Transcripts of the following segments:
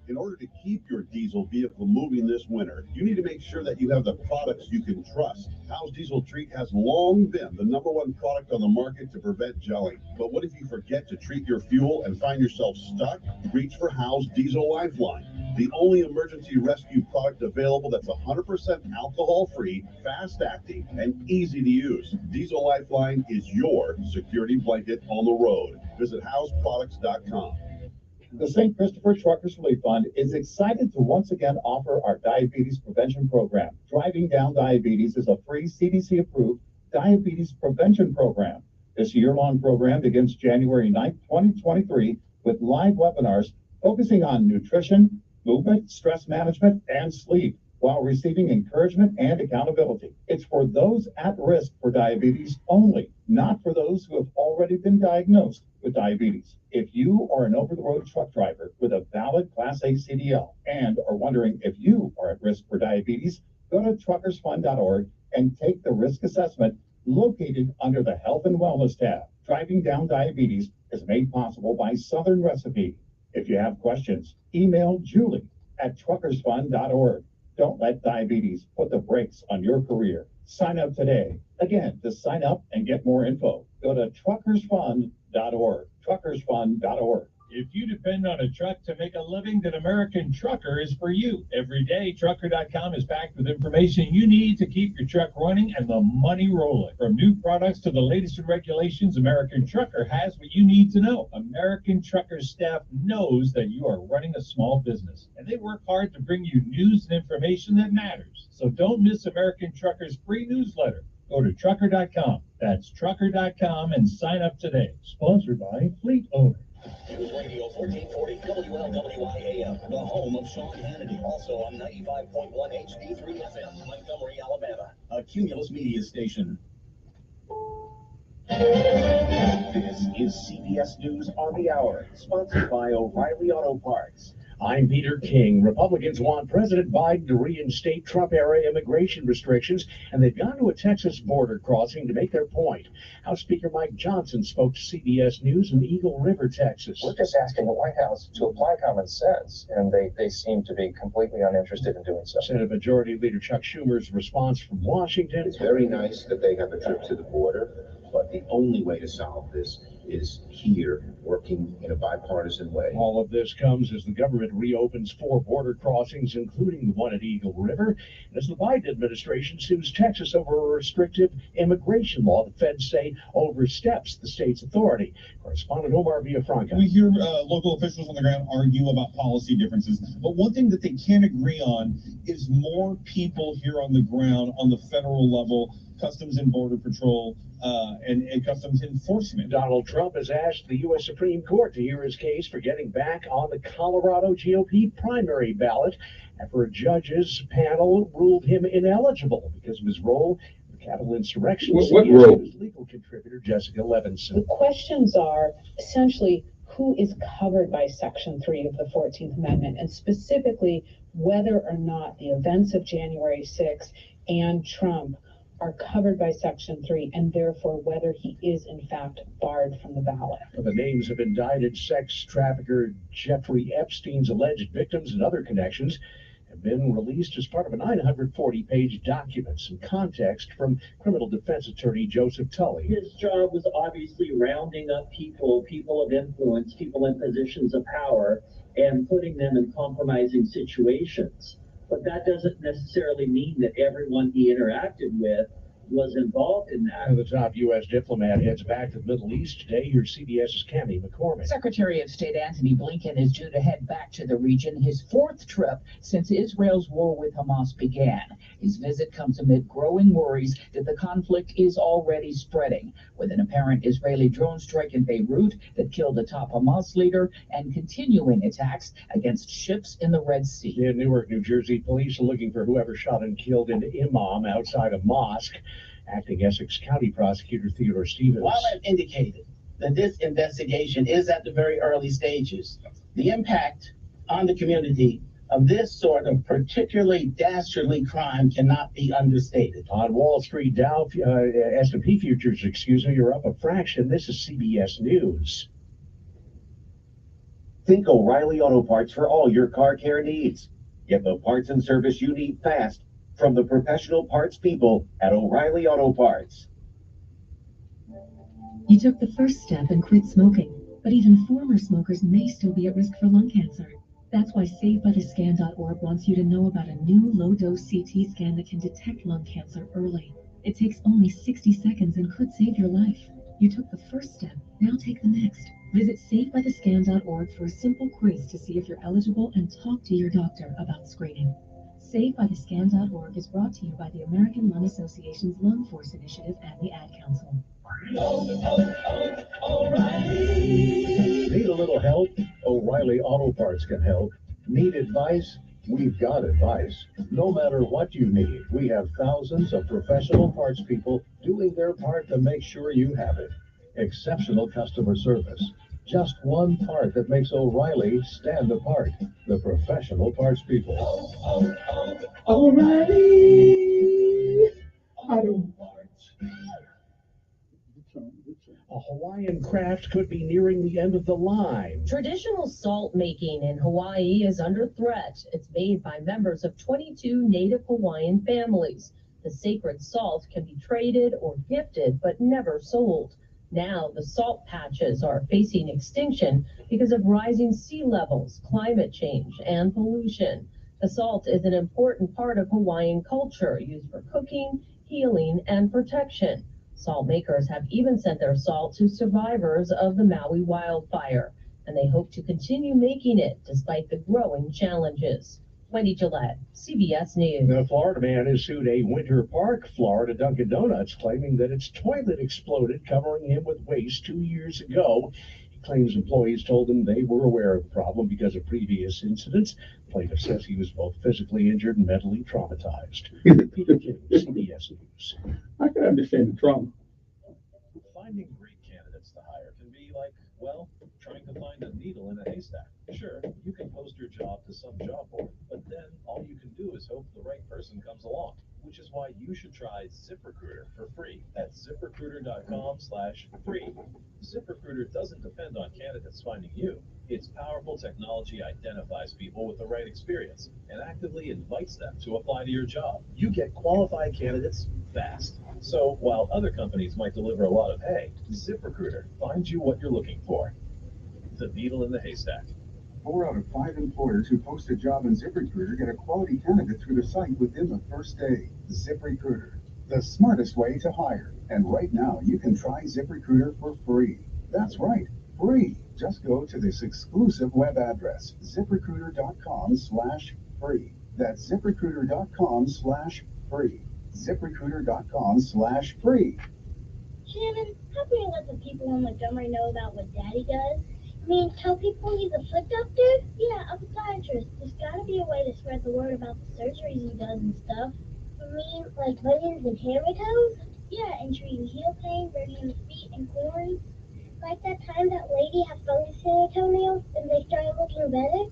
In order to keep your diesel vehicle moving this winter, you need to make sure that you have the products you can trust. Howe's Diesel Treat has long been the #1 product on the market to prevent gelling. But what if you forget to treat your fuel and find yourself stuck? Reach for Howe's Diesel Lifeline, the only emergency rescue product available that's 100% alcohol-free, fast-acting, and easy to use. Diesel Lifeline is your security blanket on the road. Visit howesproducts.com. The St. Christopher Truckers Relief Fund is excited to once again offer our diabetes prevention program. Driving Down Diabetes is a free CDC-approved diabetes prevention program. This year-long program begins January 9th, 2023, with live webinars focusing on nutrition, movement, stress management, and sleep, while receiving encouragement and accountability. It's for those at risk for diabetes only, not for those who have already been diagnosed with diabetes. If you are an over-the-road truck driver with a valid Class A CDL and are wondering if you are at risk for diabetes, go to truckersfund.org and take the risk assessment located under the Health and Wellness tab. Driving Down Diabetes is made possible by Southern Recipe. If you have questions, email Julie at truckersfund.org. Don't let diabetes put the brakes on your career. Sign up today. Again, to sign up and get more info, go to truckersfund.org. Truckersfund.org. If you depend on a truck to make a living, then American Trucker is for you. Every day, trucker.com is packed with information you need to keep your truck running and the money rolling. From new products to the latest in regulations, American Trucker has what you need to know. American Trucker staff knows that you are running a small business, and they work hard to bring you news and information that matters. So don't miss American Trucker's free newsletter. Go to trucker.com. That's trucker.com and sign up today. Sponsored by Fleet Owner. News Radio 1440 WLWIAM, the home of Sean Hannity. Also on 95.1 HD3 FM, Montgomery, Alabama. A Cumulus media station. This is CBS News on the Hour, sponsored by O'Reilly Auto Parts. I'm Peter King. Republicans want President Biden to reinstate Trump-era immigration restrictions, and they've gone to a Texas border crossing to make their point. House Speaker Mike Johnson spoke to CBS News in Eagle River, Texas. We're just asking the White House to apply common sense, and they seem to be completely uninterested in doing so. Senate Majority Leader Chuck Schumer's response from Washington. It's very nice that they have a trip to the border, but the only way to solve this is here, working in a bipartisan way. All of this comes as the government reopens 4 border crossings, including the one at Eagle River, and as the Biden administration sues Texas over a restrictive immigration law the feds say oversteps the state's authority. Correspondent Omar Villafranca. We hear local officials on the ground argue about policy differences, but one thing that they can agree on is more people here on the ground on the federal level, Customs and Border Patrol, and Customs Enforcement. Donald Trump has asked the U.S. Supreme Court to hear his case for getting back on the Colorado GOP primary ballot after a judge's panel ruled him ineligible because of his role in the Capitol insurrection. What role? Legal contributor Jessica Levinson. The questions are essentially who is covered by Section 3 of the 14th Amendment, and specifically whether or not the events of January 6th and Trump are covered by Section 3, and therefore whether he is in fact barred from the ballot. The names of indicted sex trafficker Jeffrey Epstein's alleged victims and other connections have been released as part of a 940-page document. Some context from criminal defense attorney Joseph Tully. His job was obviously rounding up people of influence, people in positions of power, and putting them in compromising situations. But that doesn't necessarily mean that everyone he interacted with was involved in that. The top U.S. diplomat heads back to the Middle East today. Here's CBS's Cammie McCormick. Secretary of State Antony Blinken is due to head back to the region, his 4th trip since Israel's war with Hamas began. His visit comes amid growing worries that the conflict is already spreading, with an apparent Israeli drone strike in Beirut that killed a top Hamas leader and continuing attacks against ships in the Red Sea. In Newark, New Jersey, police are looking for whoever shot and killed an imam outside a mosque. Acting Essex County Prosecutor Theodore Stevens. While I've indicated that this investigation is at the very early stages, the impact on the community of this sort of particularly dastardly crime cannot be understated. On Wall Street, S&P futures, are up a fraction. This is CBS News. Think O'Reilly Auto Parts for all your car care needs. Get the parts and service you need fast from the professional parts people at O'Reilly Auto Parts. You took the first step and quit smoking, but even former smokers may still be at risk for lung cancer. That's why SaveByTheScan.org wants you to know about a new low-dose CT scan that can detect lung cancer early. It takes only 60 seconds and could save your life. You took the first step, now take the next. Visit SaveByTheScan.org for a simple quiz to see if you're eligible and talk to your doctor about screening. SaveByTheScan.org is brought to you by the American Lung Association's Lung Force Initiative and the Ad Council. Need a little help? O'Reilly Auto Parts can help. Need advice? We've got advice. No matter what you need, we have thousands of professional parts people doing their part to make sure you have it. Exceptional customer service. Just one part that makes O'Reilly stand apart. The professional parts people. O'Reilly Auto Parts. A Hawaiian craft could be nearing the end of the line. Traditional salt making in Hawaii is under threat. It's made by members of 22 native Hawaiian families. The sacred salt can be traded or gifted, but never sold. Now the salt patches are facing extinction because of rising sea levels, climate change, and pollution. The salt is an important part of Hawaiian culture, used for cooking, healing, and protection. Salt makers have even sent their salt to survivors of the Maui wildfire, and they hope to continue making it despite the growing challenges. Wendy Gillette, CBS News. The Florida man has sued a Winter Park, Florida Dunkin' Donuts, claiming that its toilet exploded, covering him with waste 2 years ago. He claims employees told him they were aware of the problem because of previous incidents. The plaintiff says he was both physically injured and mentally traumatized. Peter King, CBS News. I can understand the trauma. Finding great candidates to hire can be like, well, trying to find a needle in a haystack. Sure, you can post your job to some job board, but then all you can do is hope the right person comes along, which is why you should try ZipRecruiter for free at ZipRecruiter.com/free. ZipRecruiter doesn't depend on candidates finding you. Its powerful technology identifies people with the right experience and actively invites them to apply to your job. You get qualified candidates fast. So while other companies might deliver a lot of hay, ZipRecruiter finds you what you're looking for. The needle in the haystack. 4 out of 5 employers who post a job in ZipRecruiter get a quality candidate through the site within the first day. ZipRecruiter, the smartest way to hire. And right now, you can try ZipRecruiter for free. That's right, free. Just go to this exclusive web address, ZipRecruiter.com/free. That's ZipRecruiter.com/free. ZipRecruiter.com/free. Shannon, how can you let the people in Montgomery know about what Daddy does? I mean, tell people he's a foot doctor? Yeah, a podiatrist. There's gotta be a way to spread the word about the surgeries he does and stuff. I mean, like bunions and hammer toes? Yeah, and treating heel pain, burning the feet and corns. Like that time that lady had fungus in her toenails and they started looking better?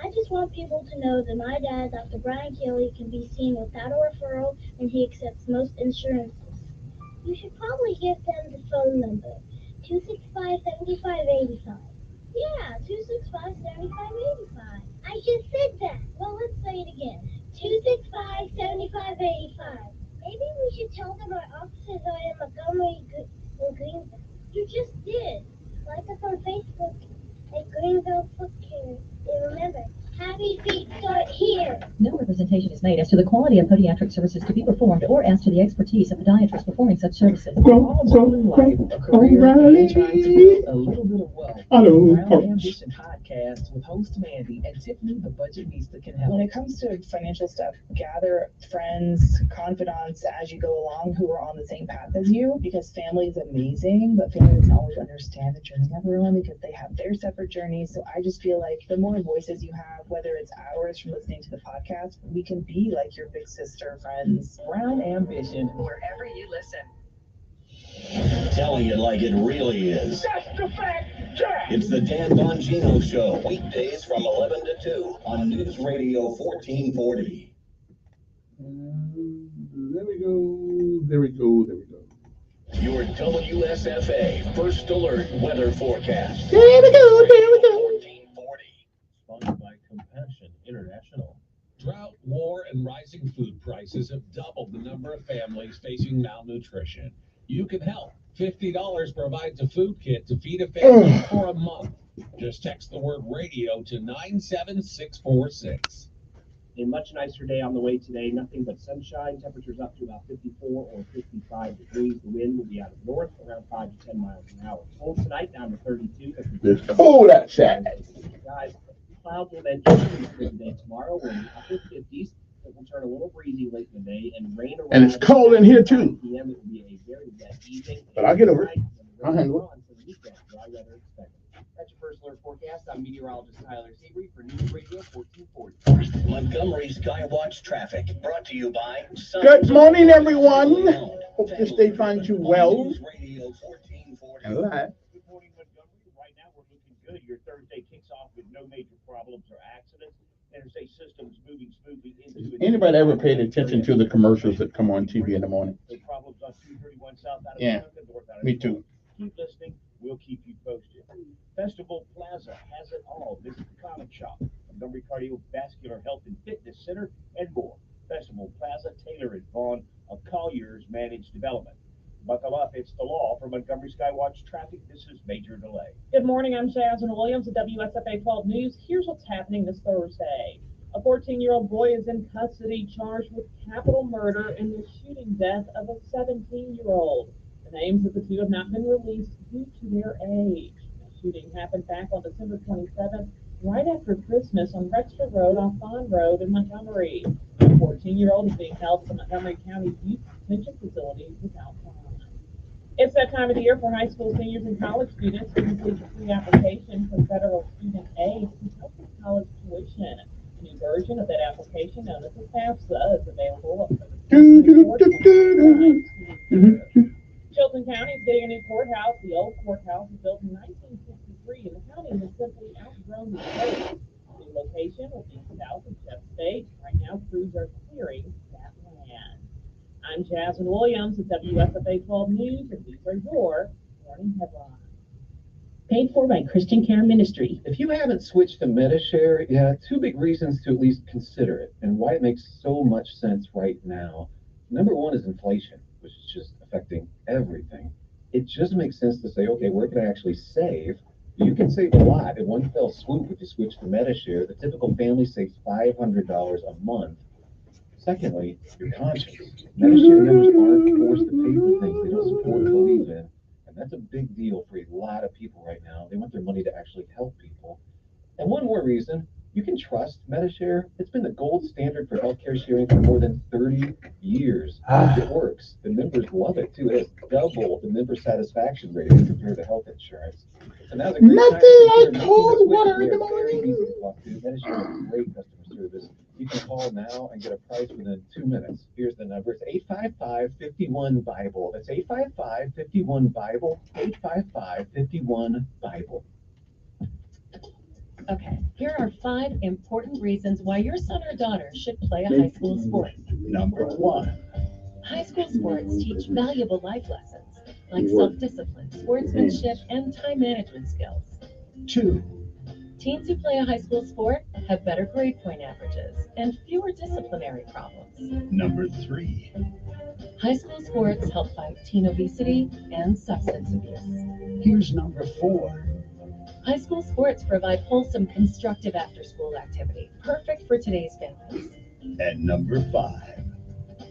I just want people to know that my dad, Dr. Brian Kelly, can be seen without a referral and he accepts most insurances. You should probably give them the phone number, 265-7585. Yeah, 265-7585. I just said that. Well, let's say it again. 265-7585. Maybe we should tell them our offices are in Montgomery and Greenville. You just did. Like us on Facebook at Greenville Foot Care. And remember, happy feet start here. No representation is made as to the quality of podiatric services to be performed or as to the expertise of podiatrists performing such services. All doing life, a career, and trying to build a little bit of wealth. Round Ambition Podcast with host Mandy and Tiffany, the budgetista, can help. When it comes to financial stuff, gather friends, confidants as you go along who are on the same path as you, because family is amazing, but family doesn't always understand the journey of everyone because they have their separate journeys. So I just feel like the more voices you have, whether it's ours from listening to the podcast, we can be like your big sister friends. Round Ambition, wherever you listen. Telling it like it really is. That's the fact, Jack. It's the Dan Bongino Show, weekdays from 11 to 2 on News Radio 1440. There we go. Your WSFA First Alert weather forecast. Here we go. 1440. War and rising food prices have doubled the number of families facing malnutrition. You can help. $50 provides a food kit to feed a family for a month. Just text the word radio to 97646. A much nicer day on the way today. Nothing but sunshine. Temperatures up to about 54 or 55 degrees. The wind will be out of north around 5 to 10 miles an hour. Cold tonight down to 32. It's cold outside. Guys, clouds will then increase for today. Tomorrow we're in the upper 50s. It will turn a little breezy late in the day and rain around. And it's cold in here too. PM. It will be a very wet evening. But I'll get over it. I'll handle it. Dry weather expected. That's your first alert forecast. I'm meteorologist Tyler Seabury for News Radio 1440. Montgomery Skywatch traffic brought to you by Good morning, everyone. Hope this day finds you well. News Radio 1440. And live. Good morning, Montgomery. Right now we're looking good. Your Thursday kicks off with no major problems or accidents. Interstate systems moving smoothly into Anybody ever paid attention to the commercials that come on TV in the morning? No problems on 231 south out of Yeah, north out of me too. Keep listening. We'll keep you posted. Festival Plaza has it all. Visit the comic shop, Montgomery Cardiovascular Health and Fitness Center, and more. Festival Plaza, Taylor and Vaughn of Collier's Managed Development. Buckle up, it's the law for Montgomery Skywatch traffic. This is Major Delay. Good morning, I'm Jasmine Williams at WSFA 12 News. Here's what's happening this Thursday. A 14-year-old boy is in custody charged with capital murder in the shooting death of a 17-year-old. The names of the two have not been released due to their age. The shooting happened back on December 27th, right after Christmas on Rexford Road off Fawn Road in Montgomery. The 14-year-old is being held at the Montgomery County Youth Detention Facility without bond. It's that time of the year for high school seniors and college students to complete the free application for federal student aid to help with college tuition. A new version of that application, known as the FAFSA, is available for the 2024. Chilton County is getting a new courthouse. The old courthouse was built in 1963, and the county has simply outgrown the space. The new location will be south of Jeff State. Right now, crews are clearing that land. I'm Jasmine Williams at WSFA 12 News, and these are your morning headlines. Paid for by Christian Care Ministry. If you haven't switched to MediShare, two big reasons to at least consider it and why it makes so much sense right now. Number one is inflation, which is just affecting everything. It just makes sense to say, okay, where can I actually save? You can save a lot in one fell swoop if you switch to MediShare. The typical family saves $500 a month. Secondly, your conscience. MediShare members aren't forced to pay for things they don't support or believe in. And that's a big deal for a lot of people right now. They want their money to actually help people. And one more reason, you can trust MediShare. It's been the gold standard for healthcare sharing for more than 30 years. It works. The members love it too. It has double the member satisfaction rating compared to health insurance. So now's a great time to like cold water in the morning. MediShare has great customer service. You can call now and get a price within 2 minutes. Here's the number. It's 855-51-BIBLE. That's 855-51-BIBLE. 855-51-BIBLE. Okay, here are 5 important reasons why your son or daughter should play a high school sport. Number 1. High school sports teach valuable life lessons like self-discipline, sportsmanship, and time management skills. 2. Teens who play a high school sport have better grade point averages and fewer disciplinary problems. Number 3. High school sports help fight teen obesity and substance abuse. Here's number 4. High school sports provide wholesome, constructive after-school activity, perfect for today's families. And number 5.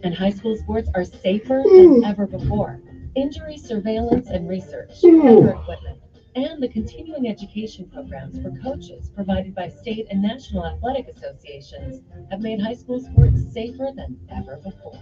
And high school sports are safer than ever before. Injury surveillance and research, better equipment, and the continuing education programs for coaches provided by state and national athletic associations have made high school sports safer than ever before.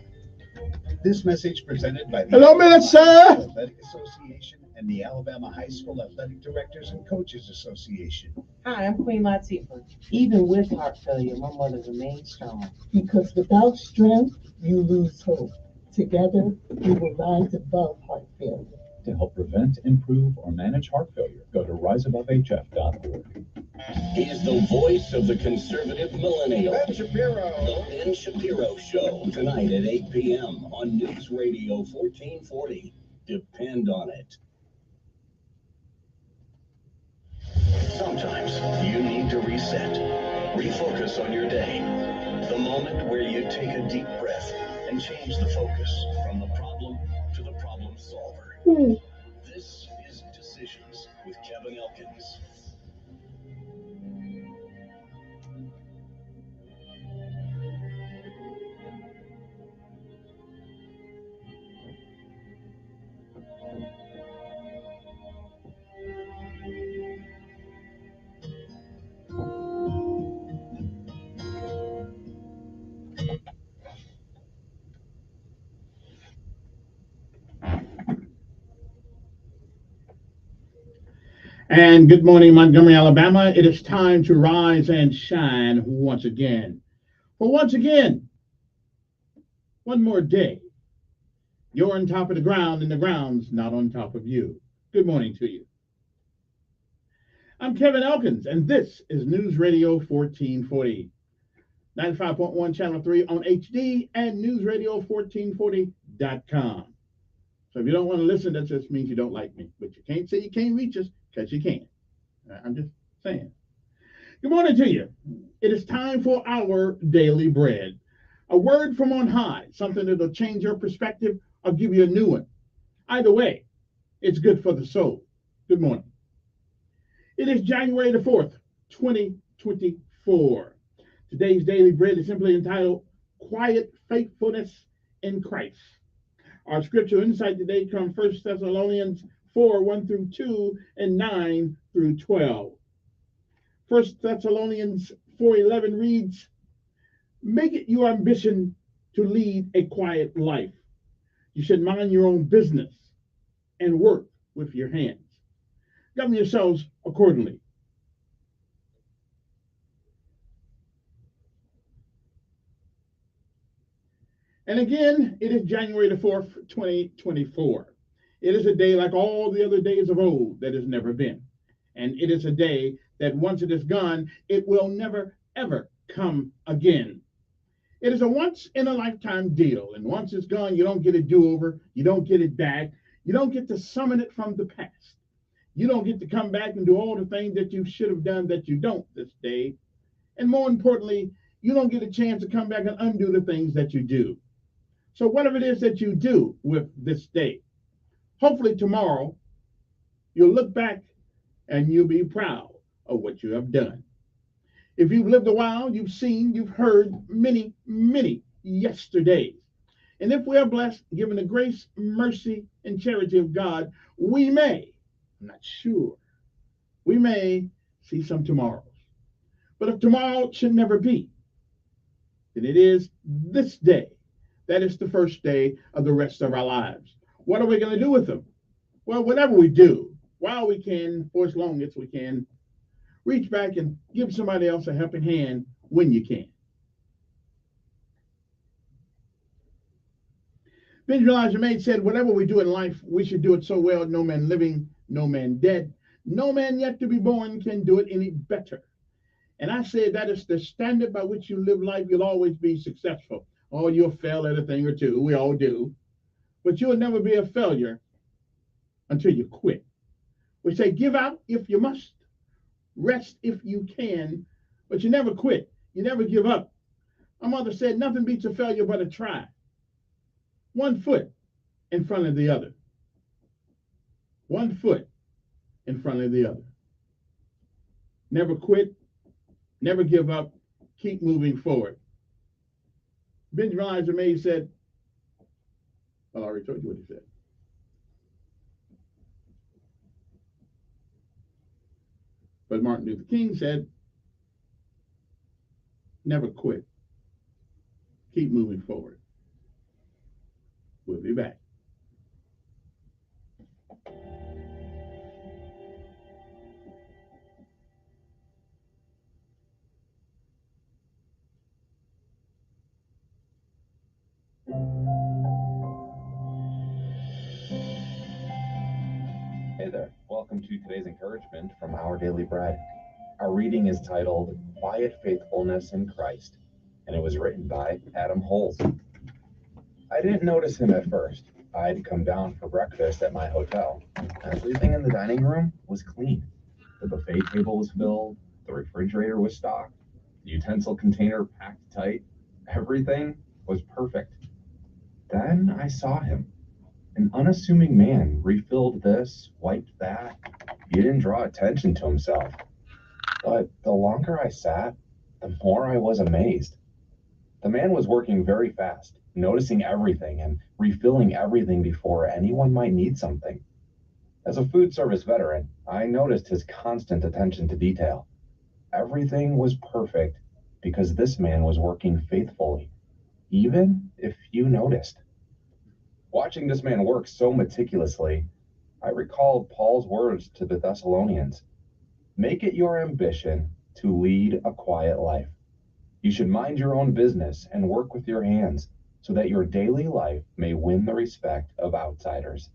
This message presented by the Hello, Melissa. Athletic Association and the Alabama High School Athletic Directors and Coaches Association. Hi, I'm Queen Latifah. Even with heart failure, my mother remained strong. Because without strength, you lose hope. Together, we will rise above heart failure. To help prevent, improve, or manage heart failure, go to riseabovehf.org. He is the voice of the conservative millennial. Ben Shapiro. The Ben Shapiro Show, tonight at 8 p.m. on News Radio 1440. Depend on it. Sometimes you need to reset, refocus on your day. The moment where you take a deep breath and change the focus from the problem to the problem solver. This is Decisions with Kevin Elkins. And good morning, Montgomery, Alabama. It is time to rise and shine once again. For once again, one more day, you're on top of the ground and the ground's not on top of you. Good morning to you. I'm Kevin Elkins, and this is News Radio 1440. 95.1 Channel 3 on HD and newsradio1440.com. So if you don't want to listen, that just means you don't like me. But you can't say you can't reach us because you can. I'm just saying. Good morning to you. It is time for our daily bread. A word from on high, something that'll change your perspective or give you a new one. Either way, it's good for the soul. Good morning. It is January the 4th, 2024. Today's daily bread is simply entitled Quiet Faithfulness in Christ. Our scripture insight today comes 1 Thessalonians 4, 1 through 2, and 9 through 12. 1 Thessalonians 4:11 reads, "Make it your ambition to lead a quiet life. You should mind your own business and work with your hands. Govern yourselves accordingly." And again, it is January the 4th, 2024. It is a day like all the other days of old that has never been. And it is a day that once it is gone, it will never, ever come again. It is a once-in-a-lifetime deal. And once it's gone, you don't get a do-over. You don't get it back. You don't get to summon it from the past. You don't get to come back and do all the things that you should have done that you don't this day. And more importantly, you don't get a chance to come back and undo the things that you do. So whatever it is that you do with this day, hopefully tomorrow you'll look back and you'll be proud of what you have done. If you've lived a while, you've seen, you've heard many, many yesterdays. And if we are blessed, given the grace, mercy, and charity of God, we may, I'm not sure, we may see some tomorrows. But if tomorrow should never be, then it is this day. That is the first day of the rest of our lives. What are we going to do with them? Well, whatever we do, while we can, for as long as we can, reach back and give somebody else a helping hand when you can. Benjamin Elijah Maid said, whatever we do in life, we should do it so well, no man living, no man dead, no man yet to be born can do it any better. And I say that is the standard by which you live life, you'll always be successful. Oh, you'll fail at a thing or two. We all do. But you'll never be a failure until you quit. We say give out if you must, rest if you can, but you never quit. You never give up. My mother said nothing beats a failure but a try. One foot in front of the other. One foot in front of the other. Never quit. Never give up. Keep moving forward. Benjamin Elijah Mays said, well, I already told you what he said. But Martin Luther King said, never quit. Keep moving forward. We'll be back. Hey there, welcome to today's encouragement from Our Daily Bread. Our reading is titled Quiet Faithfulness in Christ, and it was written by Adam Holes. I didn't notice him at first. I'd come down for breakfast at my hotel. Everything in the dining room was clean. The buffet table was filled, the refrigerator was stocked, the utensil container packed tight, Everything was perfect. Then I saw him. An unassuming man refilled this, wiped that. He didn't draw attention to himself. But the longer I sat, the more I was amazed. The man was working very fast, noticing everything and refilling everything before anyone might need something. As a food service veteran, I noticed his constant attention to detail. Everything was perfect because this man was working faithfully, even if few noticed. Watching this man work so meticulously, I recalled Paul's words to the Thessalonians. Make it your ambition to lead a quiet life. You should mind your own business and work with your hands so that your daily life may win the respect of outsiders.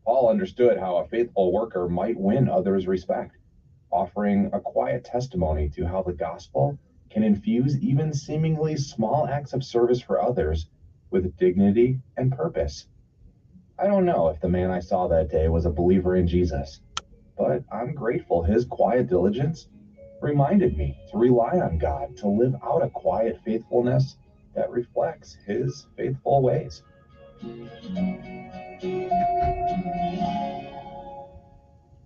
Paul understood how a faithful worker might win others' respect, offering a quiet testimony to how the gospel can infuse even seemingly small acts of service for others with dignity and purpose. I don't know if the man I saw that day was a believer in Jesus, but I'm grateful his quiet diligence reminded me to rely on God to live out a quiet faithfulness that reflects his faithful ways.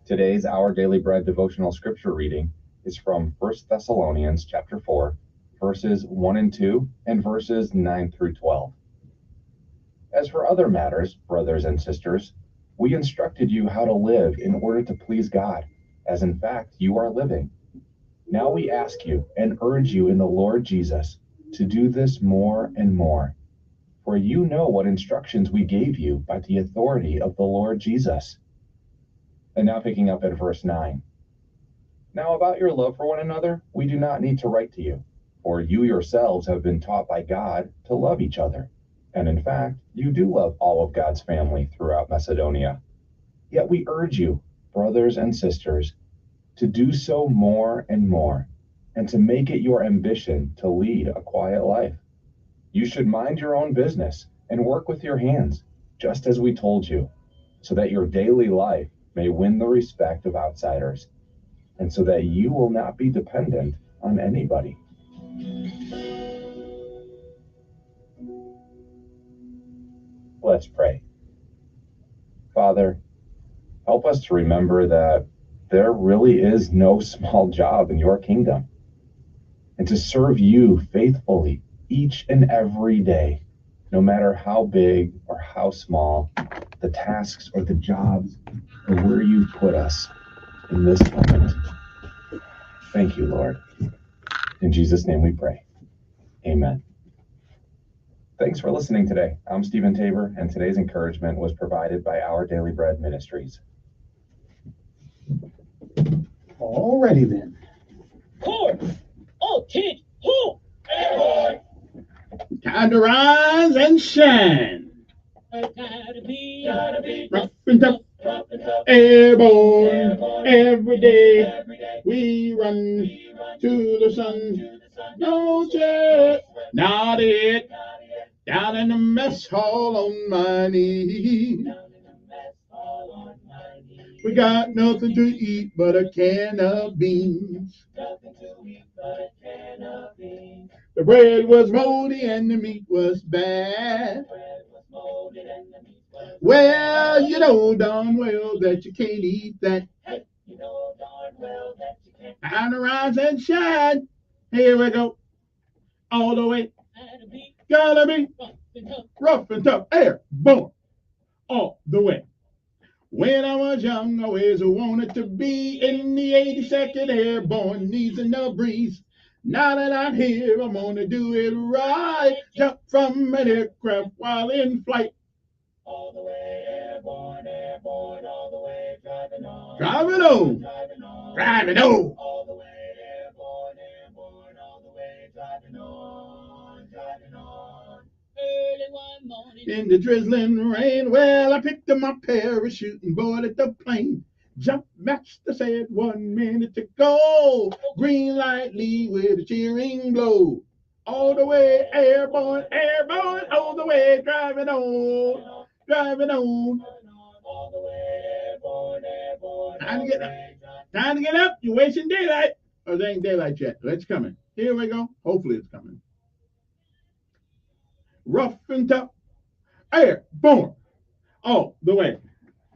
Today's Our Daily Bread devotional scripture reading is from 1 Thessalonians chapter 4, verses 1 and 2, and verses 9 through 12. As for other matters, brothers and sisters, we instructed you how to live in order to please God, as in fact you are living. Now we ask you and urge you in the Lord Jesus to do this more and more. For you know what instructions we gave you by the authority of the Lord Jesus. And now picking up at verse 9. Now about your love for one another, we do not need to write to you, for you yourselves have been taught by God to love each other. And in fact, you do love all of God's family throughout Macedonia. Yet we urge you, brothers and sisters, to do so more and more, and to make it your ambition to lead a quiet life. You should mind your own business and work with your hands, just as we told you, so that your daily life may win the respect of outsiders, and so that you will not be dependent on anybody. Let's pray. Father, help us to remember that there really is no small job in your kingdom, and to serve you faithfully each and every day, no matter how big or how small the tasks or the jobs or where you've put us in this moment. Thank you, Lord. In Jesus' name we pray. Amen. Thanks for listening today. I'm Stephen Tabor, and today's encouragement was provided by Our Daily Bread Ministries. Alrighty then. Court! Oh, kid! Who? Hey, boy! Time to rise and shine. Gotta be Rough and tough, airborne, every day. We run to the sun. No jet, not it. Down in the mess hall on my knee. We got nothing to eat but a can of beans. The bread was moldy and the meat was bad. Well, you know darn well that you can't eat that. Time to rise and shine. Here we go. All the way. Gotta be rough and tough. Airborne. All the way. When I was young, I always wanted to be in the 82nd Airborne, easing the breeze. Now that I'm here, I'm gonna do it right. Jump from an aircraft while in flight. All the way airborne, airborne, all the way driving on. Driving on. Driving on. All the way airborne, airborne, all the way driving on. Driving on. Early one morning in the drizzling rain, well, I picked up my parachute and boarded the plane. Jump master said 1 minute to go. Green light lead with a cheering glow. All the way airborne, airborne, all the way driving on, driving on. All the way airborne, airborne. Time to get up. Time to get up. You're wasting daylight. Oh, there ain't daylight yet. It's coming. Here we go. Hopefully it's coming. rough and tough, airborne, all the way.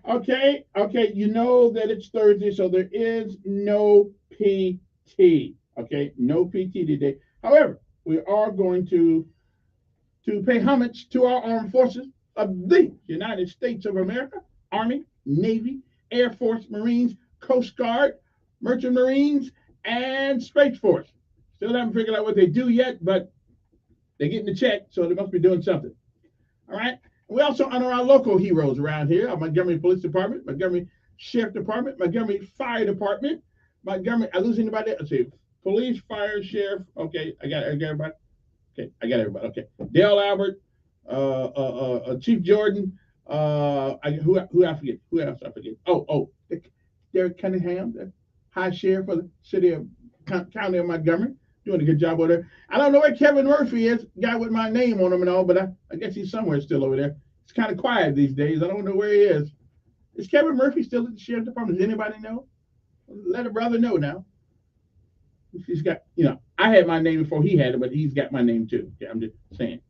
Okay, okay, you know that it's Thursday, so there is no PT. Okay, no PT today. However, we are going to pay homage to our armed forces of the United States of America, Army, Navy, Air Force, Marines, Coast Guard, Merchant Marines, and Space Force. Still haven't figured out what they do yet, but they're getting the check, so they must be doing something. All right. We also honor our local heroes around here: our Montgomery Police Department, Montgomery Sheriff Department, Montgomery Fire Department, Montgomery. I lose anybody? Let's see. Police, fire, sheriff. Okay, I got everybody. Okay, I got everybody. Okay, Dale Albert, Chief Jordan. Who I forget? Who else I forget? Derek Cunningham, the High Sheriff for the city of County of Montgomery, doing a good job over there. I don't know where Kevin Murphy is, guy with my name on him and all, but I guess he's somewhere still over there. It's kind of quiet these days. I don't know where he is. Is Kevin Murphy still at the sheriff's department? Does anybody know? Let a brother know now. He's got, I had my name before he had it, but he's got my name too. Okay, I'm just saying.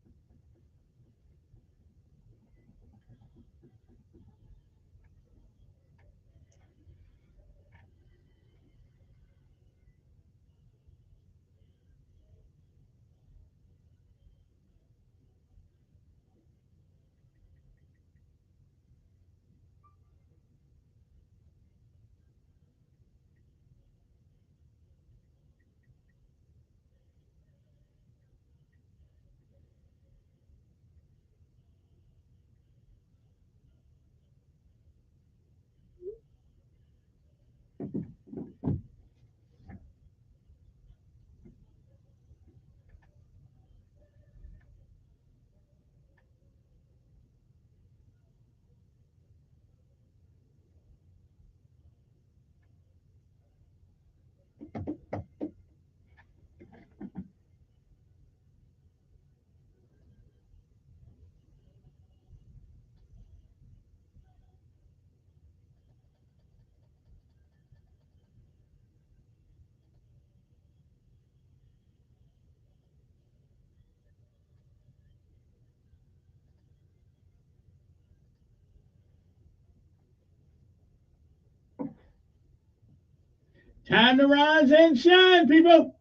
Time to rise and shine, people.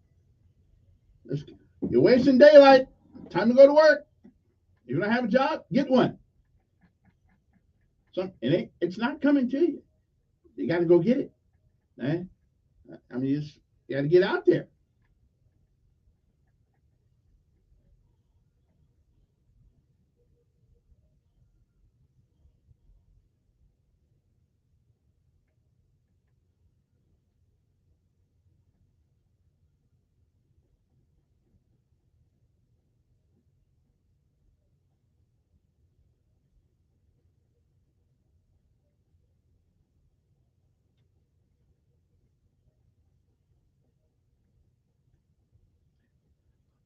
You're wasting daylight. Time to go to work. If you don't have a job, get one. So it's not coming to you. You got to go get it. Eh? I mean, you got to get out there.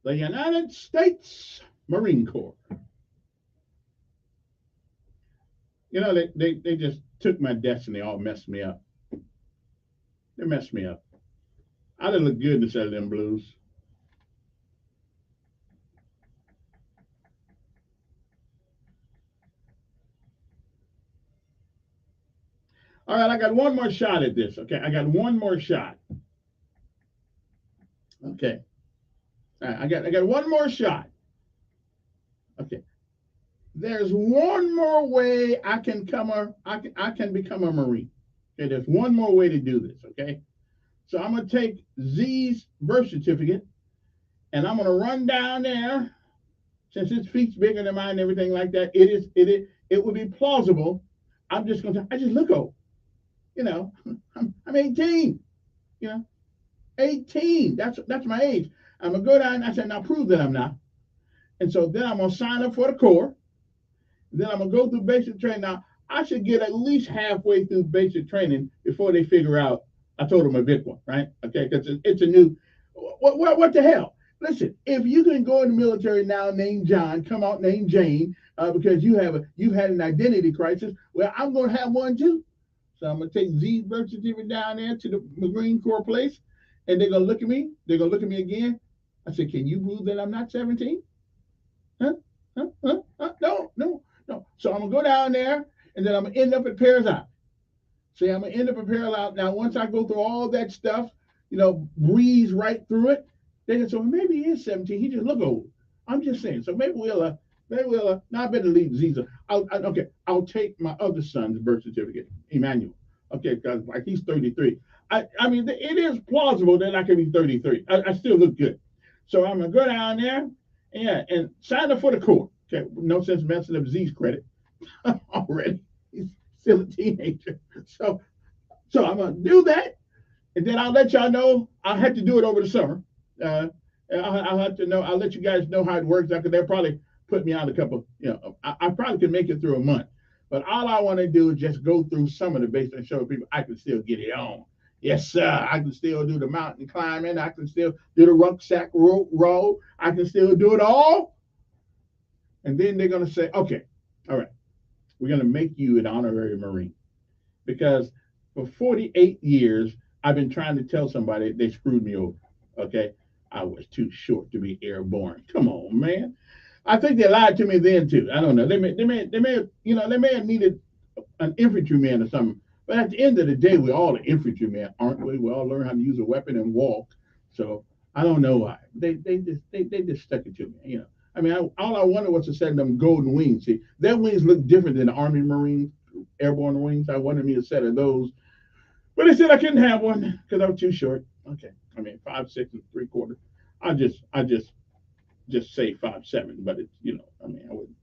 The United States Marine Corps. They just took my destiny, all messed me up. They messed me up. I didn't look good in a set of them blues. All right, I got one more shot at this. Okay, I got one more shot. Okay, all right, I got one more shot. Okay, there's one more way I can become a Marine. Okay, there's one more way to do this. Okay, so I'm gonna take Z's birth certificate, and I'm gonna run down there. Since his feet's bigger than mine and everything like that, it would be plausible. I just look old. I'm 18. 18. That's my age. I'm gonna go down. I said, now prove that I'm not. And so then I'm gonna sign up for the Corps. Then I'm gonna go through basic training. Now I should get at least halfway through basic training before they figure out I told them a big one, right? Okay, because it's a new. What the hell? Listen, if you can go in the military now named John, come out named Jane, because you've had an identity crisis, well, I'm going to have one too. So I'm going to take Z's birth certificate down there to the Marine Corps place, and they're going to look at me. They're going to look at me again. I said, can you prove that I'm not 17? Huh? No, no, no. So I'm gonna go down there, and then I'm gonna end up at Pears Island. See, I'm gonna end up at Pears Island. Now, once I go through all that stuff, breeze right through it, they can say, well, maybe he is 17. He just look old. I'm just saying. So maybe we'll. Now I better leave Ziza. Okay, I'll take my other son's birth certificate, Emmanuel. Okay, because like he's 33. I mean, it is plausible that I can be 33. I still look good. So I'm gonna go down there, yeah, and sign up for the Corps. Okay, no sense messing up Z's credit already. He's still a teenager. So I'm gonna do that, and then I'll let y'all know. I'll have to do it over the summer. Uh, I'll have to know. I'll let you guys know how it works. Because they'll probably put me on a couple. I probably could make it through a month. But all I want to do is just go through some of the basics and show people I can still get it on. Yes, sir. I can still do the mountain climbing. I can still do the rucksack roll. I can still do it all. And then they're gonna say, okay, all right, we're gonna make you an honorary Marine because for 48 years I've been trying to tell somebody they screwed me over. Okay, I was too short to be airborne. Come on, man. I think they lied to me then too. I don't know. They may have needed an infantryman or something. But at the end of the day, we're all an infantryman, aren't we? We all learn how to use a weapon and walk. So I don't know why they just stuck it to me. I mean, all I wanted was to send them golden wings. See, their wings look different than the Army Marines airborne wings. I wanted me a set of those, but they said I couldn't have one because I was too short. Okay, I mean 5'6¾". I just say 5'7", but it's I mean I would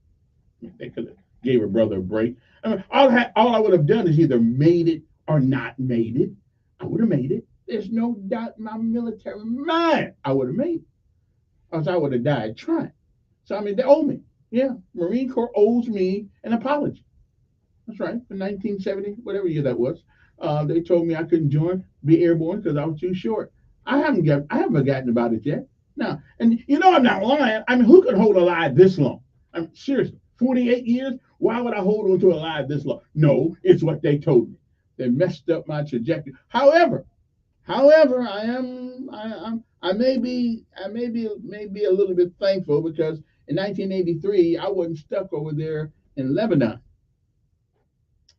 they could have gave a brother a break. I mean, all I would have done is either made it or not made it. I would have made it. There's no doubt in my military mind. I would have made it, else I would have died trying. So I mean, they owe me. Yeah, Marine Corps owes me an apology. That's right. In 1970, whatever year that was, they told me I couldn't be airborne because I was too short. I haven't forgotten about it yet. No, and I'm not lying. I mean, who could hold alive this long? I mean, seriously, 48 years. Why would I hold on to alive this long? No, it's what they told me. They messed up my trajectory. However, I may be a little bit thankful because in 1983 I wasn't stuck over there in Lebanon.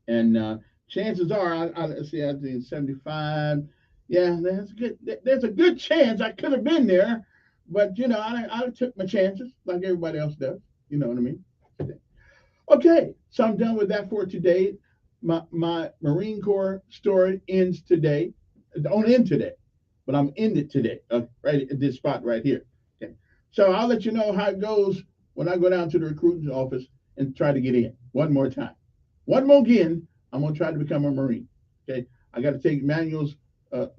And chances are, let's see, I think 75. Yeah, there's a good chance I could have been there, but I took my chances like everybody else does. You know what I mean? Okay, so I'm done with that for today. My Marine Corps story ends today. It don't end today, but I'm ended today, right at this spot right here. Okay, so I'll let you know how it goes when I go down to the recruiting office and try to get in one more time. One more again, I'm gonna try to become a Marine. Okay, I got to take Manuel's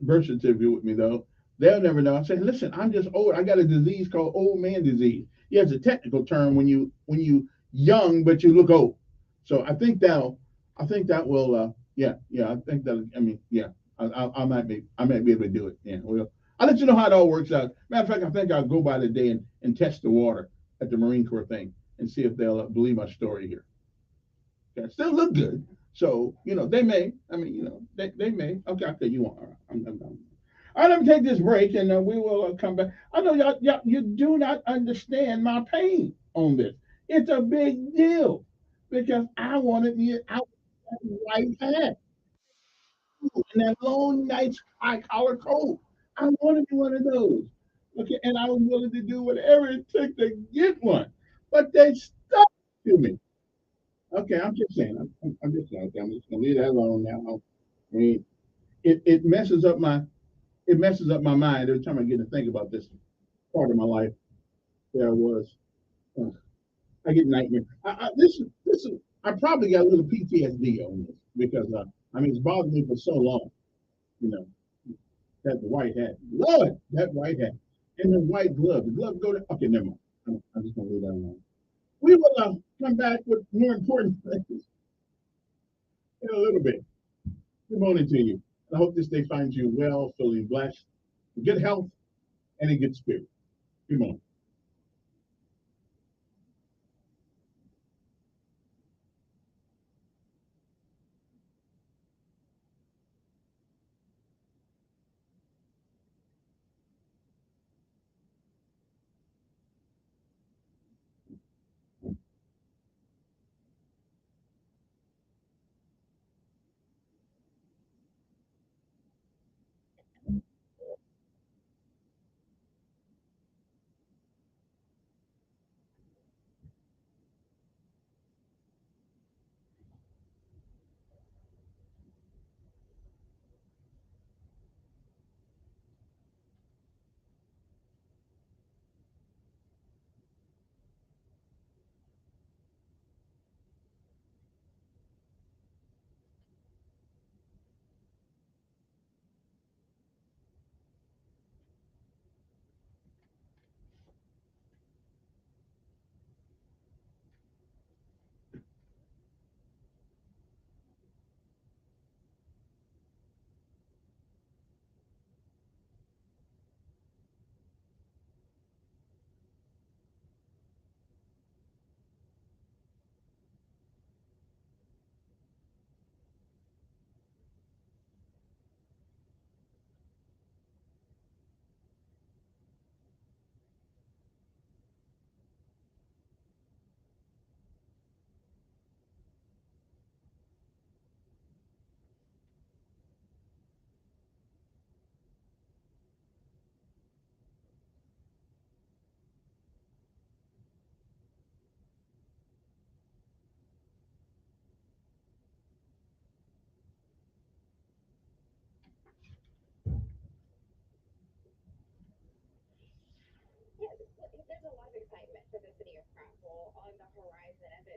birth certificate with me though. They'll never know. I say, listen, I'm just old. I got a disease called old man disease. Yeah, it's a technical term when you young but you look old. So I think that will yeah. I think that I mean yeah. I might be able to do it. Yeah, well, I'll let you know how it all works out. Matter of fact, I think I'll go by today and test the water at the Marine Corps thing and see if they'll believe my story here. Okay, still look good. So, they may. I mean, they may. Okay, you want. All right, I'm done. All right, let me take this break and we will come back. I know y'all, you do not understand my pain on this. It's a big deal because I wanted me out white hat and that long, nice, high collar coat. I wanted one of those. Okay, and I was willing to do whatever it took to get one, but they stuck to me. Okay, I'm just saying. I'm just saying. Okay, I'm just gonna leave that alone now. I mean, it messes up my mind every time I get to think about this part of my life. There was, uh, I get nightmares. This is. I probably got a little PTSD on this because I mean it's bothered me for so long. You know that the white hat, Lord, that white hat, and the white glove. The glove go to. Okay, never mind. I'm just gonna leave that alone. We will come back with more important things in a little bit. Good morning to you. I hope this day finds you well, feeling blessed, in good health, and in good spirit. Good morning.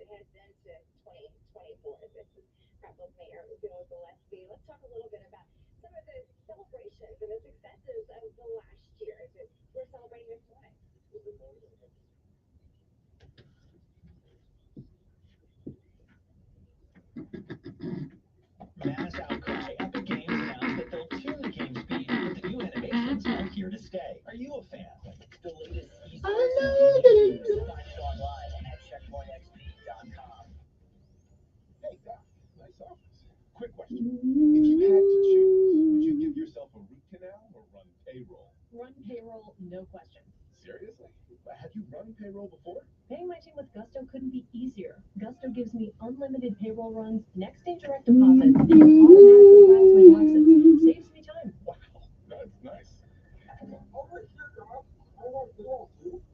ahead then to 2024. This is Prattville's Mayor Bill Gillespie. Let's talk a little bit about some of the celebrations and the successes of the last year as we're celebrating this morning. Mass outcry. Epic Games announced that they'll tune the game speed, but the new innovations are here to stay. Are you a fan? The latest esports and gaming news. Find it online at checkpointxp.com. Hey, Doc, nice office. Quick question. If you had to choose, would you give yourself a root canal or run payroll? Run payroll, no question. Seriously? Have you run payroll before? Paying my team with Gusto couldn't be easier. Gusto gives me unlimited payroll runs, next day direct deposits, and automatically files my taxes. Saves me time. Wow, that's nice.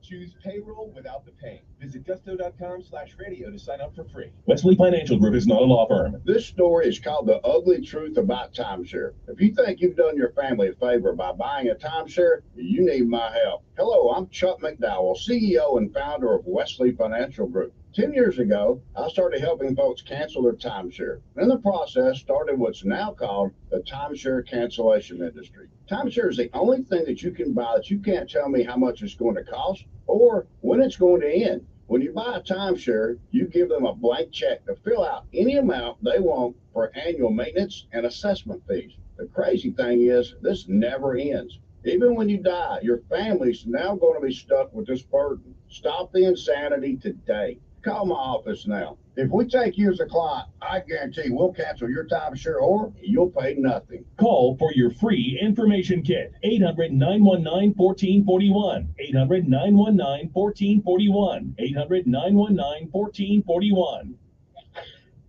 Choose payroll without the pain. Visit gusto.com/radio to sign up for free. Wesley Financial Group is not a law firm. This story is called The Ugly Truth About Timeshare. If you think you've done your family a favor by buying a timeshare, you need my help. Hello, I'm Chuck McDowell, CEO and founder of Wesley Financial Group. 10 years ago, I started helping folks cancel their timeshare. In the process, started what's now called the timeshare cancellation industry. Timeshare is the only thing that you can buy that you can't tell me how much it's going to cost or when it's going to end. When you buy a timeshare, you give them a blank check to fill out any amount they want for annual maintenance and assessment fees. The crazy thing is, this never ends. Even when you die, your family's now going to be stuck with this burden. Stop the insanity today. Call my office now. If we take you as a client, I guarantee we'll cancel your timeshare or you'll pay nothing. Call for your free information kit. 800-919-1441. 800-919-1441. 800-919-1441.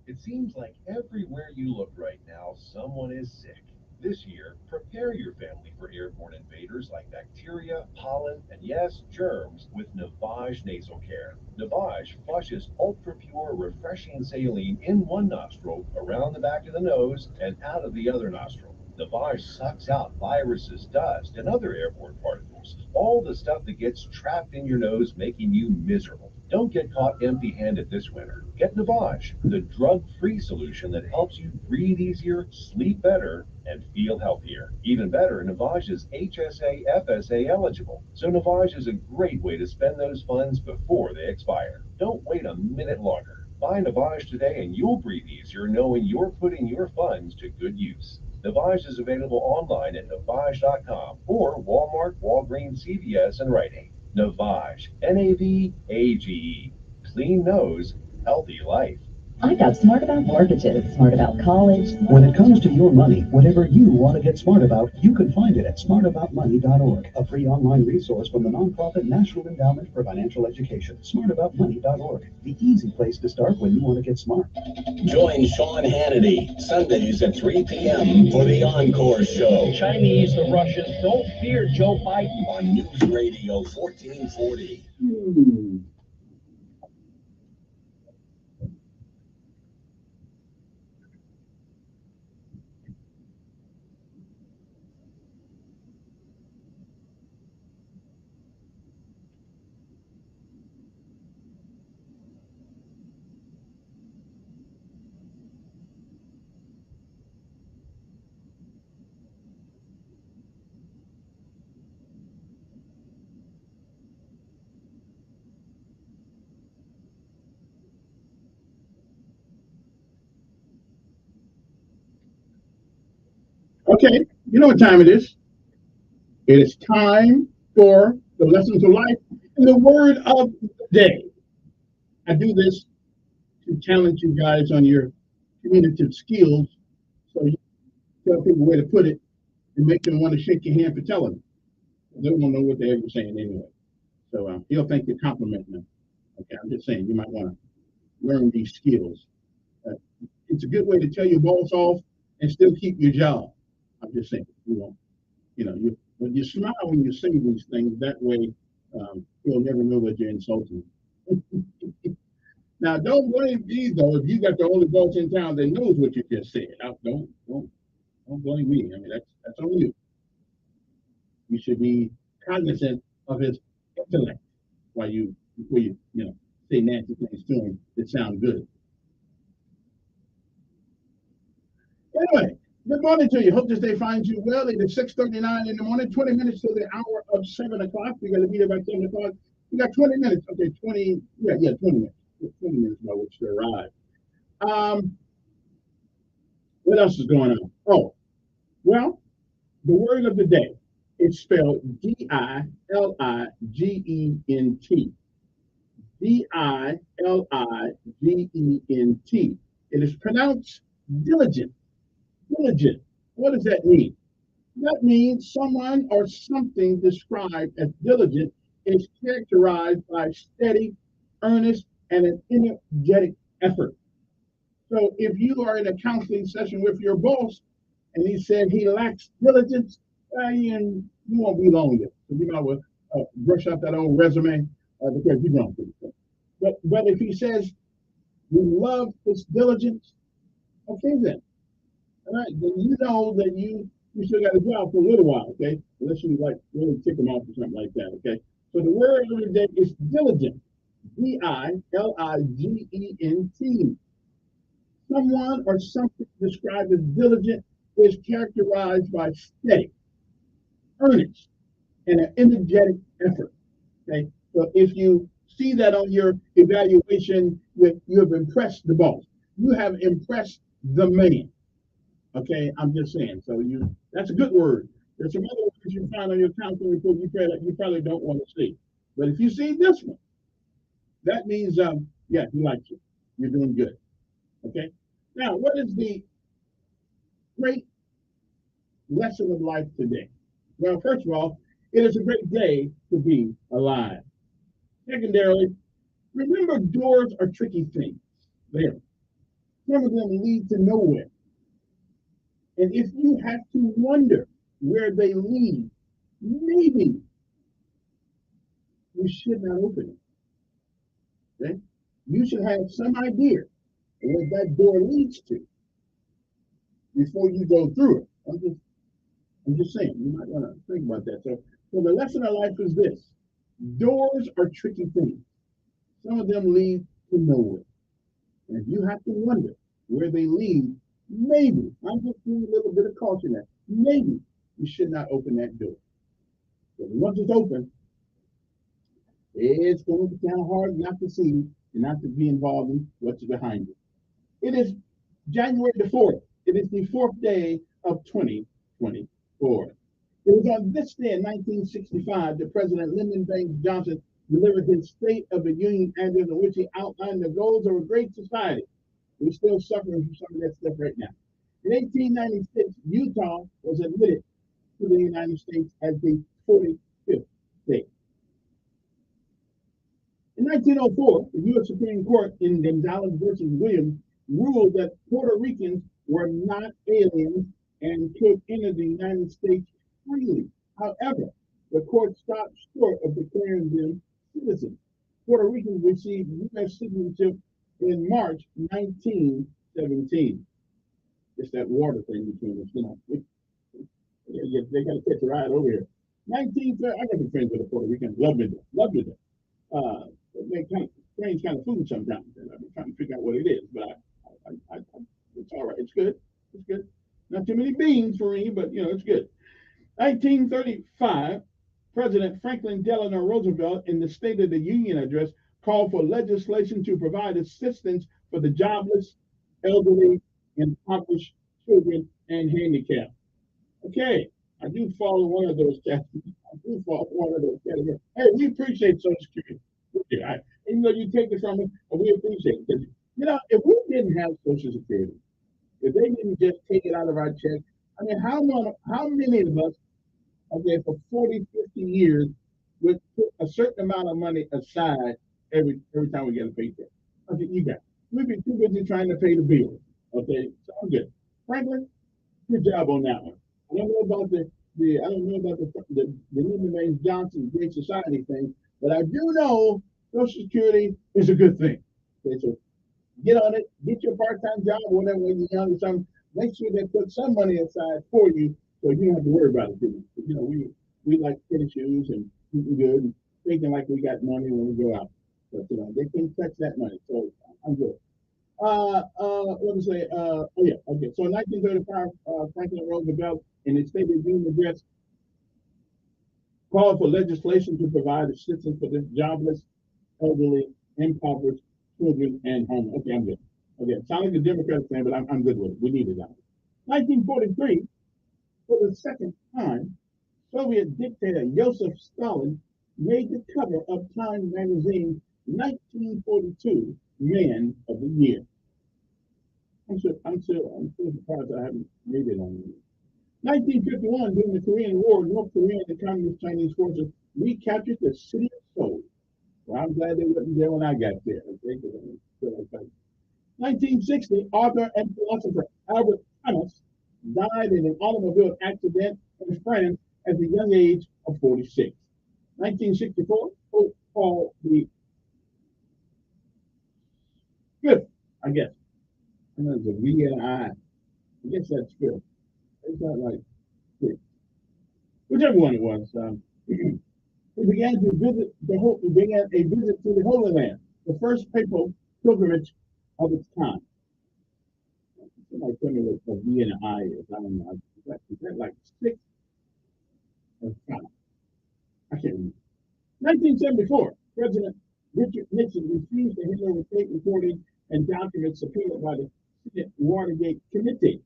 It seems like everywhere you look right now, someone is sick. This year, prepare your family for airborne invaders like bacteria, pollen, and yes, germs with Navage Nasal Care. Navage flushes ultra-pure, refreshing saline in one nostril, around the back of the nose, and out of the other nostril. Navage sucks out viruses, dust, and other airborne particles. All the stuff that gets trapped in your nose, making you miserable. Don't get caught empty-handed this winter. Get Navage, the drug-free solution that helps you breathe easier, sleep better, and feel healthier. Even better, Navage is HSA, FSA eligible. So Navage is a great way to spend those funds before they expire. Don't wait a minute longer. Buy Navage today and you'll breathe easier knowing you're putting your funds to good use. Navage is available online at Navage.com or Walmart, Walgreens, CVS, and Rite Aid. Navage, Navage. Clean nose, healthy life. I got smart about mortgages, smart about college. When it comes to your money, whatever you want to get smart about, you can find it at smartaboutmoney.org, a free online resource from the nonprofit National Endowment for Financial Education. Smartaboutmoney.org, the easy place to start when you want to get smart. Join Sean Hannity Sundays at 3 p.m. for the Encore Show. The Chinese, the Russians, don't fear Joe Biden. On News Radio 1440. Okay, you know what time it is. It is time for the lessons of life and the word of the day. I do this to challenge you guys on your communicative skills so you tell people where to put it and make them want to shake your hand for telling them. They won't know what the heck you're saying anyway. So he'll think you're complimenting them. Okay, I'm just saying you might want to learn these skills. It's a good way to tell your boss off and still keep your job. I'm just saying, but you smile when you say these things. That way, he'll never know that you're insulting him. Now, don't blame me though if you got the only boss in town that knows what you just said. Don't blame me. I mean, that's on you. You should be cognizant of his intellect before you say say nasty things to him that sound good. Anyway, good morning to you. Hope this day finds you well. It is 6:39 in the morning, 20 minutes to the hour of 7 o'clock. We got to be there by 7 o'clock. We got 20 minutes. Okay, 20, 20 minutes. 20 minutes by which to arrive. What else is going on? Oh, well, the word of the day is spelled Diligent. Diligent. It is pronounced diligent. Diligent. What does that mean? That means someone or something described as diligent is characterized by steady, earnest, and an energetic effort. So if you are in a counseling session with your boss and he said he lacks diligence, you won't be long there. So you might well brush up that old resume because you don't do it. But if he says you love his diligence, okay then. All right, then you know that you still got a job for a little while, okay? Unless you like really tick them off or something like that, okay? So the word of the day is diligent. Diligent. Someone or something described as diligent is characterized by steady, earnest, and an energetic effort. Okay, so if you see that on your evaluation, you have impressed the boss, you have impressed the man. Okay, I'm just saying. So that's a good word. There's some other words you find on your counseling report you probably don't want to see. But if you see this one, that means yeah, he likes you. You're doing good. Okay. Now, what is the great lesson of life today? Well, first of all, it is a great day to be alive. Secondarily, remember doors are tricky things. There. Some of them lead to nowhere. And if you have to wonder where they lead, maybe you should not open it. Okay? You should have some idea of what that door leads to before you go through it. I'm just saying, you might want to think about that. So the lesson of life is this. Doors are tricky things. Some of them lead to nowhere. And if you have to wonder where they lead, maybe, I'm just doing a little bit of caution there, maybe you should not open that door. But once it's open, it's going to be kind of hard not to see and not to be involved in what's behind it. It is January the 4th. It is the 4th day of 2024. It was on this day in 1965 that President Lyndon Baines Johnson delivered his State of the Union address in which he outlined the goals of a great society. We're still suffering from some of that stuff right now. In 1896, Utah was admitted to the United States as the 45th state. In 1904, the U.S. Supreme Court in Gonzalez versus Williams ruled that Puerto Ricans were not aliens and could enter the United States freely. However, the court stopped short of declaring them citizens. Puerto Ricans received U.S. citizenship in March 1917. It's that water thing between us, you know. They got to catch a ride over here. 1930, I got some friends that are Puerto Ricans, love me there. They kind of strange kind of food sometimes, and I've been trying to figure out what it is, but I it's all right. It's good. It's good. Not too many beans for me, but it's good. 1935, President Franklin Delano Roosevelt, in the State of the Union address, called for legislation to provide assistance for the jobless, elderly, impoverished children, and handicapped. Okay, I do follow one of those categories. Hey, we appreciate Social Security. Even though you take it from us, we appreciate it. If we didn't have Social Security, if they didn't just take it out of our check, I mean, how many of us, okay, for 40, 50 years, would put a certain amount of money aside every time we get a paycheck? Okay, you got it. We've been too busy trying to pay the bills. Okay, so I'm good. Franklin, good job on that one. I don't know about the Lyndon Baines Johnson Great Society thing, but I do know Social Security is a good thing. Okay, so get on it, get your part-time job or whatever when you're young or something. Make sure they put some money aside for you so you don't have to worry about it. We like tennis shoes and eating good and thinking like we got money when we go out. But they can't touch that money, so I'm good. Let me say, oh yeah, okay. So in 1935, Franklin Roosevelt, in his State of the Union address, called for legislation to provide assistance for the jobless, elderly, impoverished children and homeless. Okay, I'm good. Okay, sounds like a Democratic thing, but I'm good with it. We need it now. 1943, for the second time, Soviet dictator Joseph Stalin made the cover of Time magazine 1942 Man of the Year. I'm still surprised I haven't made it on it. 1951, during the Korean War, North Korea and the Communist Chinese forces recaptured the city of Seoul. Well, I'm glad they wasn't there when I got there. Okay? 1960, author and philosopher Albert Thomas died in an automobile accident in France at the young age of 46. 1964, Pope Paul the Fifth, I guess. And there's a V and an I. I guess that's fifth. It's not like fifth. Whichever one it was. He began to visit he began a visit to the Holy Land, the first papal pilgrimage of its time. Somebody tell me what a V and an I is. I don't know. Is that like 6 or 5? I can't remember. 1974, President Richard Nixon refused to hand over tape recording and documents subpoenaed by the Senate Watergate Committee.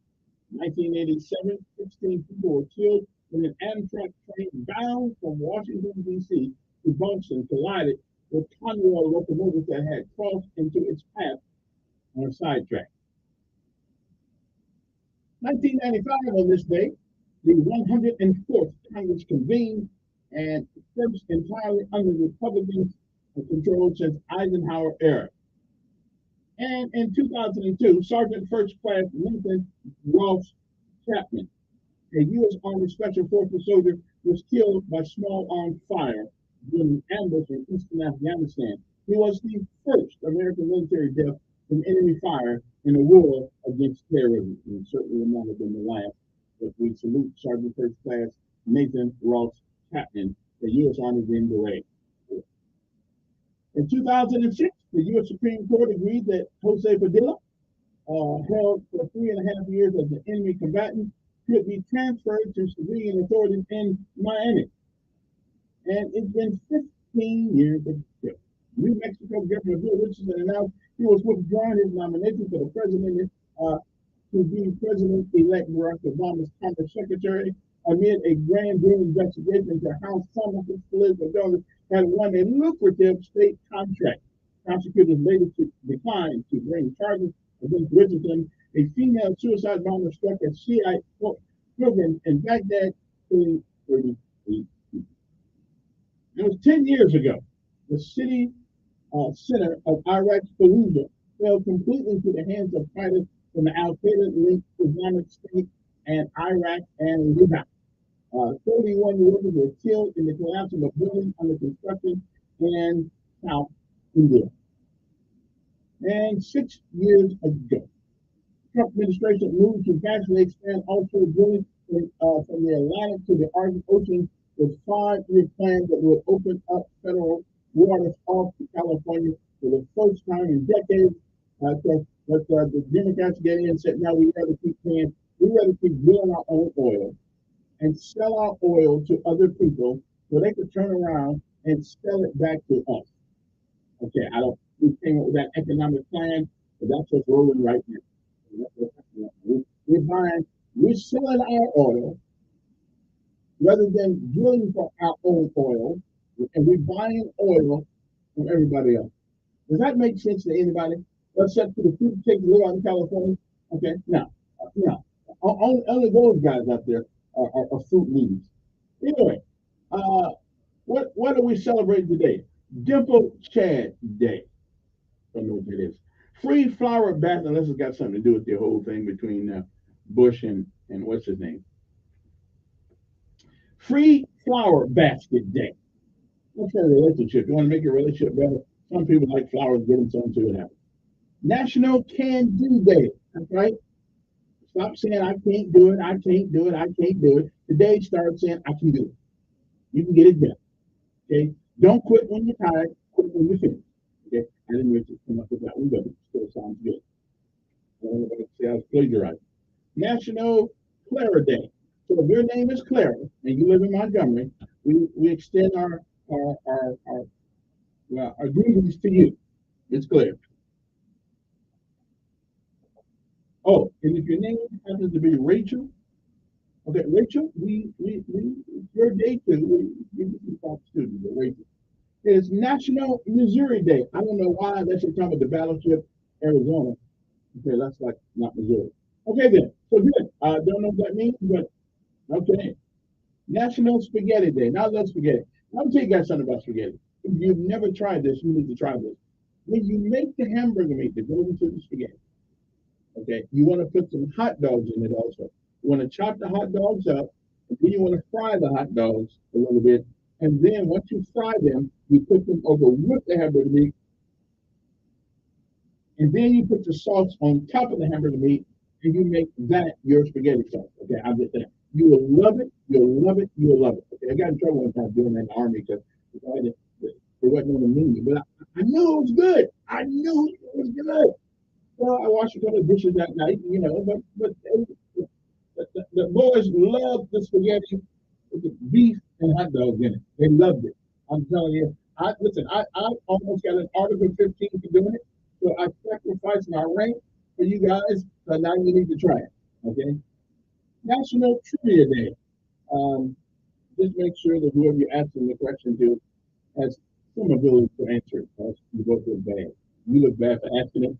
1987, 16 people were killed when an Amtrak train bound from Washington, D.C. to Boston collided with Conrail locomotives that had crossed into its path on a sidetrack. 1995, on this day, the 104th Congress convened, and first entirely under Republican control since Eisenhower era. And in 2002, Sergeant First Class Nathan Ross Chapman, a U.S. Army Special Forces soldier, was killed by small arms fire during an ambush in eastern Afghanistan. He was the first American military death from enemy fire in a war against terrorism, and certainly will not have been the last. But we salute Sergeant First Class Nathan Ross Chapman, the U.S. Army Green Beret. In 2006, the U.S. Supreme Court agreed that Jose Padilla, held for 3.5 years as an enemy combatant, could be transferred to civilian authorities in Miami. And it's been 15 years ago. New Mexico Governor Bill Richardson announced he was withdrawing his nomination for the president to be President-elect Barack Obama's Commerce Secretary amid a grand jury investigation into how some of his political donors had won a lucrative state contract. Prosecutors later declined to bring charges against Richardson, a female suicide bomber struck at Shiite pilgrims in Baghdad, killing 38 people. It was 10 years ago. The city center of Iraq's Fallujah fell completely into the hands of fighters from the Al-Qaeda-linked Islamic State and Iraq and Libya. 31 workers were killed in the collapse of a building under construction in South India. And 6 years ago, Trump administration moved to vastly expand offshore drilling from the Atlantic to the Arctic Ocean with 5-year plans that would open up federal waters off to California for the first time in decades. But the Democrats get in and said, no, we rather keep drilling our own oil and sell our oil to other people so they could turn around and sell it back to us. Okay, we came up with that economic plan, but that's what's rolling right now. We're selling our oil rather than drilling for our own oil, and we're buying oil from everybody else. Does that make sense to anybody? Except to the people who take the live out in California? Okay, no. Only those guys out there are fruit leaves. Anyway, what are we celebrating today? Dimple Chad Day. I don't know what it is. Free flower basket, unless it's got something to do with the whole thing between Bush and what's his name? Free flower basket day. What's that relationship? You want to make your relationship better? Some people like flowers, get them some too. National Can Do Day. That's right. Stop saying I can't do it, I can't do it, I can't do it. Today start saying I can do it. You can get it done. Okay? Don't quit when you're tired, quit when you're finished. Okay, I didn't really come up with that one, but it still sounds good. I don't know if I can say I was plagiarizing. National Clara Day. So if your name is Clara and you live in Montgomery, we extend our greetings to you. It's clear. Oh, and if your name happens to be Rachel, okay, Rachel, your day too. We talk students, but Rachel. It's National Missouri Day. I don't know why that's talking about the battleship Arizona. Okay, that's like not Missouri. Okay, then. So good. I don't know what that means, but okay. National Spaghetti Day. Now I love spaghetti. I'll tell you guys something about spaghetti. If you've never tried this, you need to try this. When you make the hamburger meat that goes into the spaghetti, okay, you want to put some hot dogs in it also. You want to chop the hot dogs up, and then you want to fry the hot dogs a little bit. And then once you fry them, you put them over with the hamburger meat. And then you put the sauce on top of the hamburger meat, and you make that your spaghetti sauce. Okay, I'm just saying. You will love it. You'll love it. You'll love it. Okay, I got in trouble one time doing that in the army because it wasn't on the menu, but I knew it was good. I knew it was good. Well, I washed a couple of dishes that night, but the boys loved the spaghetti with the beef and hot dogs in it. They loved it. I'm telling you. I almost got an Article 15 for doing it. So I sacrificed my rank for you guys. So now you need to try it. Okay. National Trivia Day. Just make sure that whoever you're asking the question to has some ability to answer it. Else you both look bad. You look bad for asking it,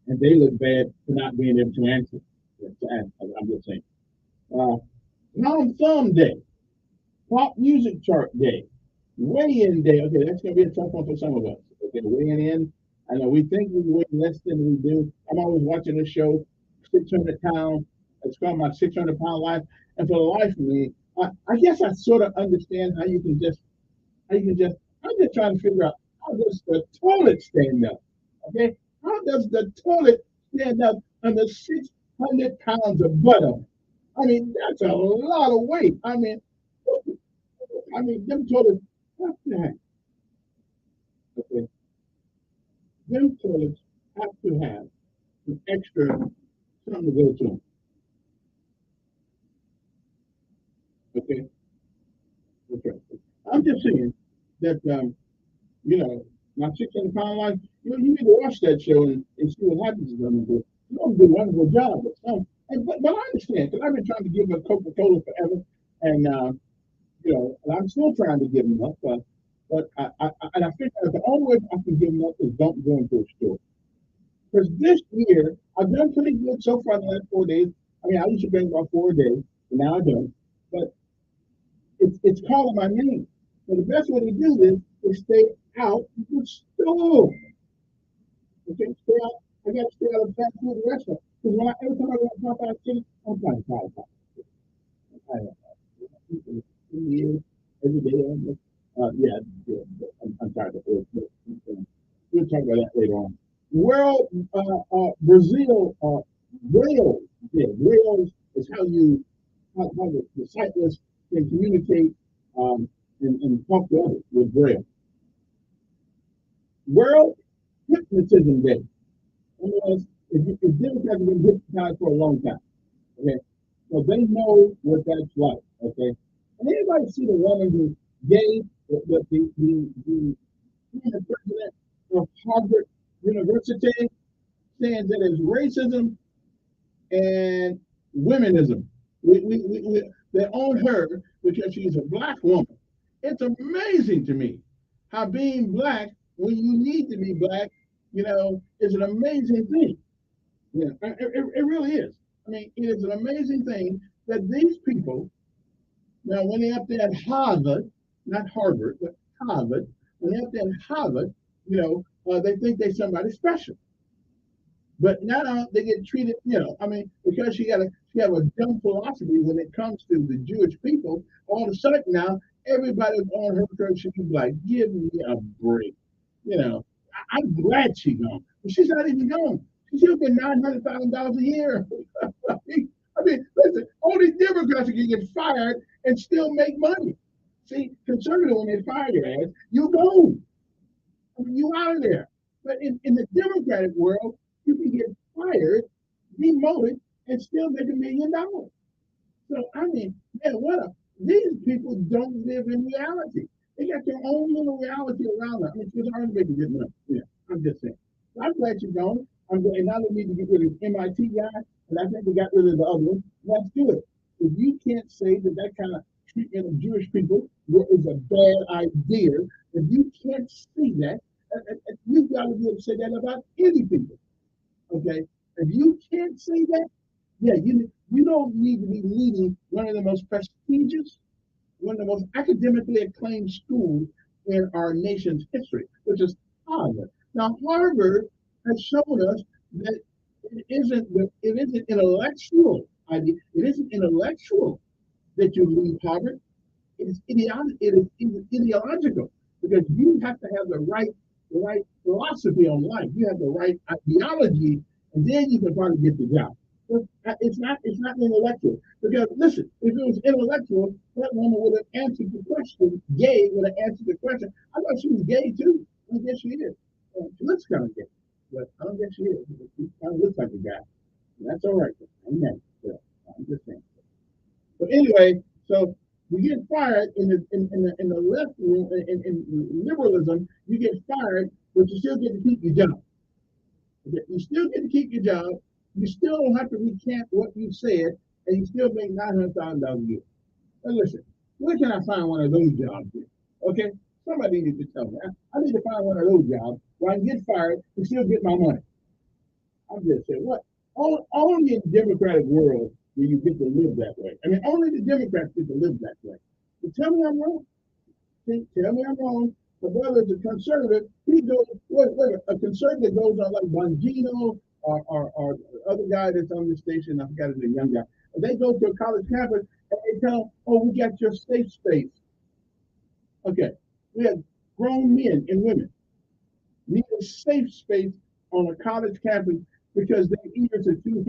and they look bad for not being able to answer. I'm just saying. Tom Thumb Day. Pop Music Chart Day. Weigh-in day. Okay, that's going to be a tough one for some of us. Okay, weighing in. I know we think we weigh less than we do. I'm always watching this show, 600 pounds. It's called My 600-Pound Life. And for the life of me, I guess I sort of understand how you can just, I'm just trying to figure out how does the toilet stand up? Okay? How does the toilet stand up under 600 pounds of butter? I mean, that's a lot of weight. Them toilets have to have. Okay. Them toilets have to have an extra something to go to them. Okay. Okay. I'm just saying that my 600-pound life. You need to watch that show and see what happens to them. You don't do a wonderful job. But I understand because I've been trying to give a Coca-Cola forever, and and I'm still trying to give them up. But I think the only way I can give them up is don't go into a store. Because this year I've done pretty good so far in the last 4 days. I mean, I used to drink about 4 days, and now I don't. But it's calling my name. So the best way to do this is stay out of the store. Okay, stay out. I got to stay out of fast food restaurant. Because every time I go to Popeye City, I'm trying to try it. Every day. I'm tired of it. We'll talk about that later on. World Brazil Braille. Yeah, Braille is how the sightless can communicate and talk to others with Braille. World Hypnotism Day. If Democrats have been hypnotized for a long time, okay, so they know what that's like, okay. And anybody see the woman who gave the president of Harvard University saying that it's racism and womenism. They own her because she's a black woman. It's amazing to me how being black when you need to be black, is an amazing thing. Yeah, it really is. I mean, it is an amazing thing that these people, now when they're up there at Harvard, not Harvard, but Harvard, when they're up there at Harvard, they think they're somebody special. But now they get treated, because she have a dumb philosophy when it comes to the Jewish people. All of a sudden now, everybody's on her because she's like, give me a break. I'm glad she's gone. But she's not even gone. She'll get $900,000 a year. I mean, listen, only Democrats can get fired and still make money. See, conservative, when they fire your ass, you go. I mean, you out of there. But in the Democratic world, you can get fired, demoted, and still make $1 million. So I mean, man, these people don't live in reality. They got their own little reality around them. I mean, it's hard to make a good enough. Yeah, I'm just saying. So I'm glad you're going. I'm glad now they need to get rid of the MIT guy, and I think they got rid of the other one. That's good. If you can't say that that kind of treatment of Jewish people is a bad idea, if you can't see that, you've got to be able to say that about any people. Okay? If you can't say that, yeah, you don't need to be leading one of the most prestigious, one of the most academically acclaimed schools in our nation's history, which is Harvard. Now, Harvard has shown us that it isn't intellectual idea. It isn't intellectual that you leave Harvard. It is ideological because you have to have the right philosophy on life. You have the right ideology, and then you can probably get the job. But it's not intellectual. Because listen, if it was intellectual, that woman would have answered the question. Gay would have answered the question. I thought she was gay too. I guess she is. She looks kind of gay, but I don't guess she is. She kind of looks like a guy. That's all right. I'm just saying. But anyway, so you get fired in the left wing, in liberalism, you get fired, but you still get to keep your job. Okay? You still get to keep your job. You still don't have to recant what you said, and you still make $900,000 a year. Now listen, where can I find one of those jobs here? Okay, somebody needs to tell me. I need to find one of those jobs where I can get fired and still get my money. I'm just saying, what? Only in the Democratic world do you get to live that way. I mean, only the Democrats get to live that way. But tell me I'm wrong. Tell me I'm wrong. My brother's a conservative. He goes, a conservative goes on like Bongino or the other guy that's on the station. I forgot his name, young guy. And they go to a college campus and they tell them, oh, we got your safe space. Okay. We have grown men and women need a safe space on a college campus because their ears are too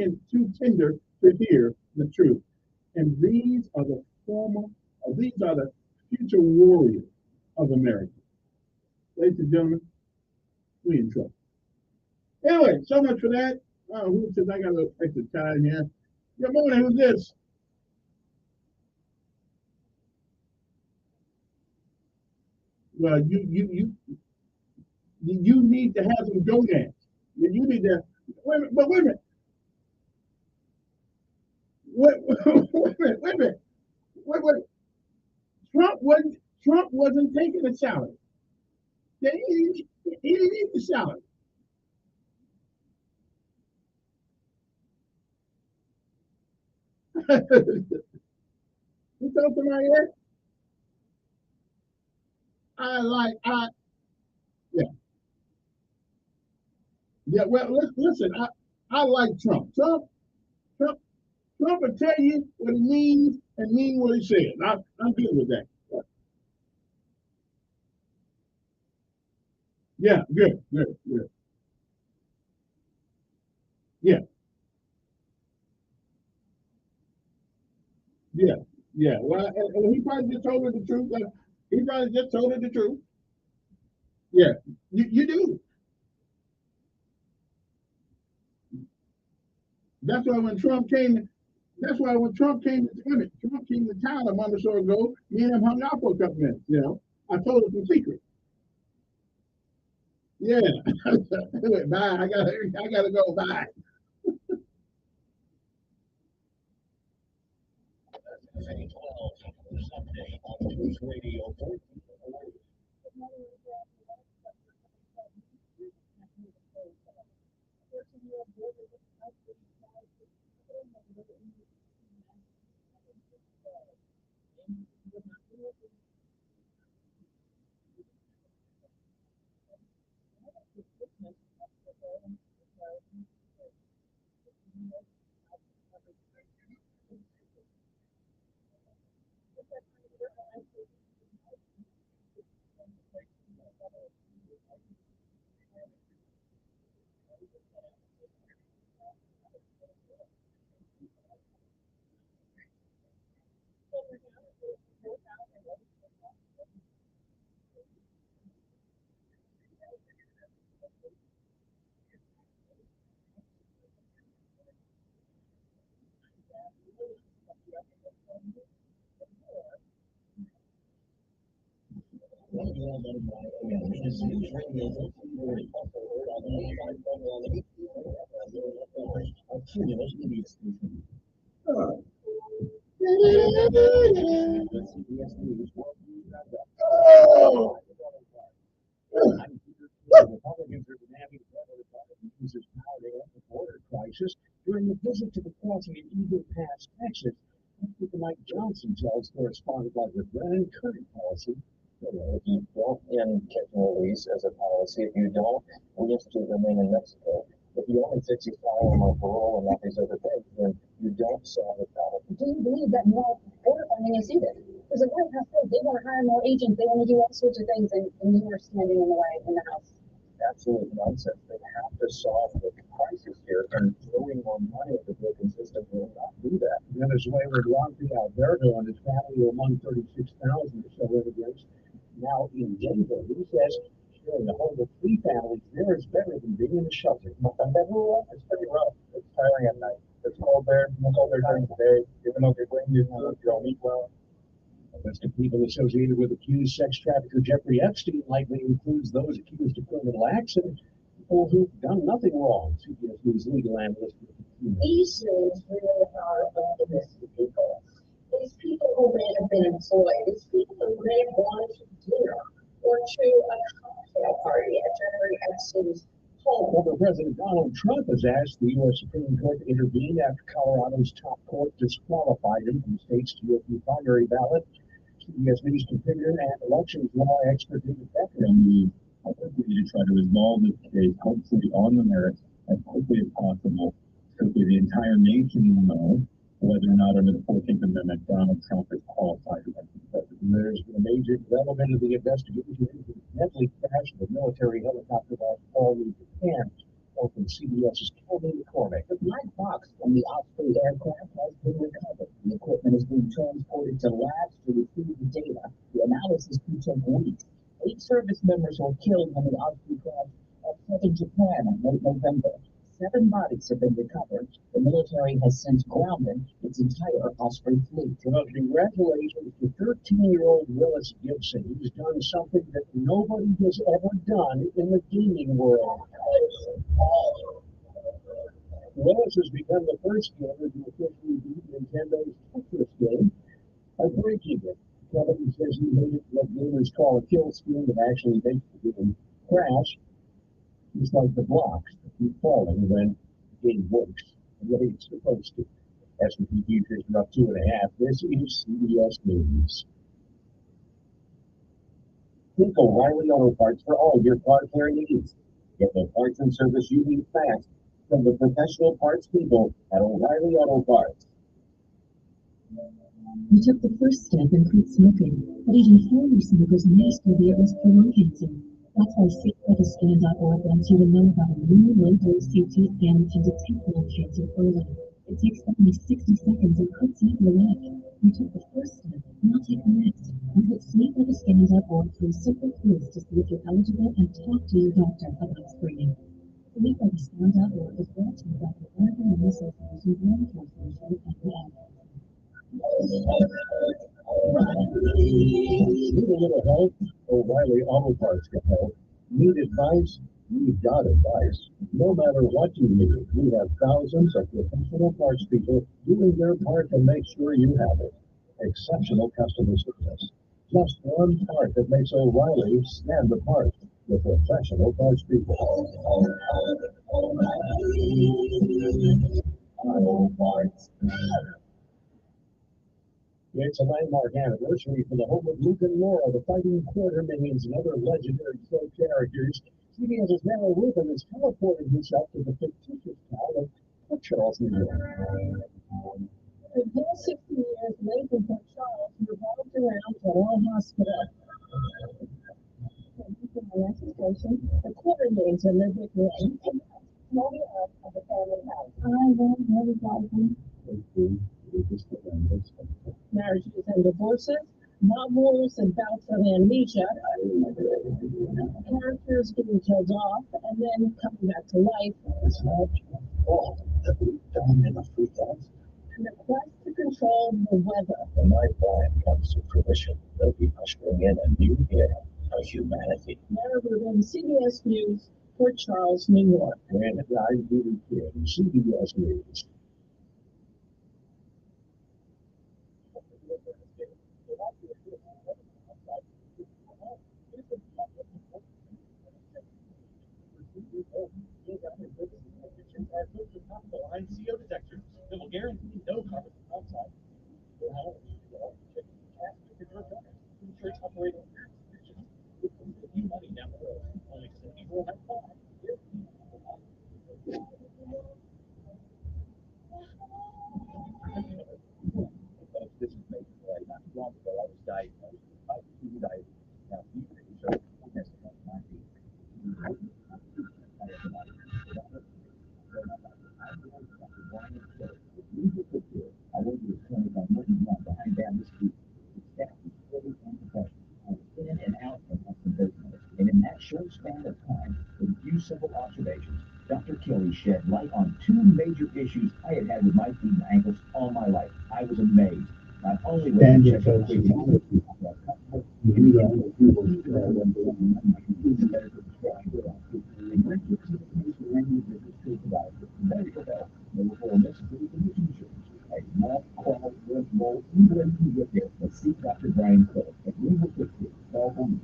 tender to hear the truth. And these are the future warriors of America. Ladies and gentlemen, we in trouble. Anyway, so much for that. Who says I got a little extra time here? Good morning, who's this? Well, you need to have some go dance. You need to wait a minute, but wait a minute. Wait a minute. Wait. Trump wasn't taking a salary. He didn't eat the salary. You told somebody that? Yeah. Yeah, well, listen, I like Trump. Trump will tell you what he means and mean what he says. I'm good with that. Yeah, good. Yeah, yeah. Well, and he probably just told her the truth. He probably just told her the truth. Yeah, you do. That's why when Trump came, Trump came to town a month or so ago, me and him hung out for a couple minutes. I told him some secrets. Yeah. Bye. I gotta go. Bye. Update on News Radio 14. This news radio 1440, also heard on 95.1 Montgomery, a Cumulus media station. CBS News World News Roundup. Republicans are demanding federal government uses power to end the border crisis during a visit to the crossing at Eagle Pass, Texas. Mike Johnson tells correspondent Roger Brennan current policy. If you don't end catch and release as a policy, if you don't, we institute remain in Mexico. If you only fix your file on parole and not these other things, then you don't solve the problem. Do you believe that more border funding is needed? Because the White House said they want to hire more agents, they want to do all sorts of things, and you are standing in the way in the House. Absolute nonsense. They have to solve the crisis here, and throwing more money at the broken system will not do that. Venezuela's Juan Alberto and his family were among 36,000 or so immigrants now in Denver. He says sharing a home with 3 families there is better than being in a shelter. It's pretty rough. It's tiring at night. It's cold there. It's cold there during the day. Even though they bring you food, you don't eat well. A list of people associated with accused sex trafficker Jeffrey Epstein likely includes those accused of criminal acts and people who've done nothing wrong. CBS News legal analyst. These things really are optimistic people. These people who may have been employed, these people who may have gone to dinner or to a cocktail party at Jeffrey Epstein's home. Former President Donald Trump has asked the U.S. Supreme Court to intervene after Colorado's top court disqualified him from the state's GOP primary ballot. CBS News contributor and elections law expert David Becker. I think we need to try to resolve this case, hopefully on the merits, as quickly as possible, so that the entire nation will know whether or not under the 14th Amendment Donald Trump is qualified to run for president. There's been a major development of the investigation into the deadly crash of a military helicopter last fall in Japan. From CBS's Kevin Elkins. The black box from the Osprey aircraft has been recovered. The equipment is being transported to labs to retrieve the data. The analysis could take weeks. 8 service members were killed when the Osprey crashed at in Japan in late November. 7 bodies have been recovered. The military has since grounded its entire Osprey fleet. Well, congratulations to 13-year-old Willis Gibson. He's done something that nobody has ever done in the gaming world. Willis has become the first gamer to officially beat Nintendo's Tetris game by breaking it. Kevin says he hated what gamers call a kill scheme that actually makes the game crash. It's like the blocks that keep falling when the game works the way it's supposed to. S&P futures are up 2.5. This is CBS News. Think O'Reilly Auto Parts for all your car care needs. Get the parts and service you need fast from the professional parts people at O'Reilly Auto Parts. We took the first step in quit smoking, but even former smokers may still be at risk for lung cancer. That's why SafeLifeScan.org wants you to know about a new low-dose CT scan to detect lung cancer early. It takes only 60 seconds and could save your life. You took the first step, now take the next. Visit SafeLifeScan.org for a simple quiz to see if you're eligible and talk to your doctor about screening. SafeLifeScan.org is brought to you by the American Lung Association Lung Cancer Insurance and Need a little help? O'Reilly Auto Parts can help. Need advice? We've got advice. No matter what you need, we have thousands of professional parts people doing their part to make sure you have it. Exceptional customer service. Just one part that makes O'Reilly stand apart. The professional parts people. Auto Parts. It's a landmark anniversary for the home of Luke and Laura, the Fighting Quartermaines, and other legendary show characters. CBS's Meryl Rubin has teleported himself to the fictitious town of Port Charles, New York. For the past 60 years, Lake and Port Charles revolved around General Hospital. From the next station, the Quartermaines are lived with me and moving up of the family house. I want everybody. Marriages and divorces, mob wars and bouts of amnesia, characters getting killed off and then coming back to life, and the quest to control the weather. When my plan comes to fruition, they'll be ushering in a new era, a humanity. Narrative in CBS News, Port Charles, New York. And I really care. CBS News. Line CO detectors that will guarantee no carbon dioxide. Insurance operating will save you money down the road. Only 74.95. This is making right not too long ago. I was diagnosed with type 2 diabetes. Now, so I tested out my I went to 25 million behind down this week. It's staff is fully unprofessional. I was in and out of the business. And in that short span of time, with a few simple observations, Dr. Kelly shed light on two major issues I had had with my feet and ankles all my life. I was amazed. Not only was it just a quick see Dr. Brian Phillips at Greenville 50, telephone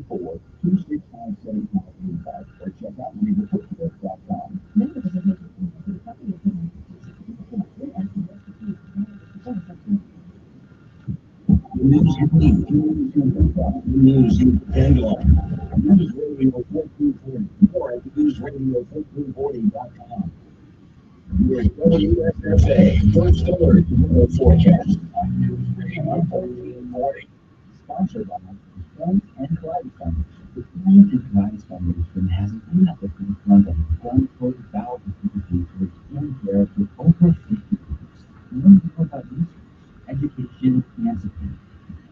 334-265-7585 or check out greenville50.com. News you need, news you depend on. News Radio 1440 or at newsradio1440.com. WSFA First Alert Forecast on News Radio 1440. Sponsored by Friends and Rise Foundation. The Friends and Rise Foundation has an unethical fund of 140,000 entities for exploring care for over 50 groups. Learn more about research, education, and support.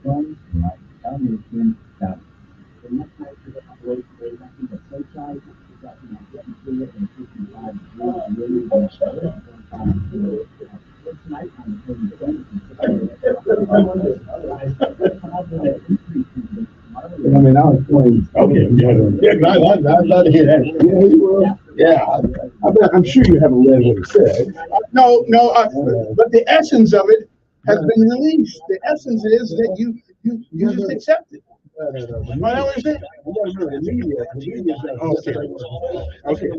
Friends and Rise Foundation. The next night for the operation is actually the society. It's actually not getting to it in 55 really tonight on the I mean, I was playing. Okay, yeah, I'd love to hear that. Yeah, you will. Yeah, I'm sure you haven't read what it said. No, but the essence of it has been released. The essence is that you just accept it. No. What I'm saying? The media okay.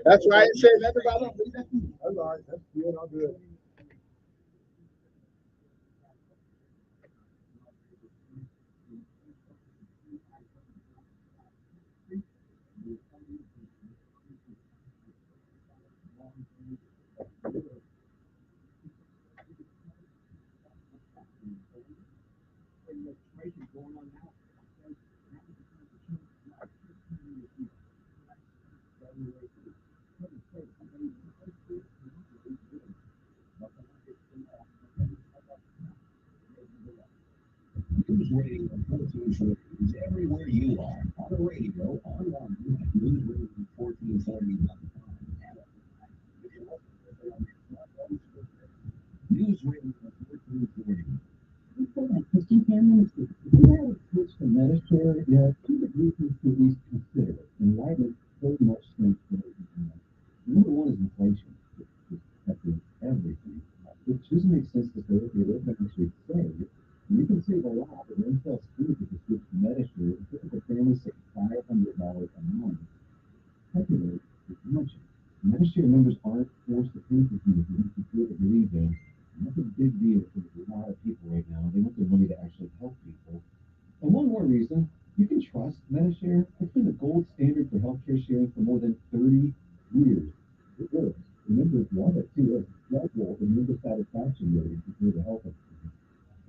That's why I said that about them. That's all right. That's good. I'll do it. News Radio 1440 is everywhere you are. On the radio, online, at newsradio1440.com. News Radio 1440. Before that, Christian Cameron, if you had a switch to Medicare, you have two reasons to at least consider it in light of very much strength. Number one is inflation, which is affecting everything. It just makes sense to say, okay, they're going to actually save. You can save a lot, but then tell schools if you switch to Medicare, if the family save $500 a month, calculate the pension. Medicare members aren't forced to pay for things that you feel to believe in. And that's a big deal for a lot of people right now. They want their money to actually help people. And one more reason, you can trust Medicare. It's been the gold standard for healthcare sharing for more than 30 years. It works. Remember, if you want it too, it's schedule the member satisfaction rating before the health insurance.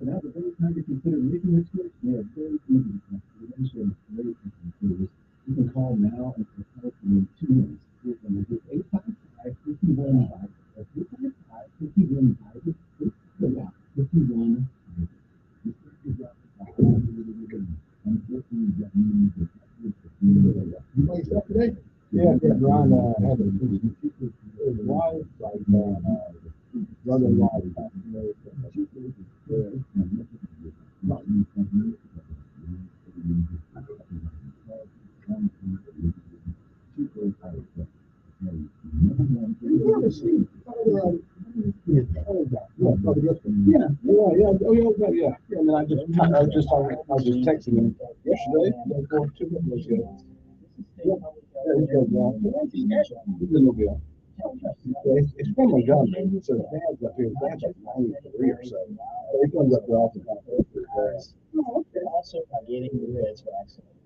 So now the very time to consider making the switch, they are very easy to Medicare is very easy. You can call now and get help in 2 minutes. Your number is 855-51-5. That's 855-51-5. 51. You play stuff today? Yeah, Ron had a wife, like brother-in-law. And then I was just texting him yesterday, before 2 minutes ago. Yeah, he's good, yeah. He's a little bit. It's from Montgomery, so his dad's up here. His dad's like 93 or so. So he comes up there often. Also, by getting the reds vaccinated.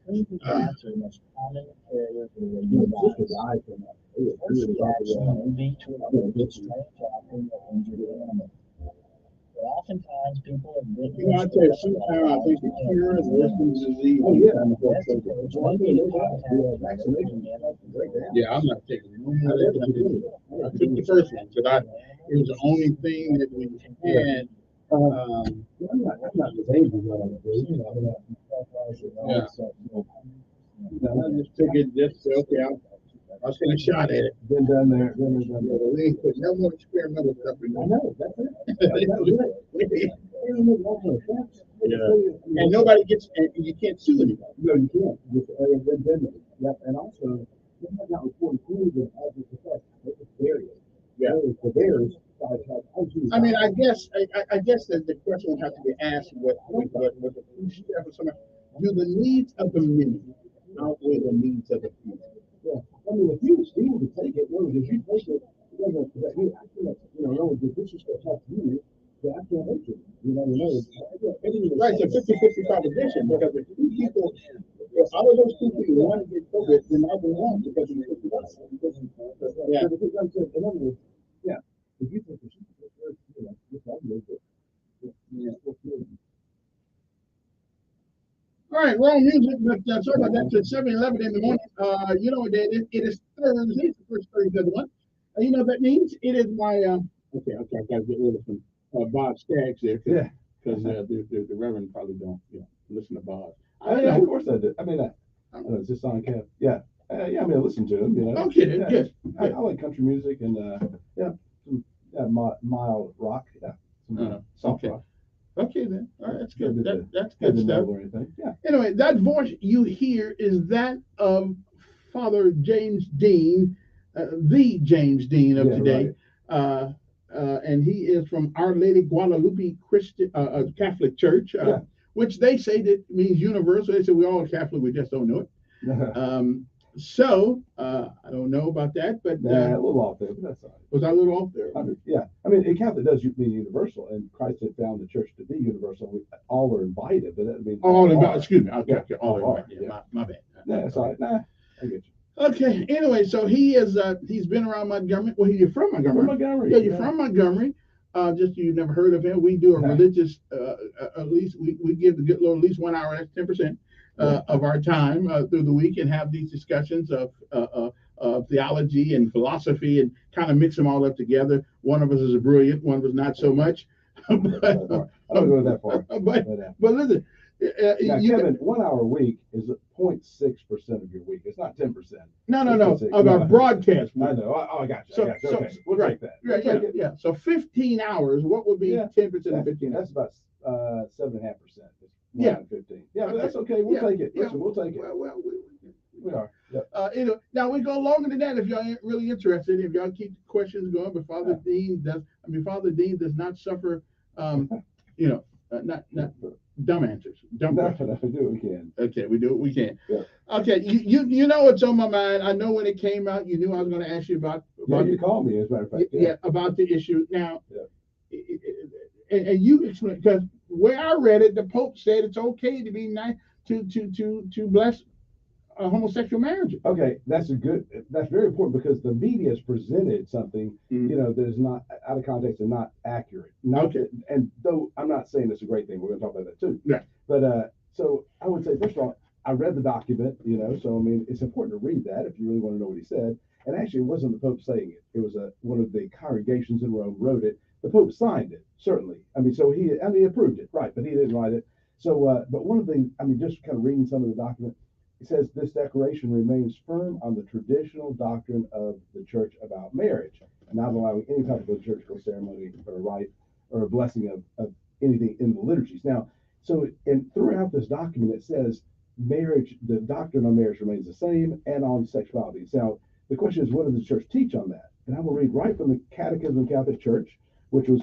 Raccoon cats are the most common carrier for the rabies. First reaction would be to approach a strange raccoon or injured animal. But oftentimes people have written. I tell you, sometimes I think the cure is wisdom disease. Oh, yeah. Yeah, I'm not taking it. I took the first one because it was the only thing that we had. I'm not disabled, Yeah. I just took it just okay. I'll take a shot at it. Been done there. We ain't put no more experimental stuff in there. I know, that's it. Yeah. And nobody gets, and you can't sue anybody. No, you can't. Yep. And also, they have not reported anything as a profession. It's various. Yeah. The bears. I mean, I guess that the question will have to be asked: what the do the needs of the many outweigh the needs of the few? Yeah. I mean, if you would take it, if you take it, this is going to talk to you. I can't hate you. Right, it's a 50-50 proposition because if two people, if all of those two people want to get COVID, then I will want because of the 50. Yeah. Yeah. If you think all right, wrong music, but sorry about that. It's 7:11 in the morning. You know what that is? It is Thursday. It's the first Thursday of the month. You know what that means? It is my okay, I gotta get rid of some Bob Skaggs there. Yeah. Because the Reverend probably don't listen to Bob. Of course I did. I mean, it's just on Kev. Yeah. I mean, I listen to him, Okay, good. I like country music and some mild rock. Yeah. Some soft rock. Okay then. All right, that's good. That's good stuff. Or anything. Yeah. Anyway, that voice you hear is that of Father James Dean, the James Dean of today. Right. And he is from Our Lady Guadalupe Christian Catholic Church, which they say that means universal. They say we're all Catholic, we just don't know it. So I don't know about that, but a little off there, but that's all right. Was I a little off there? I mean, Catholic does mean universal, and Christ had found the church to be universal. All are invited, but that means all invited. Excuse me. Okay, all invited. Yeah, my bad. That's all right. Nah, I get you. Okay. Anyway, so he is. He's been around Montgomery. Well, you're from Montgomery. From Montgomery. Yeah, you're from Montgomery. Just you never heard of him. We do a religious. At least we give the good Lord at least 1 hour. That's 10%. Of our time through the week and have these discussions of theology and philosophy and kind of mix them all up together. One of us is brilliant, one of us not so much. I don't go that far. But listen, Kevin, 1 hour a week is 0.6% of your week. It's not 10%. No. Of our broadcast. I know. I got you. Okay. We'll take that. Yeah. So 15 hours. What would be 10% of 15? That's about 7.5%. Yeah. 15. Yeah, but that's okay. We'll take it. Listen, we'll take it. Well, we are. Yep. Now we go longer than that if y'all ain't really interested. If y'all keep questions going, but Father Dean does not suffer. Not dumb answers. Dumb questions. We can. Okay, we do what we can. Yeah. Okay, you know what's on my mind. I know when it came out, you knew I was going to ask you about. You called me as a matter of fact. Yeah, about the issue now. Yeah. And you explain because where I read it, the Pope said it's okay to be nice to bless homosexual marriages. Okay, that's very important because the media has presented something that is not out of context and not accurate. And though I'm not saying it's a great thing, we're going to talk about that too. Yeah. But so I would say first of all, I read the document. So I mean it's important to read that if you really want to know what he said. And actually, it wasn't the Pope saying it. It was one of the congregations in Rome wrote it. The Pope signed it, certainly. I mean, so he approved it, right? But he didn't write it. So, but one of the things, I mean, just kind of reading some of the document, it says this declaration remains firm on the traditional doctrine of the Church about marriage, not allowing any type of liturgical ceremony or rite or a blessing of anything in the liturgies. Now, so and throughout this document, it says marriage, the doctrine on marriage remains the same, and on sexuality. Now, The question is, what does the church teach on that? And I will read right from the Catechism of the Catholic Church, which was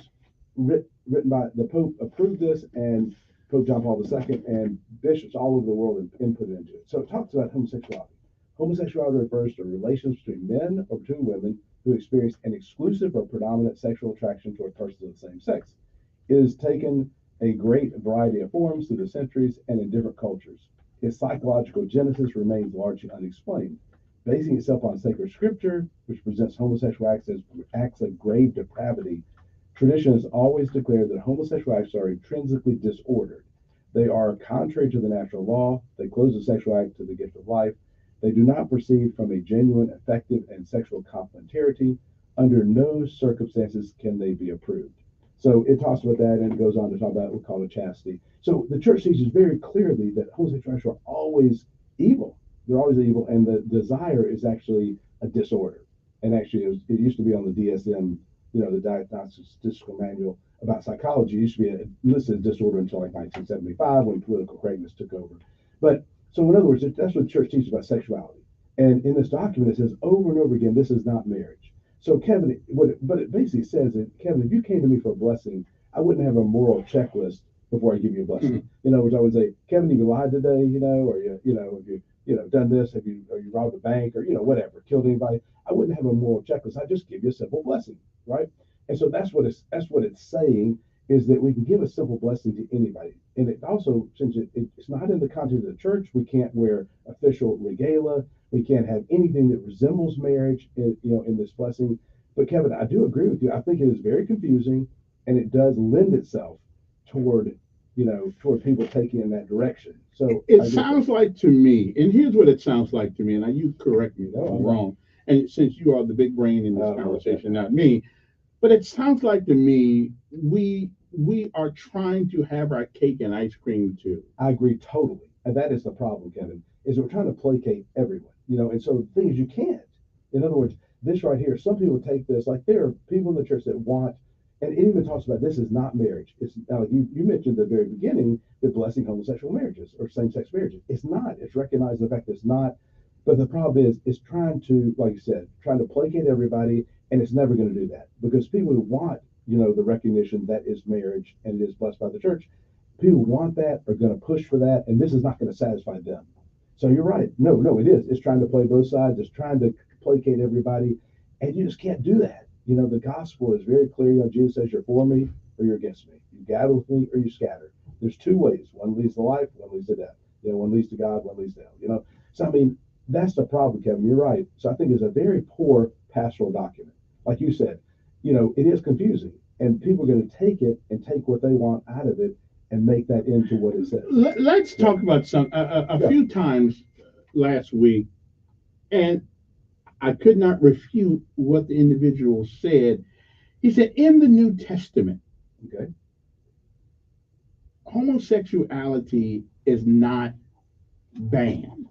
written by the Pope, approved this, and Pope John Paul II, and bishops all over the world have input into it. So it talks about homosexuality. Homosexuality refers to relations between men or between women who experience an exclusive or predominant sexual attraction toward persons of the same sex. It has taken a great variety of forms through the centuries and in different cultures. Its psychological genesis remains largely unexplained. Basing itself on sacred scripture, which presents homosexual acts of grave depravity, tradition has always declared that homosexual acts are intrinsically disordered. They are contrary to the natural law. They close the sexual act to the gift of life. They do not proceed from a genuine, effective, and sexual complementarity. Under no circumstances can they be approved. So it talks about that, and it goes on to talk about what we call a chastity. So the church teaches very clearly that homosexuals are always evil. They're always evil, and the desire is actually a disorder. And actually, it used to be on the DSM, the Diagnostic Statistical Manual about psychology. It used to be listed as disorder until like 1975 when political correctness took over. But so in other words, that's what the church teaches about sexuality. And in this document, it says over and over again, this is not marriage. So Kevin, but it basically says that, Kevin, if you came to me for a blessing, I wouldn't have a moral checklist before I give you a blessing. Which I would say, Kevin, you lied today, or have you done this, or you robbed a bank, or whatever, killed anybody. I wouldn't have a moral checklist. I just give you a simple blessing, right? And so that's what it's saying, is that we can give a simple blessing to anybody. And it also, since it's not in the context of the church, we can't wear official regalia. We can't have anything that resembles marriage in this blessing. But Kevin, I do agree with you. I think it is very confusing, and it does lend itself toward people taking in that direction. So it sounds like to me, and here's what it sounds like to me, and you correct me if I'm wrong. And since you are the big brain in this conversation, not me, but it sounds like to me we are trying to have our cake and ice cream too. I agree totally, and that is the problem, Kevin. Is we're trying to placate everyone, and so the thing is, you can't. In other words, this right here, some people take this, like there are people in the church that want, and it even talks about this is not marriage. It's now you mentioned at the very beginning that blessing homosexual marriages or same-sex marriages. It's not. It's recognizing the fact that it's not. But the problem is trying to, like you said, trying to placate everybody, and it's never going to do that, because people who want, the recognition that is marriage and it is blessed by the church, people who want that are going to push for that, and this is not going to satisfy them. So you're right. No, it is. It's trying to play both sides. It's trying to placate everybody, and you just can't do that. The gospel is very clear. Jesus says, you're for me or you're against me. You gather with me or you scatter. There's two ways. One leads to life, one leads to death. One leads to God, one leads to hell. So I mean, that's the problem, Kevin. You're right. So I think it's a very poor pastoral document. Like you said, it is confusing, and people are going to take it and take what they want out of it and make that into what it says. Let's talk about a few times last week, and I could not refute what the individual said. He said, in the New Testament, okay, homosexuality is not banned.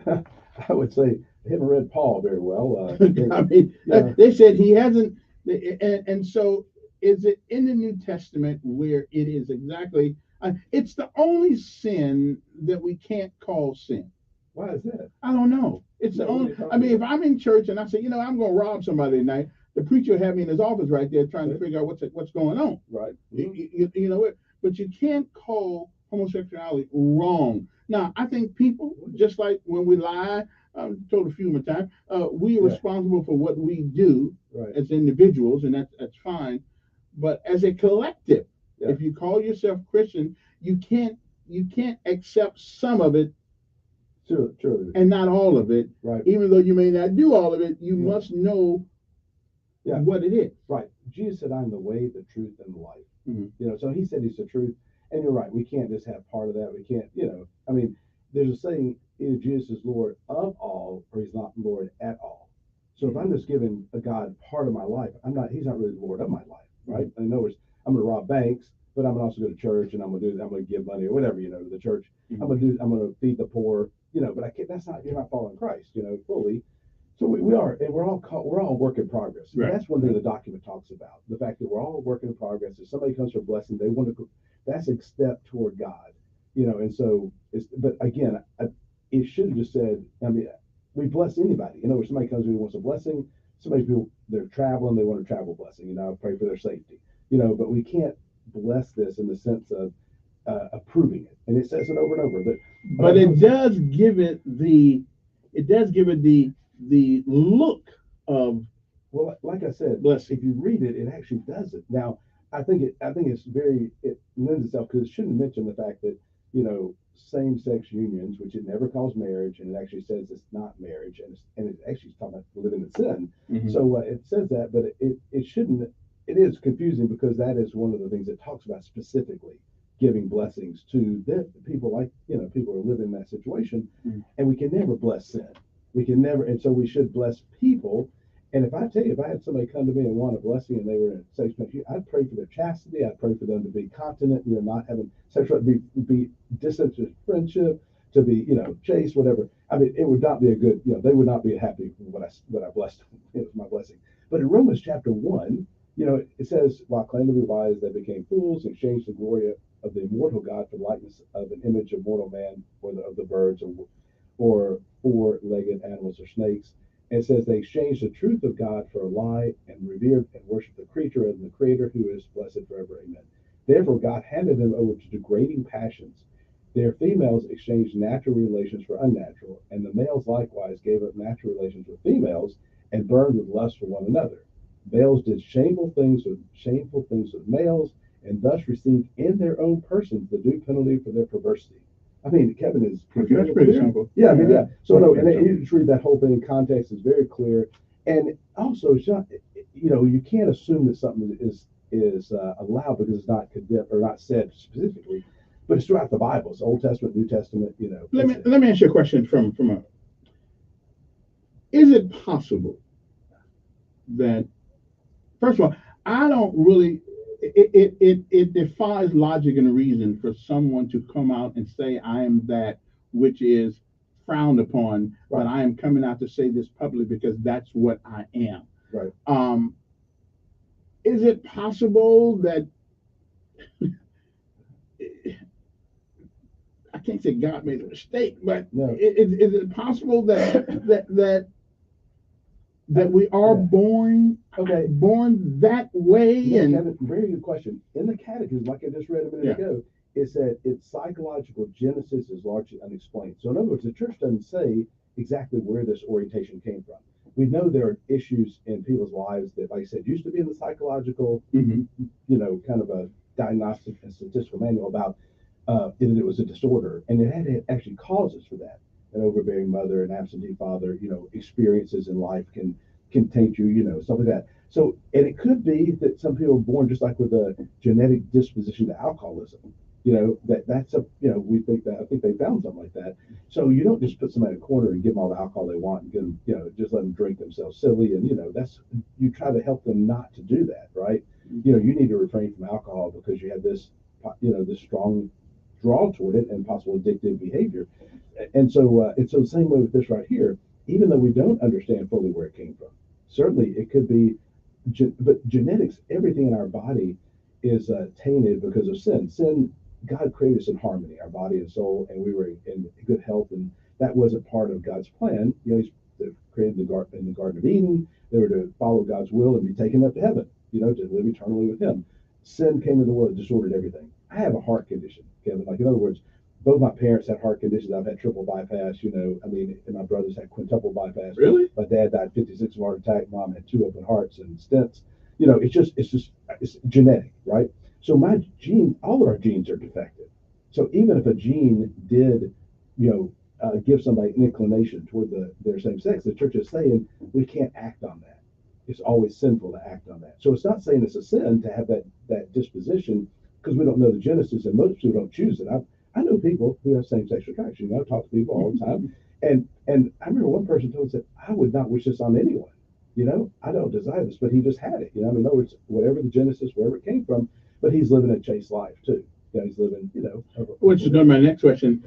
I would say they haven't read Paul very well. I mean, they said he hasn't, and so is it in the New Testament where it is exactly? It's the only sin that we can't call sin. Why is that? I don't know. It's the only. I mean, if I'm in church and I say, I'm going to rob somebody tonight, the preacher will have me in his office right there trying to figure out what's going on. Right. You know what? But you can't call homosexuality wrong. Now, I think people, just like when we lie, I told a few more times, we are responsible for what we do as individuals, and that's fine. But as a collective, if you call yourself Christian, you can't accept some of it. True. And not all of it. Right. Even though you may not do all of it, you must know what it is. Right. Jesus said, I'm the way, the truth, and the life. Mm-hmm. So he said he's the truth. And you're right. We can't just have part of that. We can't, I mean, there's a saying, either Jesus is Lord of all or he's not Lord at all. So if I'm just giving a God part of my life, he's not really Lord of my life, right? In other words, I'm going to rob banks, but I'm going to also go to church and I'm going to give money or whatever, to the church. Mm-hmm. I'm going to feed the poor, but I can't, you're not following Christ, fully. So we are, and we're all work in progress. Right. That's one thing the document talks about. The fact that we're all work in progress. If somebody comes for a blessing, they want to, that's a step toward God, and so but again, it should have just said, we bless anybody. You know, if somebody comes to me and wants a blessing, somebody people they're traveling, they want a travel blessing. You know, I pray for their safety. You know, but we can't bless this in the sense of approving it, and it says it over and over. But it does give it the look of, well, like I said, blessing. if you read it, it actually does it. Now, I think it lends itself because it shouldn't mention the fact that, you know, same-sex unions, which it never calls marriage, and it actually says it's not marriage, and it actually is talking about living in sin. Mhm. So it says that, but it shouldn't. It is confusing because that is one of the things it talks about specifically, giving blessings to the people, like, you know, people who are living in that situation, and we can never bless sin. We can never, and so we should bless people. And if I tell you, if I had somebody come to me and want a blessing and they were in a safe place, I'd pray for their chastity. I'd pray for them to be continent, you know, not having sexual, be disinterested friendship, to be, you know, chaste, whatever. I mean, it would not be a good, you know, they would not be happy with what I blessed them. It was my blessing. But in Romans chapter 1, you know, it says, while claiming to be wise, they became fools, exchanged the glory of the immortal God for the likeness of an image of mortal man, or of the birds, or four-legged animals or snakes. And it says they exchanged the truth of God for a lie and revered and worshiped the creature and the Creator, who is blessed forever. Amen. Therefore, God handed them over to degrading passions. Their females exchanged natural relations for unnatural, and the males likewise gave up natural relations with females and burned with lust for one another. Males did shameful things with males, and thus received in their own persons the due penalty for their perversity. I mean, Kevin is that's pretty simple. Yeah, I mean, yeah. So no, and you just read that whole thing in context. It's very clear, and also, it's not, you know, you can't assume that something is allowed because it's not condemned or not said specifically, but it's throughout the Bible. It's Old Testament, New Testament. You know. Let me ask you a question from a. Is it possible that, first of all, I don't really. It defies logic and reason for someone to come out and say I am that which is frowned upon, but I am coming out to say this publicly because that's what I am. Right. Is it possible that I can't say God made a mistake, but no. Is it possible that we are born that way? Yeah, and Kevin, very good question. In the Catechism, like I just read a minute ago, it said its psychological genesis is largely unexplained. So in other words, the church doesn't say exactly where this orientation came from. We know there are issues in people's lives that, like I said, used to be in the psychological, you know, kind of a diagnostic and statistical manual about it was a disorder, and it had actually causes for that. An overbearing mother, an absentee father, you know, experiences in life can taint you, you know, stuff like that. So, and it could be that some people are born just like with a genetic disposition to alcoholism. You know, that's a, you know, we think that, I think they found something like that. So you don't just put somebody in a corner and give them all the alcohol they want and give them, you know, just let them drink themselves silly. And, you know, you try to help them not to do that, right? You know, you need to refrain from alcohol because you have this, you know, this strong draw toward it and possible addictive behavior. And so it's the same way with this right here, even though we don't understand fully where it came from. Certainly it could be, but genetics, everything in our body is tainted because of sin. Sin, God created us in harmony, our body and soul, and we were in good health, and that wasn't part of God's plan. You know, He's created in the Garden of Eden. They were to follow God's will and be taken up to heaven, you know, to live eternally with Him. Sin came into the world, disordered everything. I have a heart condition, Kevin. Like, in other words, both my parents had heart conditions. I've had triple bypass, you know. I mean, and my brothers had quintuple bypass. Really? My dad died 56 of a heart attack. Mom had 2 open hearts and stents. You know, it's genetic, right? So my gene, all of our genes are defective. So even if a gene did, you know, give somebody an inclination toward their same sex, the church is saying we can't act on that. It's always sinful to act on that. So it's not saying it's a sin to have that disposition, because we don't know the genesis, and most people don't choose it. I know people who have same-sex attraction. I talk to people all the time, and I remember one person told me, said, I would not wish this on anyone. You know, I don't desire this, but he just had it. You know, I mean, in other words, whatever the genesis, wherever it came from, but he's living a chaste life too. You know, he's living, you know. Which is going to my next question.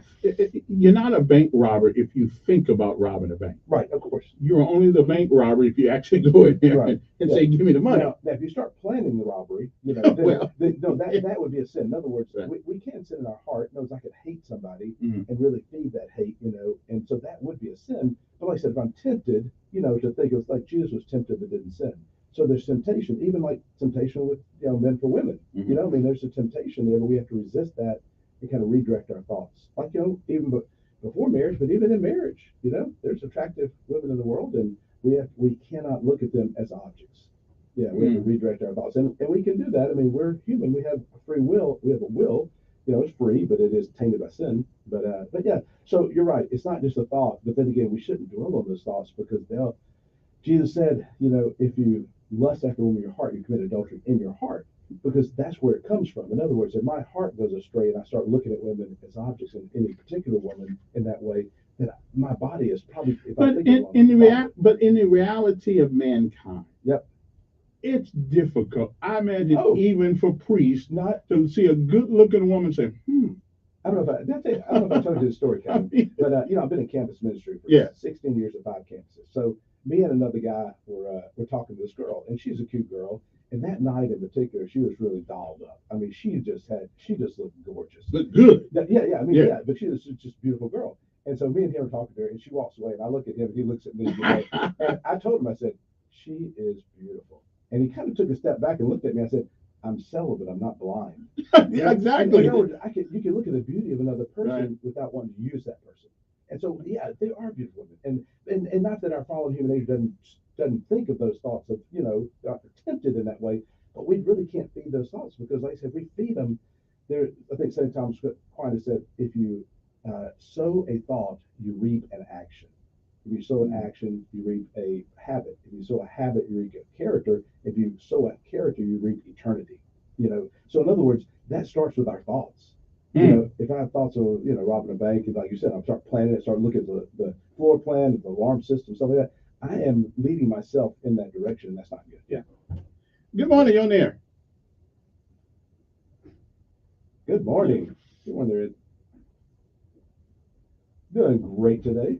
You're not a bank robber if you think about robbing a bank. Right, of course. You're only the bank robber if you actually go in there and say, give me the money. Now, if you start planning the robbery, you know, that would be a sin. In other words, we can't sin in our heart. In other words, I could hate somebody and really feed that hate, you know, and so that would be a sin. But like I said, if I'm tempted, to think it's like Jesus was tempted but didn't sin. So there's temptation, even like temptation with men for women. I mean, there's a temptation there, but we have to resist that and kind of redirect our thoughts. Like even before marriage, but even in marriage, there's attractive women in the world, and we cannot look at them as objects. Yeah, we have to redirect our thoughts, and we can do that. I mean, we're human. We have free will. We have a will. It's free, but it is tainted by sin. But yeah. So you're right. It's not just a thought, but then again, we shouldn't dwell on those thoughts because Jesus said, if you lust after a woman in your heart, you commit adultery in your heart, because that's where it comes from. In other words, if my heart goes astray and I start looking at women as objects and any particular woman in that way, then my body is probably. But in the reality of mankind, yep, it's difficult. I imagine even for priests not to see a good-looking woman say, I don't know if I told you the story, Kevin, but I've been in campus ministry for 16 years at 5 campuses. So me and another guy were talking to this girl, and she's a cute girl. And that night in particular, she was really dolled up. I mean, she just looked gorgeous. Looked good. Yeah. I mean, but she was just a beautiful girl. And so me and him were talking to her, and she walks away, and I look at him, and he looks at me. And I told him, I said, she is beautiful. And he kind of took a step back and looked at me. I said, I'm celibate. I'm not blind. Yeah, exactly. You can look at the beauty of another person without wanting to use that person. And so, yeah, they are beautiful women. And not that our fallen human nature doesn't think of those thoughts of, are tempted in that way, but we really can't feed those thoughts because, like I said, we feed them. I think St. Thomas Aquinas said, if you sow a thought, you reap an action. If you sow an action, you reap a habit. If you sow a habit, you reap a character. If you sow a character, you reap eternity. So in other words, that starts with our thoughts. If I have thoughts of, robbing a bank, and like you said, I'll start planning it, start looking at the floor plan, the alarm system, stuff like that. I am leading myself in that direction, and that's not good. Yeah. Good morning, you're on there. Good morning. Good morning, there. Doing great today.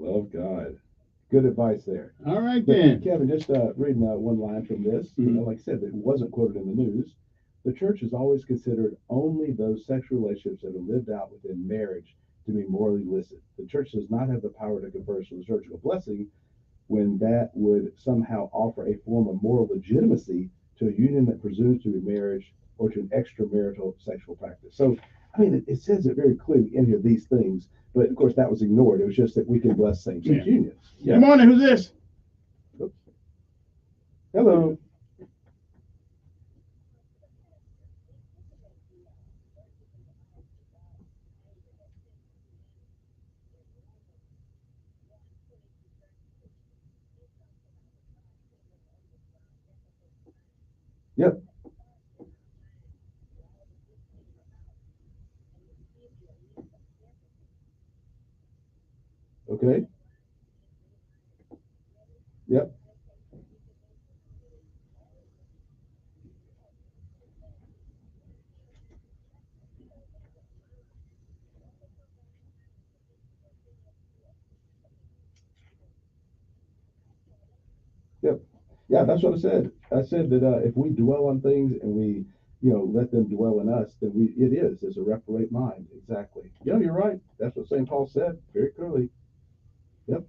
Love God. Good advice there. All right, then. Kevin, just reading one line from this. Like I said, it wasn't quoted in the news. The church has always considered only those sexual relationships that are lived out within marriage to be morally illicit. The church does not have the power to confer a liturgical blessing when that would somehow offer a form of moral legitimacy to a union that presumes to be marriage or to an extramarital sexual practice. So, I mean, it says it very clearly in here, these things, but of course that was ignored. It was just that we can bless same-sex unions. Yeah. Good morning, who's this? Oops. Hello. Yep. Yeah, that's what I said. I said that if we dwell on things and we, let them dwell in us, then it is. It's a reprobate mind. Exactly. Yeah, you're right. That's what St. Paul said very clearly. Yep.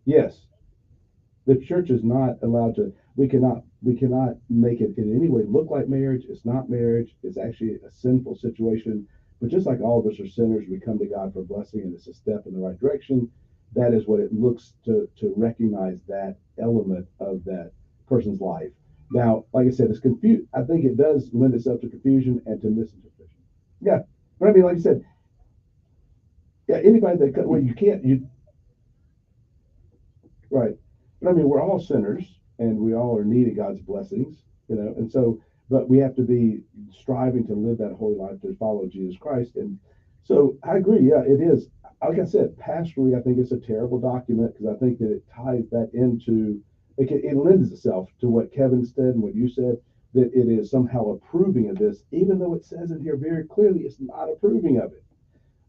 Yes. The church is not allowed to. We cannot make it in any way look like marriage. It's not marriage. It's actually a sinful situation. But just like all of us are sinners, we come to God for blessing, and it's a step in the right direction. That is what it looks to recognize that element of that person's life. Now, like I said, it's confused. I think it does lend itself to confusion and to misinterpretation. Yeah, but I mean, like I said, yeah, anybody that well, you can't you right. But I mean, we're all sinners and we all are needing God's blessings, and so, but we have to be striving to live that holy life to follow Jesus Christ. And so I agree. Yeah, it is. Like I said, pastorally, I think it's a terrible document because I think that it ties that into, it lends itself to what Kevin said and what you said, that it is somehow approving of this, even though it says in here very clearly it's not approving of it.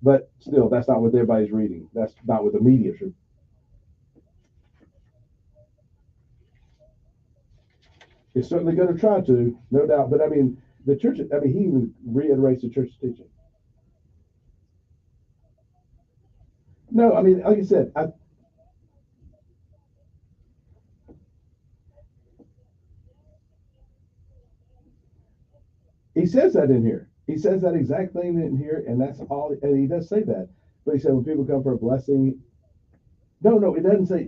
But still, that's not what everybody's reading. That's not what the media should. It's certainly going to try to, no doubt. But I mean, the church, I mean, he even reiterates the church's teaching. No, I mean, like I said, he says that in here. He says that exact thing in here, and that's all. And he does say that. But he said when people come for a blessing, no, no, it doesn't say.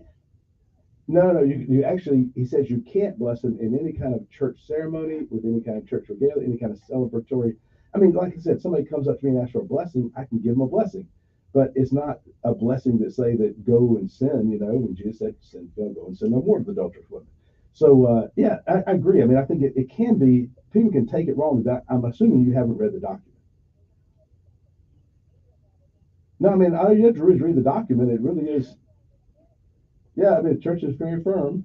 No, no, you actually, he says you can't bless them in any kind of church ceremony, with any kind of church regalia, any kind of celebratory. I mean, like I said, somebody comes up to me and asks for a blessing, I can give them a blessing. But it's not a blessing that say that go and sin, when Jesus said, sin, go and sin no more with adulterous women. So, yeah, I agree. I mean, I think it can be, people can take it wrong. That I'm assuming you haven't read the document. No, I mean, all you have to do is read the document. It really is. Yeah, I mean, the church is very firm.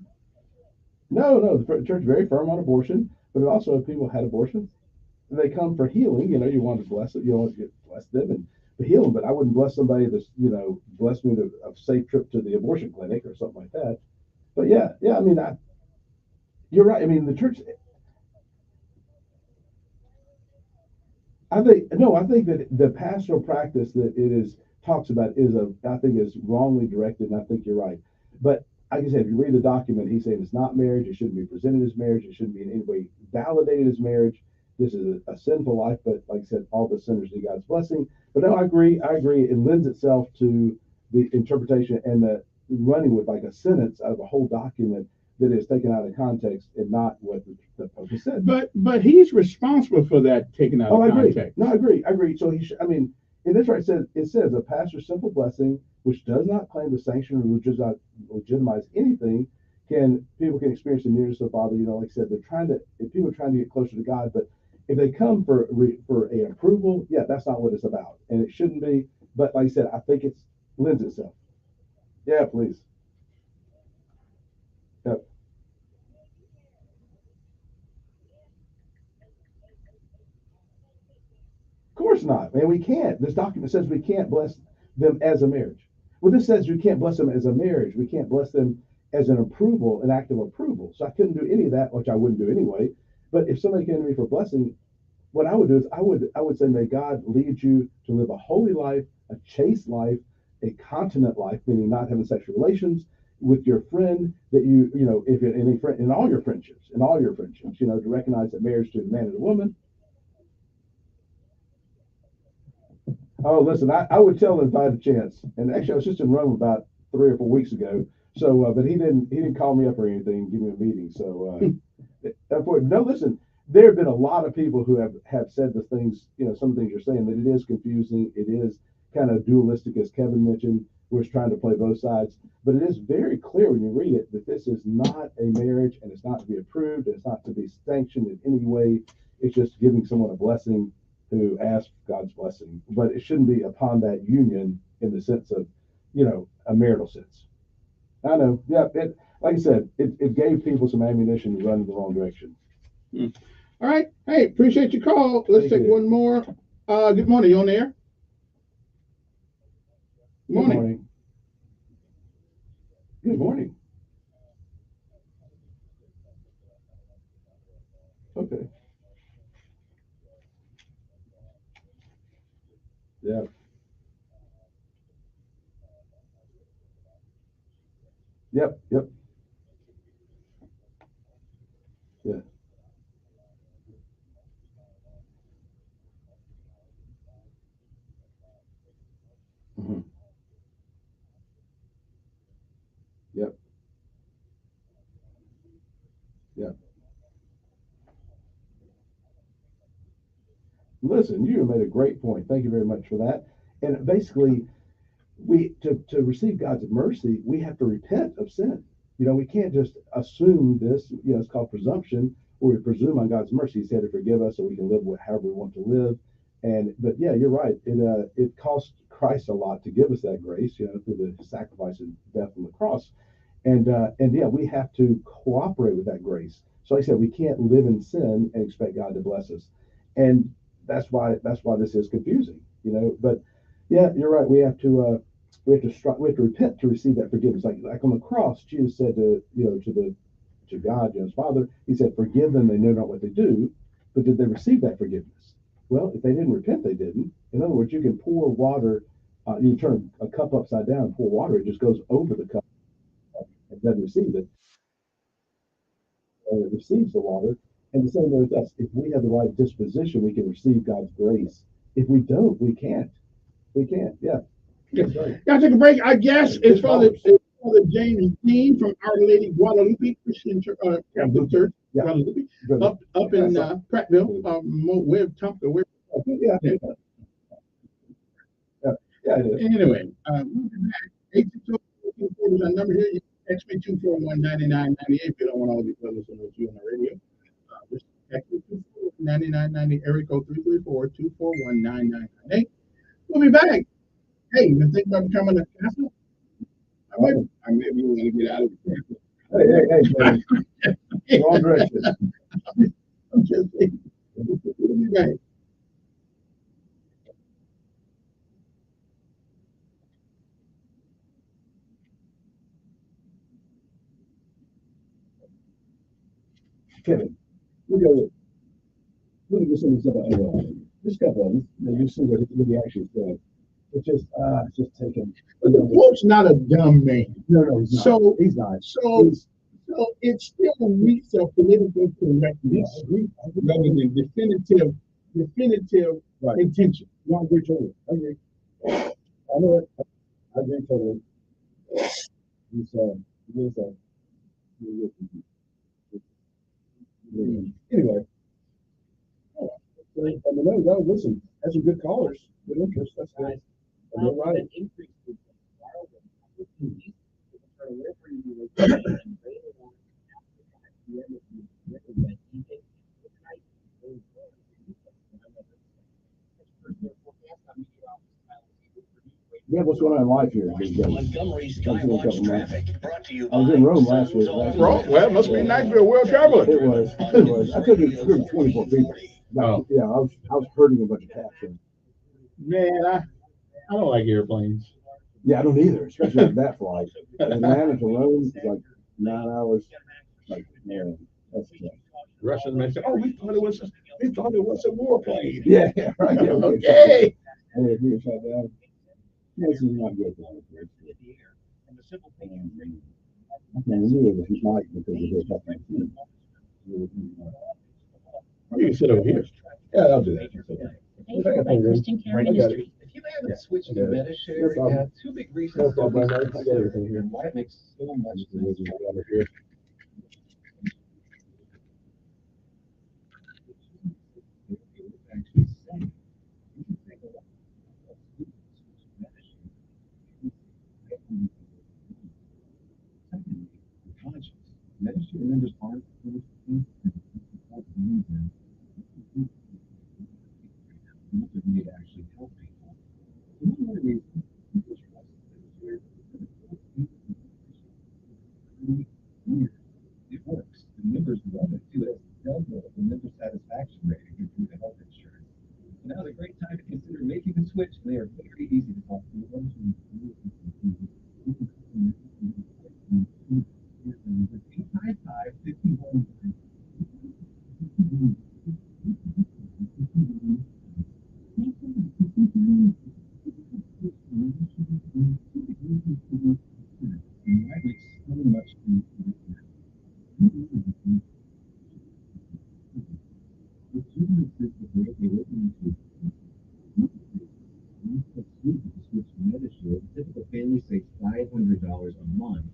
No, no, the church is very firm on abortion, but also if people had abortions, they come for healing. You want to bless it, you want to bless them and heal them. But I wouldn't bless somebody that's, bless me with a safe trip to the abortion clinic or something like that. But yeah, yeah, I mean, you're right. I mean, the church. I think no. I think that the pastoral practice that it is talks about I think is wrongly directed, and I think you're right. But like I said, if you read the document, he's saying it's not marriage. It shouldn't be presented as marriage. It shouldn't be in any way validated as marriage. This is a sinful life, but like I said, all the sinners need God's blessing. But no, I agree. I agree. It lends itself to the interpretation and the running with like a sentence out of a whole document that is taken out of context and not what the Pope has said. But he's responsible for that taken out Oh, of I agree. context. No, I agree. I agree. So I mean, in this right, it says a pastor's simple blessing, which does not claim to sanction or legitimize anything, people can experience the nearness of the Father. Like I said, if people are trying to get closer to God, but if they come for a approval, yeah, that's not what it's about, and it shouldn't be. But like I said, I think it lends itself. Yeah, please. Yep. Of course not, man. We can't. This document says we can't bless them as a marriage. Well, this says we can't bless them as a marriage. We can't bless them as an act of approval. So I couldn't do any of that, which I wouldn't do anyway. But if somebody came to me for blessing, what I would do is I would say, may God lead you to live a holy life, a chaste life, a continent life, meaning not having sexual relations with your friend that if you're any friend in all your friendships, to recognize that marriage to the man and the woman. Oh, listen, I would tell him if I had a chance. And actually, I was just in Rome about 3 or 4 weeks ago. So, but he didn't call me up or anything, give me a meeting. So, no, listen, there have been a lot of people who have said the things, some of the things you're saying, that it is confusing. It is kind of dualistic, as Kevin mentioned. We're trying to play both sides, but it is very clear when you read it that this is not a marriage, and it's not to be approved, and it's not to be sanctioned in any way. It's just giving someone a blessing who ask God's blessing, but it shouldn't be upon that union in the sense of, a marital sense. I know, yeah. Like I said, it gave people some ammunition to run in the wrong direction. All right. Hey, appreciate your call. Let's Thank take you. one more. Good morning. You on there? Good Good morning. morning. Good morning. Okay. Yeah. Yep. Yep. Yeah. Hmm. Yep. Yep. Listen, you made a great point. Thank you very much for that. And basically, to receive God's mercy, we have to repent of sin. We can't just assume this. It's called presumption, where we presume on God's mercy. He said to forgive us so we can live however we want to live. But yeah, you're right. It cost Christ a lot to give us that grace. Through the sacrifice and death on the cross. And yeah, we have to cooperate with that grace. So like I said, we can't live in sin and expect God to bless us. And that's why this is confusing. But yeah, you're right. We have to repent to receive that forgiveness. Like on the cross, Jesus said to God, His Father, He said, "Forgive them; they know not what they do." But did they receive that forgiveness? Well, if they didn't repent, they didn't. In other words, you can pour water. You turn a cup upside down and pour water; it just goes over the cup. It doesn't receive it, or it receives the water. And the same way with us, if we have the right disposition, we can receive God's grace. If we don't, we can't. We can't. Yeah. That's right. Gotta take a break. I guess it's Father James Dean from Our Lady Guadalupe Christian Catholic Church, Yeah. Guadalupe, Good. up in That's Prattville, Webb, Thompson, Webb. Yeah. Yeah. Yeah. It is. Anyway, we'll be back. 822 is our number here. You can text me 241-9998 if you don't want all these brothers to know you on the radio. Just text me 241-9998, area code 334-241-9998. We'll be back. Hey, you think about becoming a Catholic? I maybe want to get out of it. Hey, wrong direction. I'm just saying. We'll be back. Kevin, we go. Look at this one stuff about this couple of them. You see what he actually said. It's just taken. The Pope's not a dumb man. No, he's not. So He's not. So it still meets a political correctness rather than definitive intention. No, I agree totally. I agree. I know it. I agree totally. He's anyway. I mean, no, listen, that's some good callers, good interest. That's good. You're right. Yeah, what's going on in life here? Montgomery's Skywatch Traffic, brought to you I was in Rome last week. Rome? Well, it must be nice to be a world traveler. It was. I took it through 24 people. Yeah, I was herding a bunch of cats. Man, I don't like airplanes. Yeah, I don't either, especially on that flight. Atlanta to Rome is like 9 hours. Like, man, that's tough. Russians may say, "Oh, we thought it was a warplane." Yeah, right. Yeah, okay. And if we were shut down, this is not good for us. I knew it was nice because of this. You can sit over here. Yeah, I'll do that. by Christian Care Ministries. If you haven't switched to Medishare, two big reasons to be considered and why it makes so much sense. Medishare members aren't need to actually help people. It works. The members love it too. It's double the member satisfaction rating through the health insurance. So now is a great time time to consider making the switch, they are very easy to talk to. 855-51. So much. Typical family saves $500 a month.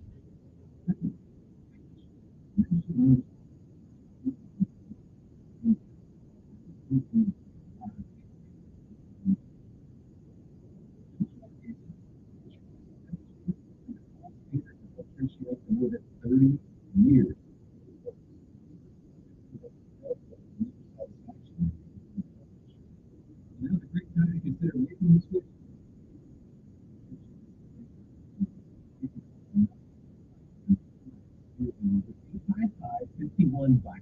For more than 30 years. Now's a great time to consider making the switch. 855-51.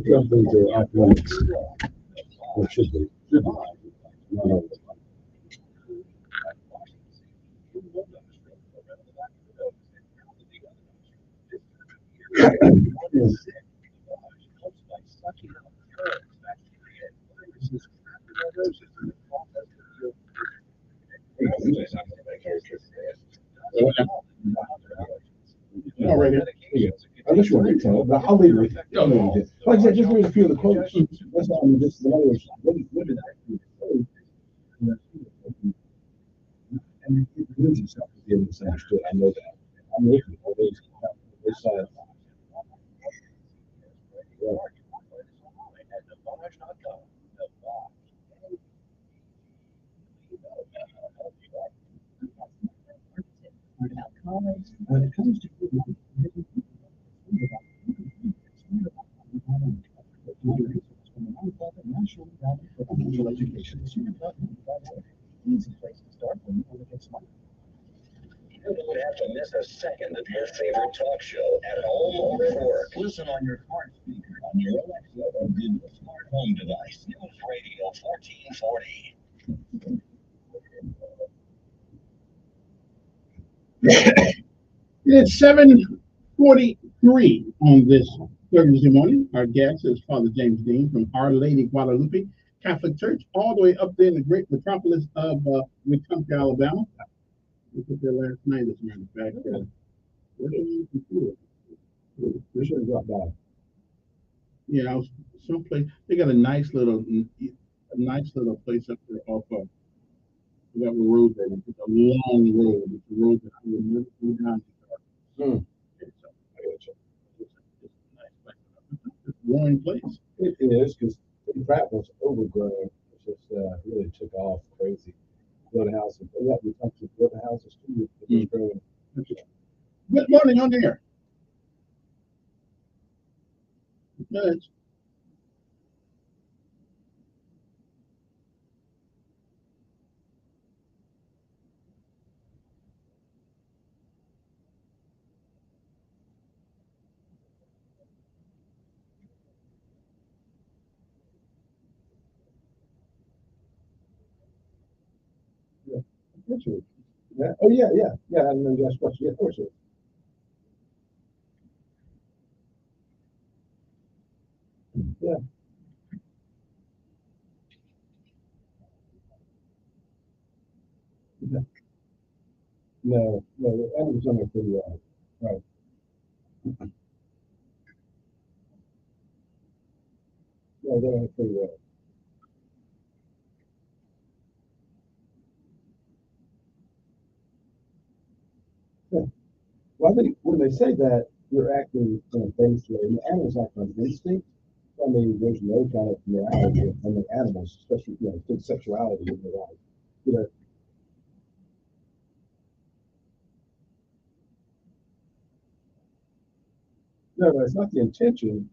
Some things are off limits. Or should be. Not always. All right, here you go. Unless you want to tell, but I'll leave it with you. Don't know you did. Like I said, just read a few of the quotes. That's all. I mean, just the others. What did I do? And it lends itself to being misunderstood. I know that. I'm looking for those. When it comes to National Endowment for Financial Education, easy place to start when you want to get smart. You don't have to miss a second of your favorite talk show at home or at work. Listen on your smart speaker, on your Alexa, or Google smart home device. News Radio 1440. It's 7:43 on this Thursday morning. Our guest is Father James Dean from Our Lady Guadalupe Catholic Church, all the way up there in the great metropolis of Wetumpka, Alabama. We were there last night, as a matter of fact. We should have dropped by. Yeah, I was someplace. They got a nice little place up there off of that road there. It's a long road. It's a road that I would never go down. It's a nice place. It's a roaring place. It is, because the crap was overgrown. It just really took off crazy. Build a house. Yeah, we talked to build a houses too. It was growing. Good morning on there. Good. Yeah. Yeah. Oh yeah, yeah, yeah. I know you asked a question. Yeah, of course it is. Yeah. Yeah. No, the animals on there pretty well. Right. Yeah, they're on it pretty well. Yeah. Well, I think when they say that, you're acting based on the animals act on instinct. I mean, there's no kind of morality in the animals, especially think sexuality in their life. You know, no, it's not the intention.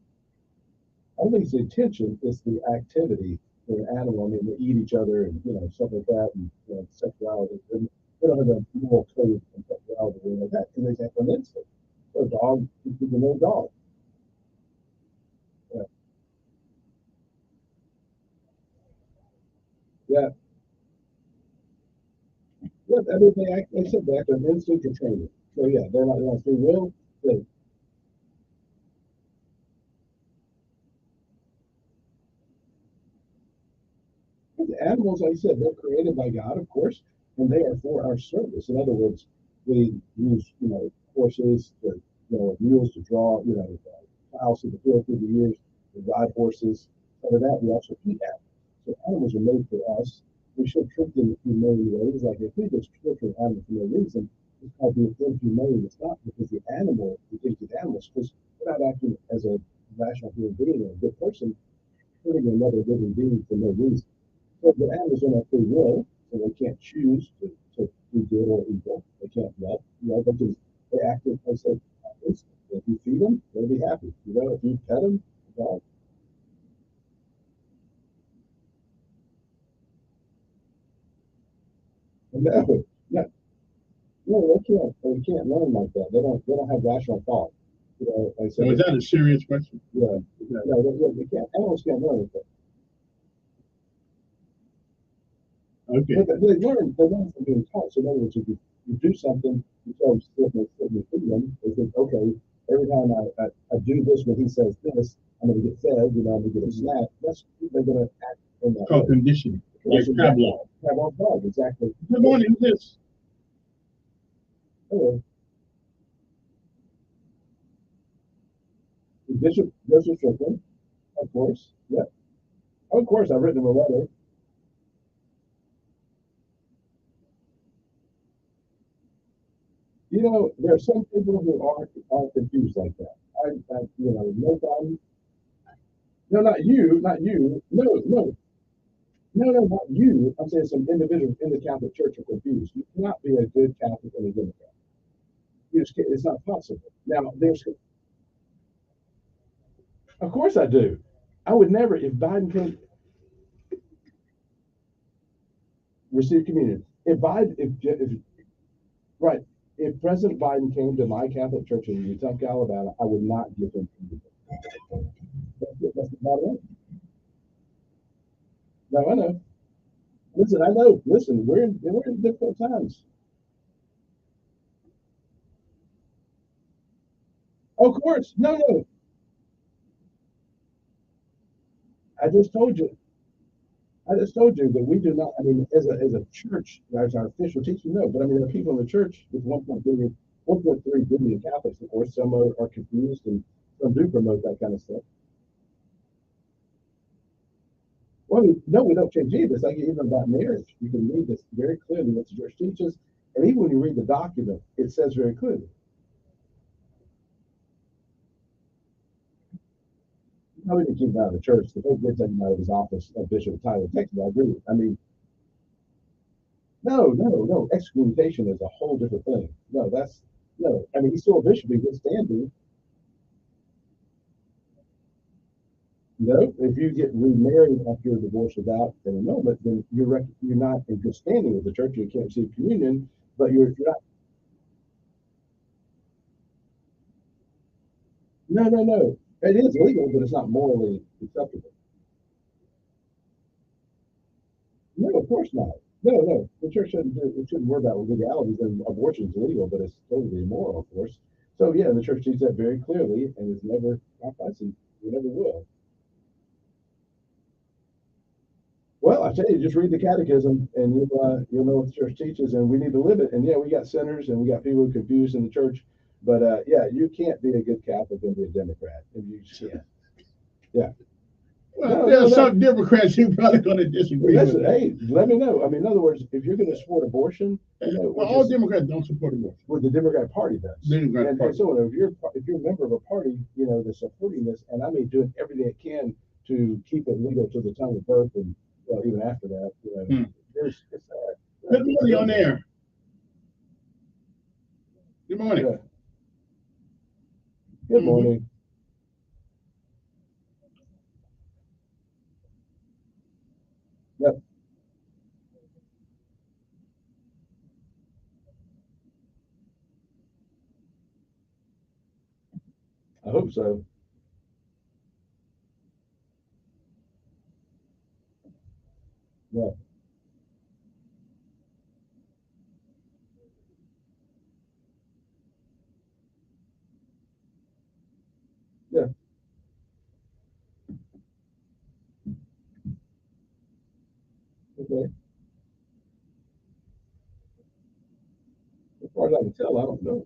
I don't think it's the intention, it's the activity for an animal. I mean, they eat each other and, stuff like that, and, sexuality. And they don't have a moral code and sexuality or like that because they act on instinct. So a dog, people know a dog. Yeah. Yeah. Yeah, I mean, they said they act on instinct and training. So yeah, they're not free will. They, the animals, like I said, they're created by God, of course, and they are for our service. In other words, we use, horses, mules to draw, plows to the field through the years, to ride horses. Other than that, we also eat animals. So animals are made for us. We should treat them in humane ways. Like if we just torture an animal for no reason, it's called being inhumane. It's not because the animal, we think the animals, because we're not acting as a rational human being or a good person, hurting another living being for no reason. So the animals don't have free will, so they can't choose to do good or evil. They can't love, because they act as they if you feed them, they'll be happy. If you pet them, well, no, no, no, they can't learn like that. They don't have rational thought. Like I said, So is that a serious question? Yeah, no, they can't. Animals can't learn anything. Okay. But they learn from being taught. So in other words, if you do something, you tell them still feed them. They think, okay, every time I do this when he says this, I'm going to get fed. I'm going to get a snack. They're going to act in that Called way. conditioning. Like Pavlov. Pavlov's dog, exactly. Good morning, this. Hello. Bishop Strickland, of course. Yeah. Of course, I've written him a letter. There are some people who are confused like that. No problem. No, not you, not you. No, not you. I'm saying some individuals in the Catholic Church are confused. You cannot be a good Catholic and a Democrat. It's not possible. Now, of course I do. I would never, if Biden came, receive communion. Right, if President Biden came to my Catholic church in Utah, Alabama, I would not give him communion. That's about it. No, I know. Listen, I know. Listen, we're in difficult times. Of course, no. I just told you. That we do not. I mean, as a church, as our official teaching, no. But I mean, there are people in the church with 1.3 billion Catholics. Of course, some are confused, and some do promote that kind of stuff. Well, no, we don't change either. It's like even about marriage. You can read this very clearly what the church teaches, and even when you read the document, it says very clearly. No, we didn't keep him out of the church. The Pope did take him out of his office of Bishop of Tyler, Texas. I agree. I mean, no. Excommunication is a whole different thing. No. I mean, he's still a bishop in good standing. No, if you get remarried after you're divorced without an annulment, then you're not in good standing with the church. You can't receive communion, but you're not. No. It is legal, but it's not morally acceptable. No, of course not. No. The church shouldn't worry about legalities, and abortion is legal, but it's totally immoral, of course. So yeah, the church teaches that very clearly, and it's never compromised, and we never will. Well, I tell you, just read the catechism, and you'll know what the church teaches, and we need to live it. And yeah, we got sinners, and we got people confused in the church, but yeah, you can't be a good Catholic and be a Democrat. And you just can't. Yeah. Well, there are some Democrats who probably going to disagree. Listen, hey, let me know. I mean, in other words, if you're going to support abortion, all Democrats don't support abortion. Well, the Democrat Party does. Democrat Party. And so if you're a member of a party, that's supporting this, and I mean doing everything it can to keep it legal to the time of birth, and even after that, it's Good morning on air. Good morning. Yeah. Good morning. I hope so. Yeah. Yeah. Okay. As far as I can tell, I don't know.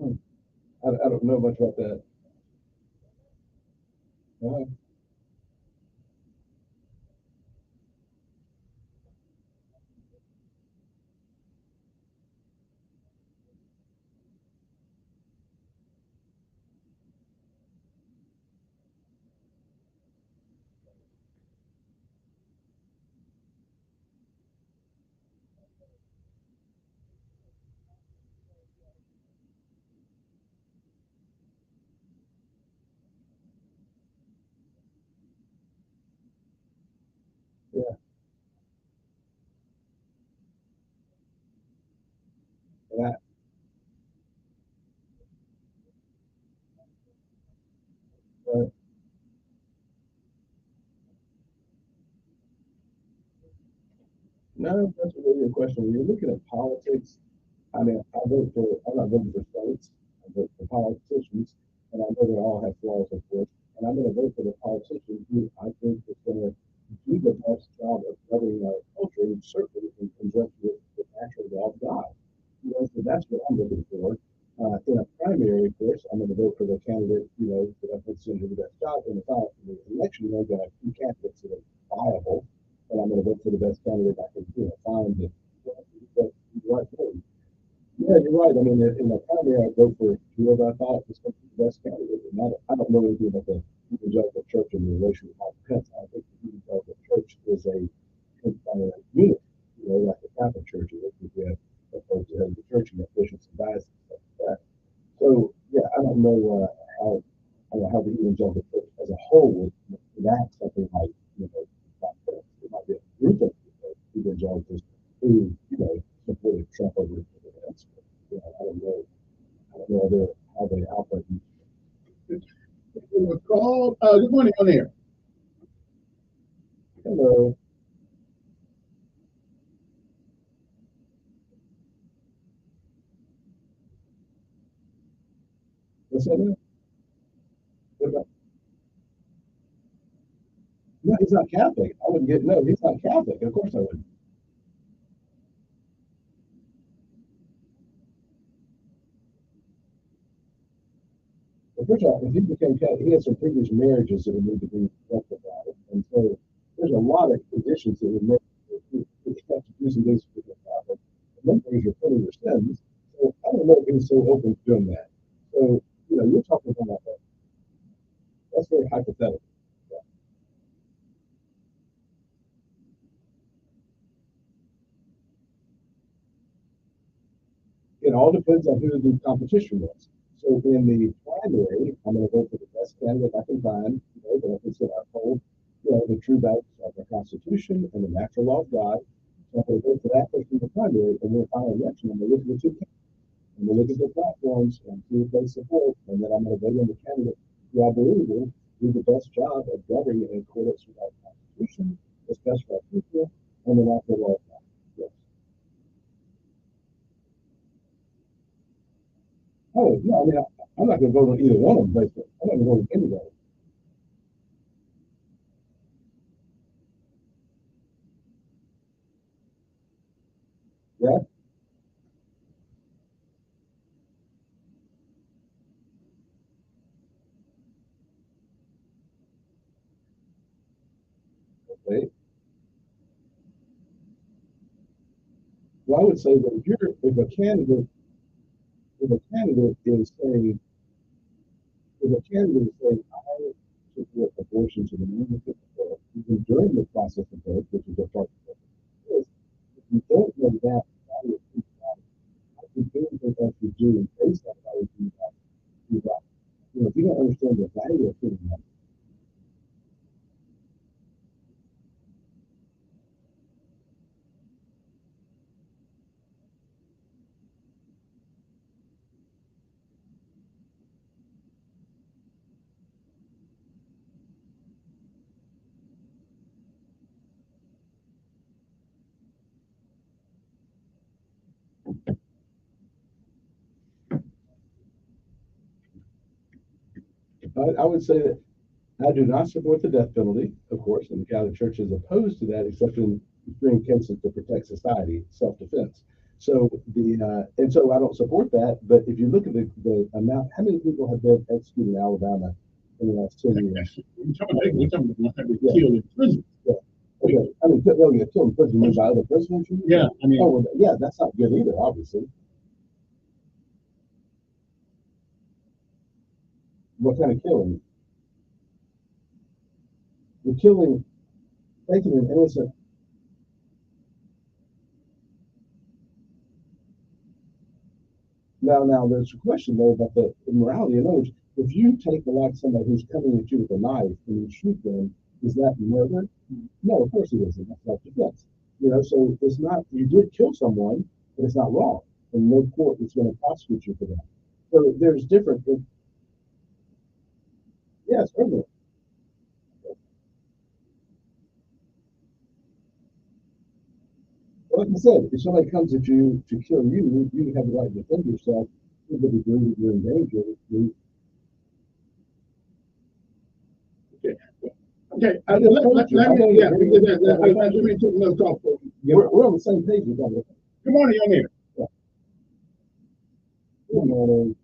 Hmm. I don't know much about that. Uh, yeah. And no, that's a really good question. When you're looking at politics, I mean, I'm not voting for states, I vote for politicians, and I know they all have flaws, of course. And I'm going to vote for the politician who I think is going to do the best job of governing our culture, and certainly in conjunction with the natural law of God. You know, so that's what I'm looking for. In a primary, of course, I'm going to vote for the candidate, you know, that I think is going to do the best job. And if I, in the election, I'm going to have two candidates that are viable, and I'm going to vote for the best candidate I can, you know, find that, that right thing. Yeah, you're right. I mean, in the primary, I vote for whoever I thought was going to be the best candidate. And I don't know anything about the evangelical church and the relation with Mike Pence. I think the evangelical church is a unit, you know, like the Catholic Church is. We have folks that have the church and have bishops and dioceses and stuff like that. So, yeah, I don't know how I don't know how the evangelical church as a whole would enact something like, you know, Mike Pence. It might be a group of evangelicals who, you know, supported Trump over the Pence. You know, I don't know how they operate. Good morning on air. Hello. What's that now? What about? No, he's not Catholic. I wouldn't get, no, he's not Catholic. Of course I wouldn't. Well, first of all, if he became Catholic, he had some previous marriages that would need to be rectified. And so there's a lot of conditions that would make you have to do some things to become Catholic. And one thing is you're putting your sins. So I don't know if he's so open to doing that. So, you know, you're talking about that. That's very hypothetical. Yeah. It all depends on who the competition was. So in the primary, I'm going to vote for the best candidate I can find, you know, that I consider uphold, you know, the true values of the Constitution and the natural law of God. So I'm going to vote for that person in the primary, and then the final election, I'm going to look at the two candidates, and we'll look at their platforms and see if they support, and then I'm going to vote on the candidate who I believe will do the best job of governing in accordance with our Constitution, what's best for our people, and the natural law of God. Yes. Oh, no, I mean, I'm not going to vote on either one of them, basically. I'm not going to vote on anybody. Yeah, okay. Well, I would say that if a candidate is saying, if a candidate is saying, I support abortion to the limit of birth, even during the process of birth, which is a part of it, if you don't know that value of human life, how can you do anything else you do and base that value of human life? You know, if you don't understand the value of human life, I would say that I do not support the death penalty, of course, and the Catholic Church is opposed to that, except in extreme cases to protect society, self-defense. So and so I don't support that. But if you look at the amount, how many people have been executed in Alabama in the last 10 years? We're talking about killed in prison. Yeah. Okay. I mean, they'll get killed in prison by other prisoners. Yeah. I mean, oh, well, yeah, that's not good either, obviously. What kind of killing? You're killing, taking an innocent. Now, there's a question though about the morality. In other words, if you take the life of somebody who's coming at you with a knife and you shoot them, is that murder? No, of course it isn't. That's self-defense. So it's not. You did kill someone, but it's not wrong, and no court is going to prosecute you for that. So there's different. Yeah, it's criminal. Like I said, if somebody comes at you to kill you, you have the right to defend yourself to the degree that you're in danger. Okay. Let me take another call. We're on the same page with that. Good morning, young man. Yeah. Good morning.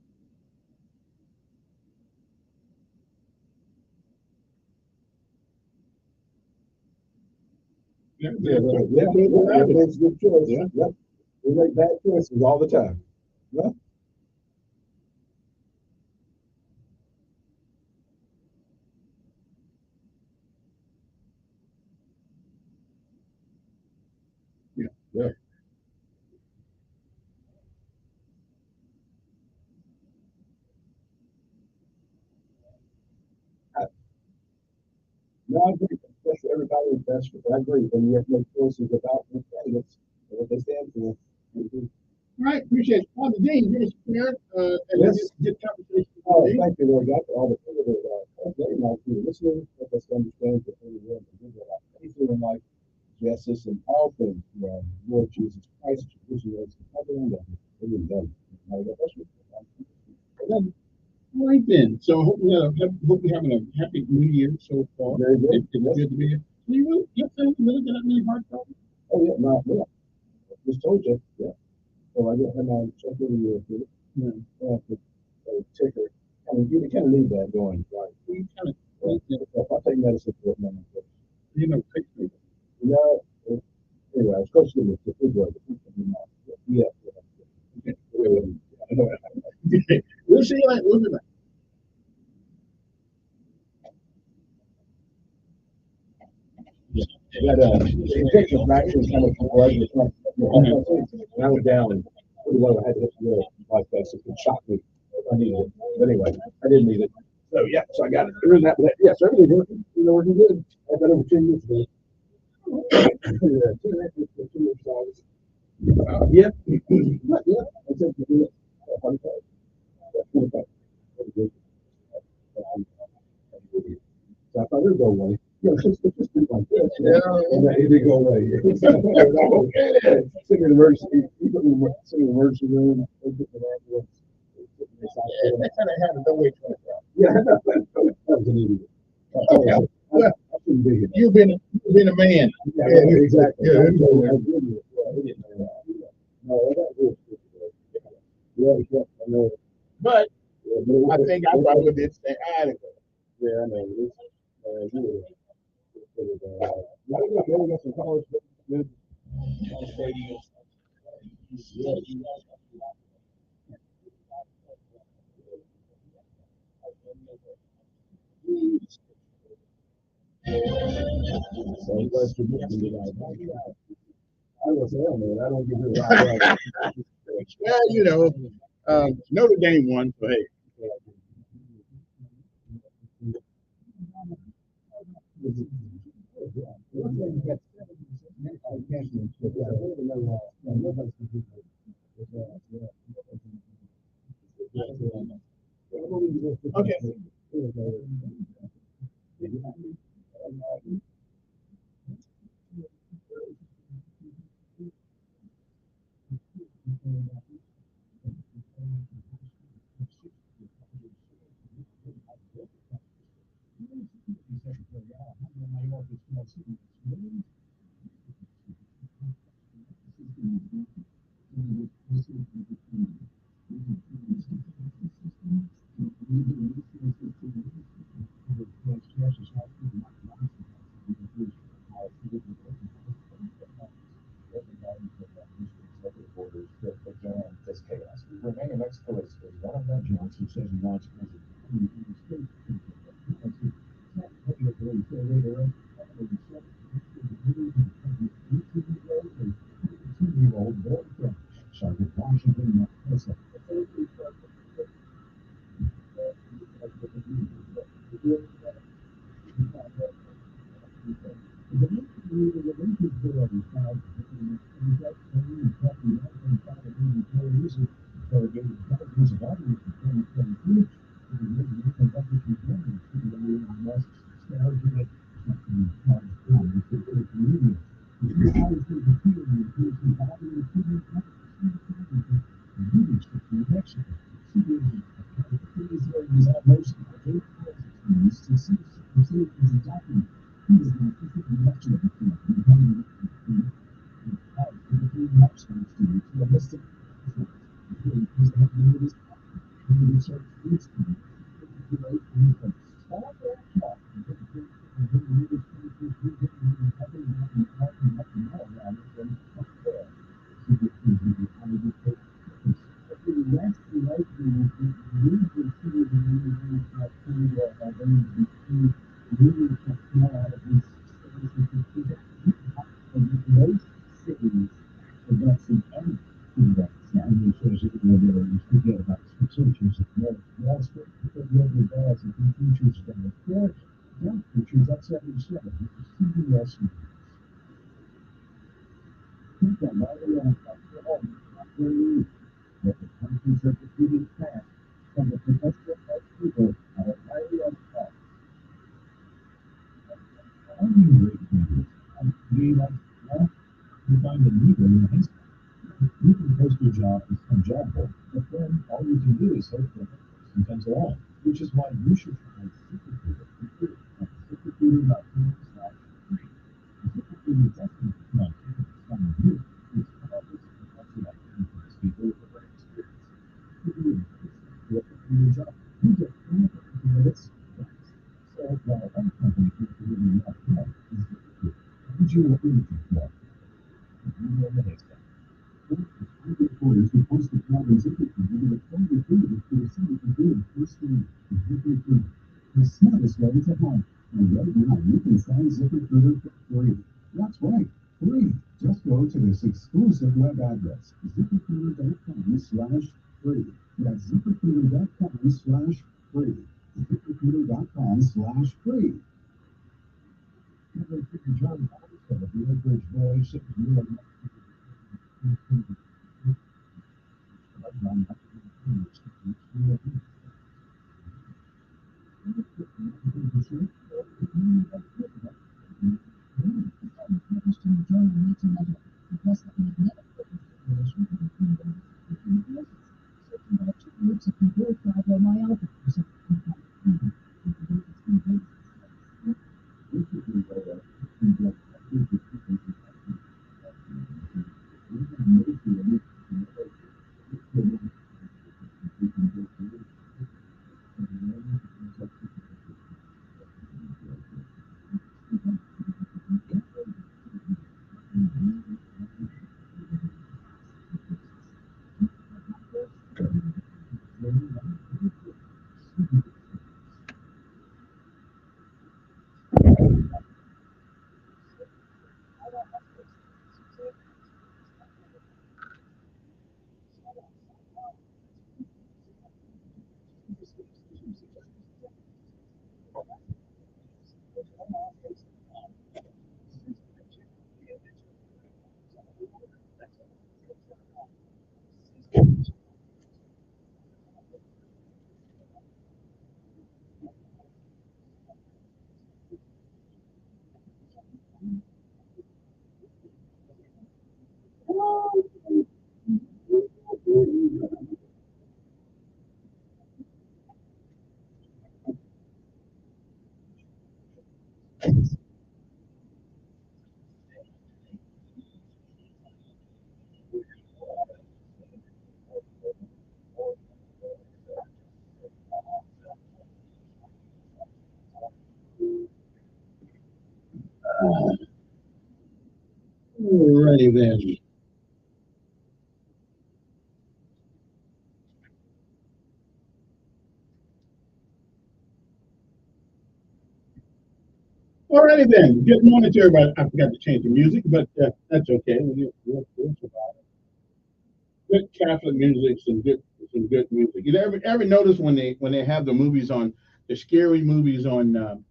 Yeah, it's a good choice. Yeah. Yep. We make bad choices all the time. Yeah. Yeah. No, I agree. Especially everybody is best. I agree. And you have to make choices about the candidates and what they stand for. All right, appreciate it. Father Dean, give us a prayer. Yes. Good conversation. Thank you, Lord God, for all the people that are very nice to listening. Help us to understand that we will do that. Faithful in life, justice, and all things. Lord Jesus Christ, who is the cover and done. Amen. All right then. So hope you're having a happy New Year so far. Very good. It's good to be here. Your family really got any heart problems? Oh yeah, I just told you. Yeah. So I get him on check every year. Yeah. Ticker. You kind of need that going. Right. You kind of. If I take medicine for it, fix me. No. Anyway, I was supposed to give it to food. Yeah. We'll see you later. We'll be back. That infection fraction kind of when I was down and pretty low, I had to hit the like that, so it shocked me. I needed it. But anyway, I didn't need it. So yeah, so I got it. Other than that, but yes, everything's working. Working good. I've got over 10 years ago. Yeah. I think we do it. So I thought it would go away. Yeah, it's just been like this. Yeah. And it did go away. Sitting in emergency, sitting in emergency room, They kind of had a no way to yeah, that was an idiot. I shouldn't be here. You've been a man. Yeah, exactly. Yeah, I know. But I think I probably did say adequate. Yeah, I know. We got some college. Good. I was hell, man. I don't give it a Well, Notre Dame won, so hey. Okay. Orders that began this chaos. Remain in Mexico is one of them. Johnson says he wants two-year-old boyfriend. Sergeant Washington All righty then. Good morning to everybody. I forgot to change the music, but that's okay. We'll survive. Good Catholic music, some good music. You ever notice when they have the movies on the scary movies on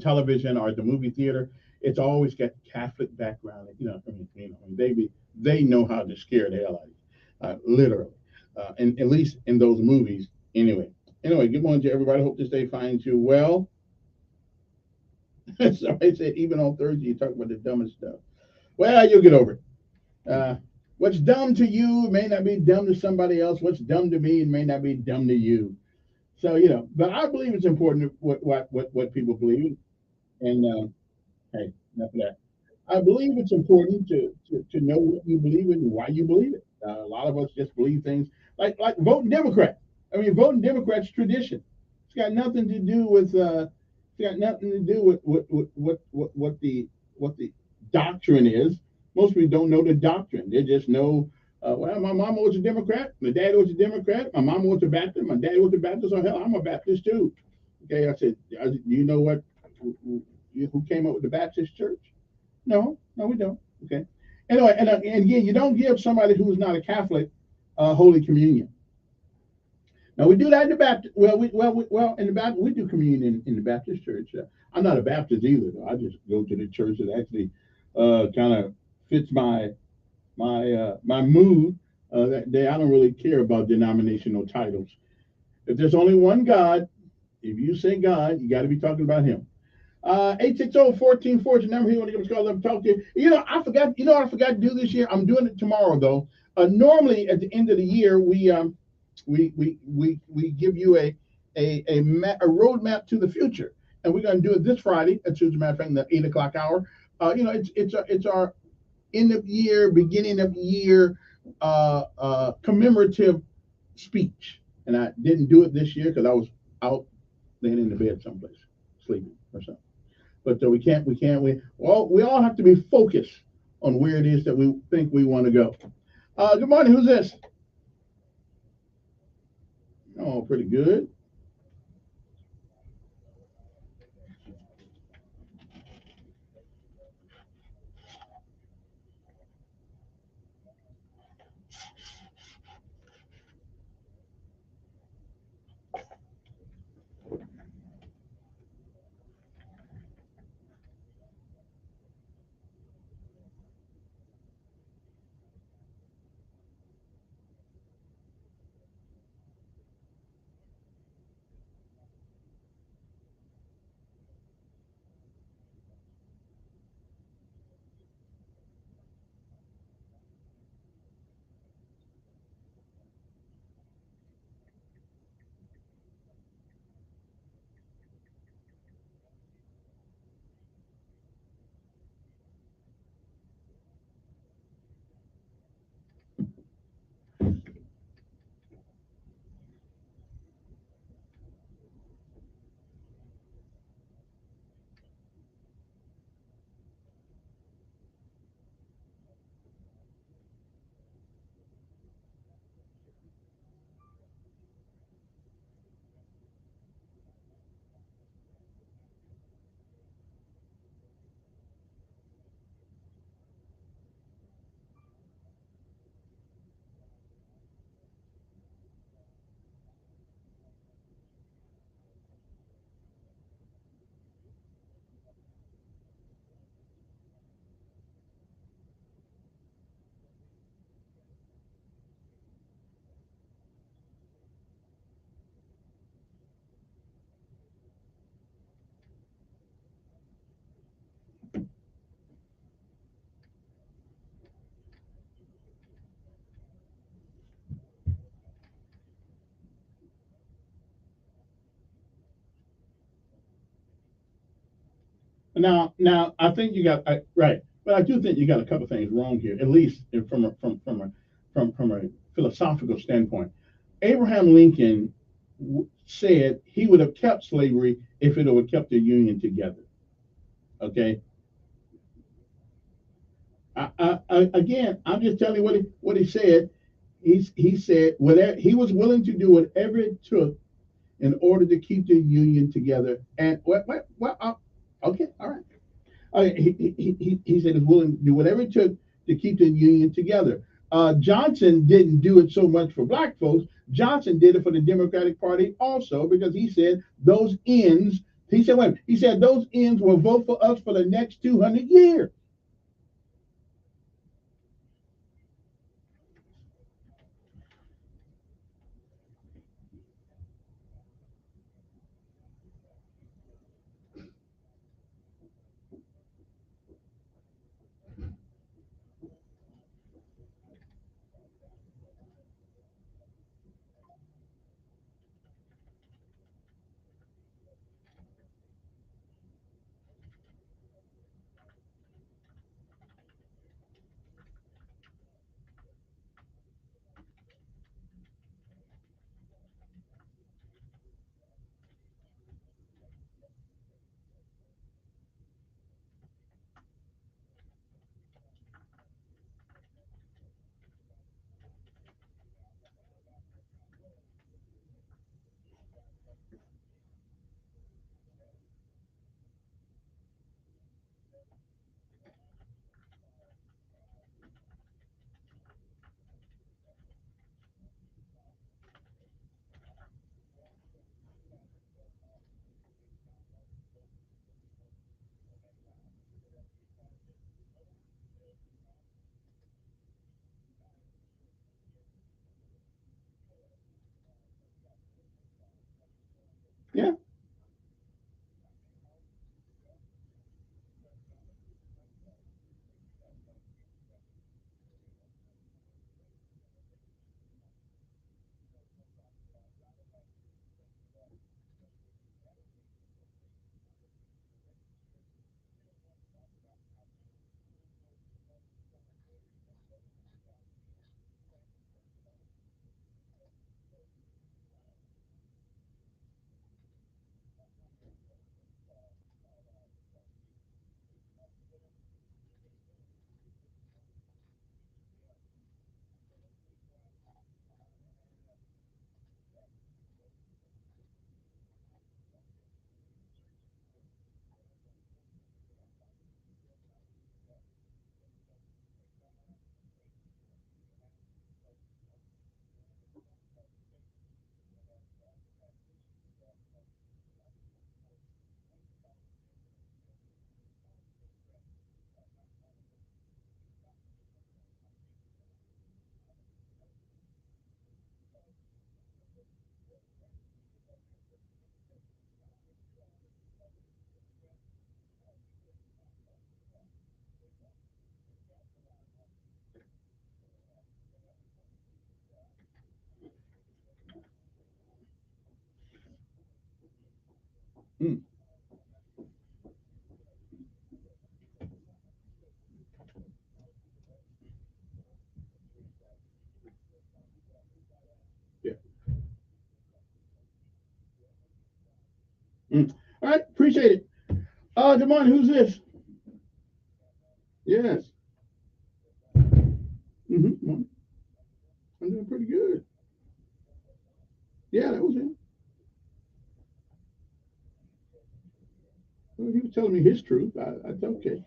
television or the movie theater, it's always got Catholic background. They know how to scare the hell out of you, literally, and at least in those movies. Anyway, good morning to everybody. Hope this day finds you well. Somebody said even on Thursday you talk about the dumbest stuff. Well, you'll get over it. What's dumb to you may not be dumb to somebody else. What's dumb to me may not be dumb to you. So but I believe it's important what people believe, and hey, enough of that. I believe it's important to know what you believe in and why you believe it. A lot of us just believe things like voting Democrat. I mean, voting Democrat's tradition. It's got nothing to do with what the doctrine is. Most people don't know the doctrine. They just know. Well, my mama was a Democrat. My dad was a Democrat. My mama was a Baptist. My dad was a Baptist. So hell, I'm a Baptist too. Okay, I said, do you know who came up with the Baptist church? No, we don't. Okay. Anyway, and again, you don't give somebody who's not a Catholic Holy Communion. Now we do that in the Baptist. Well, in the Baptist we do communion in the Baptist church. I'm not a Baptist either. Though. I just go to the church that actually kind of fits my mood. That day I don't really care about denominational titles. If there's only one God, if you say God, you got to be talking about Him. 860-1440 number here. Want to give us a call? Let me talk to you. I forgot. I forgot to do this year. I'm doing it tomorrow though. Normally at the end of the year we give you a roadmap to the future, and we're going to do it this Friday. As a matter of fact, in the 8 o'clock hour. It's our end of year, beginning of year commemorative speech, and I didn't do it this year because I was out laying in the bed someplace sleeping or something. But we all have to be focused on where it is that we think we want to go. Good morning. Who's this? Oh, pretty good. Now, I think you got right, but I do think you got a couple things wrong here, at least from a philosophical standpoint. Abraham Lincoln said he would have kept slavery if it would have kept the Union together. Okay. Again, I'm just telling you what he said. He said whatever he was willing to do whatever it took in order to keep the Union together. And Okay, all right. He said he's willing to do whatever it took to keep the union together. Johnson didn't do it so much for black folks. Johnson did it for the Democratic Party also because he said those ends. He said, wait, he said those ends will vote for us for the next 200 years. Yeah. Mm. Yeah. Mm. All right. Appreciate it. Good morning. Who's this? Yes. Mm-hmm. I'm doing pretty good. Yeah, that was him. Well, he was telling me his truth. That's okay.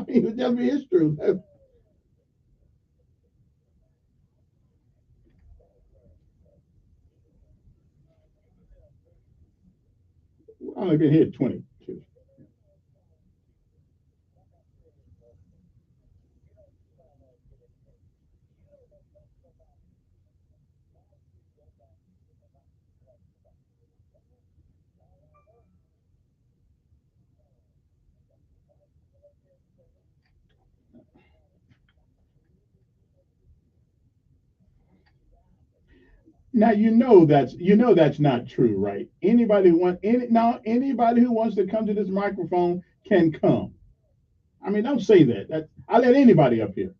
He was telling me his truth. I've only been here 22. Now that's not true, right? Anybody who wants to come to this microphone can come. I mean, don't say that. I let anybody up here.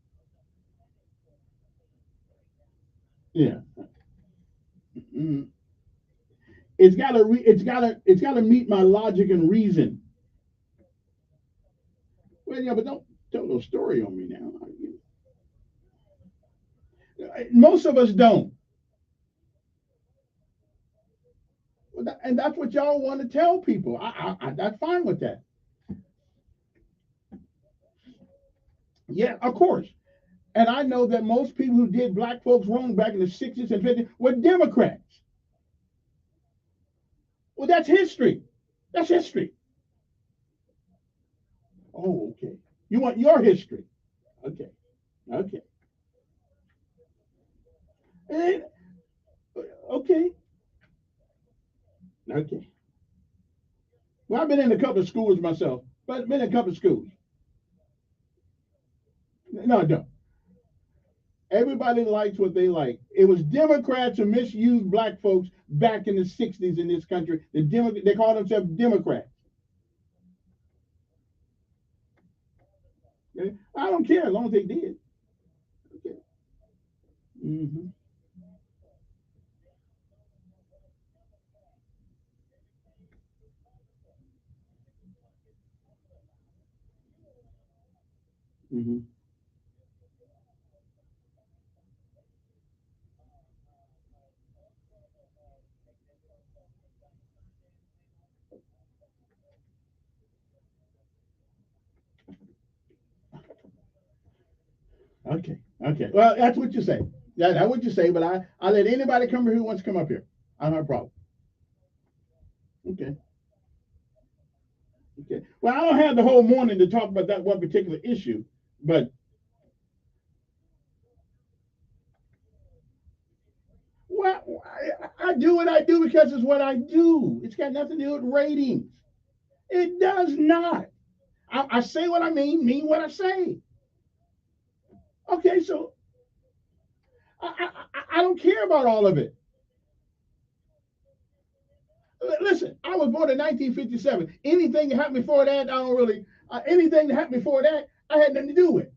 Yeah. Mm. It's gotta meet my logic and reason. Well, yeah, but don't tell no story on me now. Most of us don't. And that's what y'all want to tell people. That's fine with that. Yeah, of course. And I know that most people who did black folks wrong back in the 60s and 50s were Democrats. Well, that's history. That's history. Oh, okay. You want your history. Okay. Okay. And, okay. Okay. Well, I've been in a couple of schools myself, but been in a couple of schools. No, I don't. Everybody likes what they like. It was Democrats who misused black folks back in the 60s in this country. They call themselves Democrats. Okay? I don't care as long as they did. Okay. Mm-hmm. Mm-hmm. Okay. Okay. Well, that's what you say. Yeah, that's what you say. But I let anybody come here who wants to come up here. I don't have a problem. Okay. Okay. Well, I don't have the whole morning to talk about that one particular issue, but well, I do what I do because it's what I do. It's got nothing to do with ratings. It does not. I say what I mean what I say. Okay, so I don't care about all of it. Listen, I was born in 1957. Anything that happened before that, I don't really. Anything that happened before that, I had nothing to do with.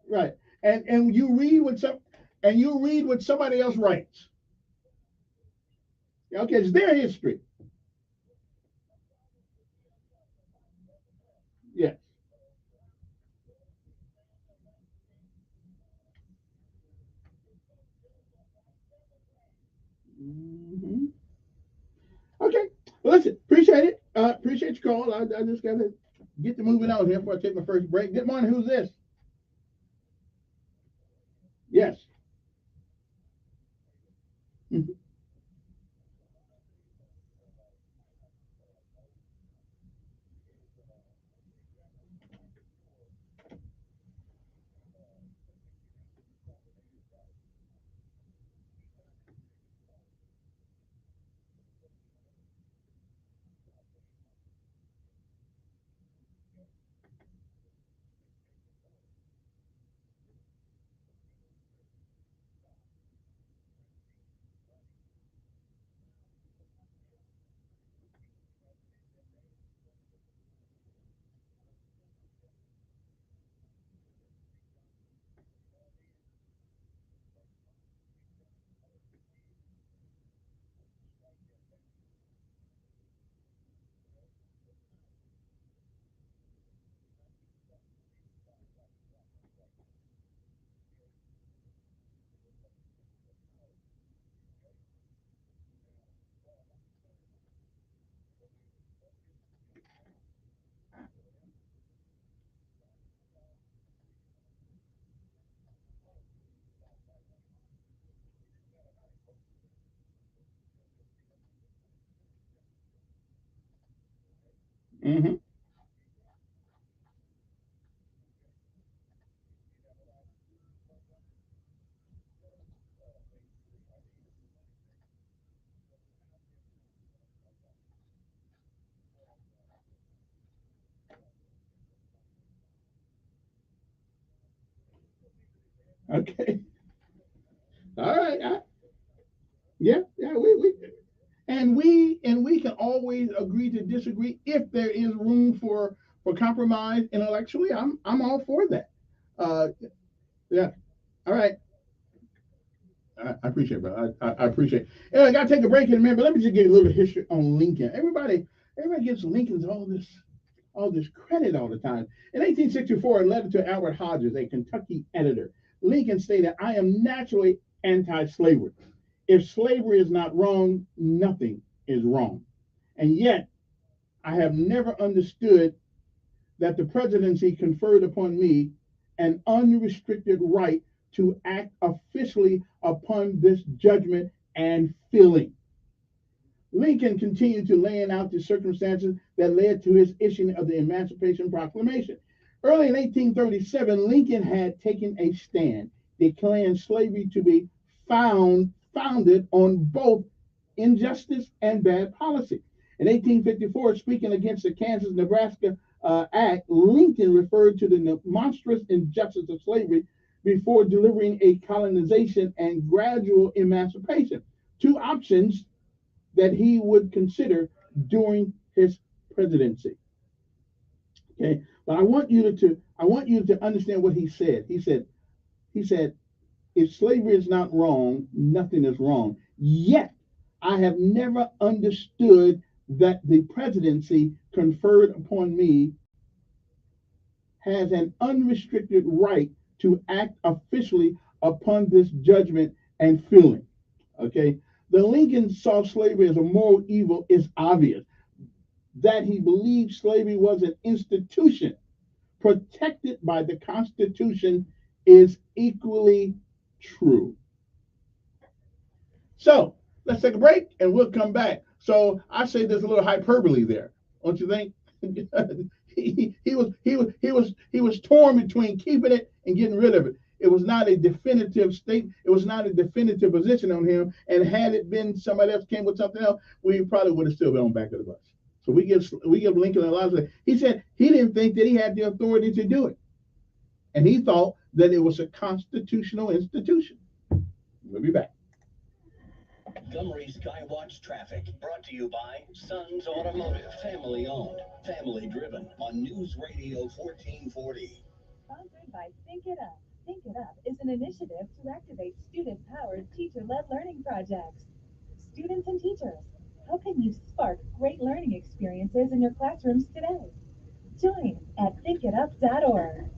Right, and you read what somebody else writes. Okay, it's their history. Yes. Hmm. Okay. Well, listen, appreciate it. Appreciate your call. I just got to get to moving out here before I take my first break. Good morning. Who's this? Yes. Mhm. Hmm. Okay. All right. Yeah. Yeah. We can always agree to disagree if there is room for compromise intellectually. I'm all for that. Uh, yeah. All right. I appreciate it, bro. I appreciate it. Yeah, I got to take a break in a minute, but let me just give you a little history on Lincoln. Everybody gives Lincoln all this credit all the time. In 1864, a letter to Albert Hodges, a Kentucky editor, Lincoln stated, "I am naturally anti-slavery. If slavery is not wrong, nothing is wrong. And yet, I have never understood that the presidency conferred upon me an unrestricted right to act officially upon this judgment and feeling. Lincoln continued to lay out the circumstances that led to his issuing of the Emancipation Proclamation. Early in 1837, Lincoln had taken a stand, declaring slavery to be founded on both injustice and bad policy. In 1854, speaking against the Kansas-Nebraska Act, Lincoln referred to the monstrous injustice of slavery before delivering a colonization and gradual emancipation, two options that he would consider during his presidency. Okay, but I want you to understand what he said. He said, if slavery is not wrong, nothing is wrong. Yet I have never understood that the presidency conferred upon me has an unrestricted right to act officially upon this judgment and feeling. Okay, the Lincoln saw slavery as a moral evil is obvious. That he believed slavery was an institution protected by the Constitution is equally true. So let's take a break and we'll come back. So I say there's a little hyperbole there, don't you think? he was torn between keeping it and getting rid of it. It was not a definitive state. It was not a definitive position on him. And had it been somebody else came with something else, we probably would have still been on the back of the bus. So we give Lincoln a lot of. He said he didn't think that he had the authority to do it, and he thought that it was a constitutional institution. We'll be back. Montgomery Skywatch Traffic, brought to you by Sons Automotive, family owned, family driven, on News Radio 1440. Sponsored by Think It Up. Think It Up is an initiative to activate student-powered, teacher-led learning projects. Students and teachers, how can you spark great learning experiences in your classrooms today? Join at thinkitup.org.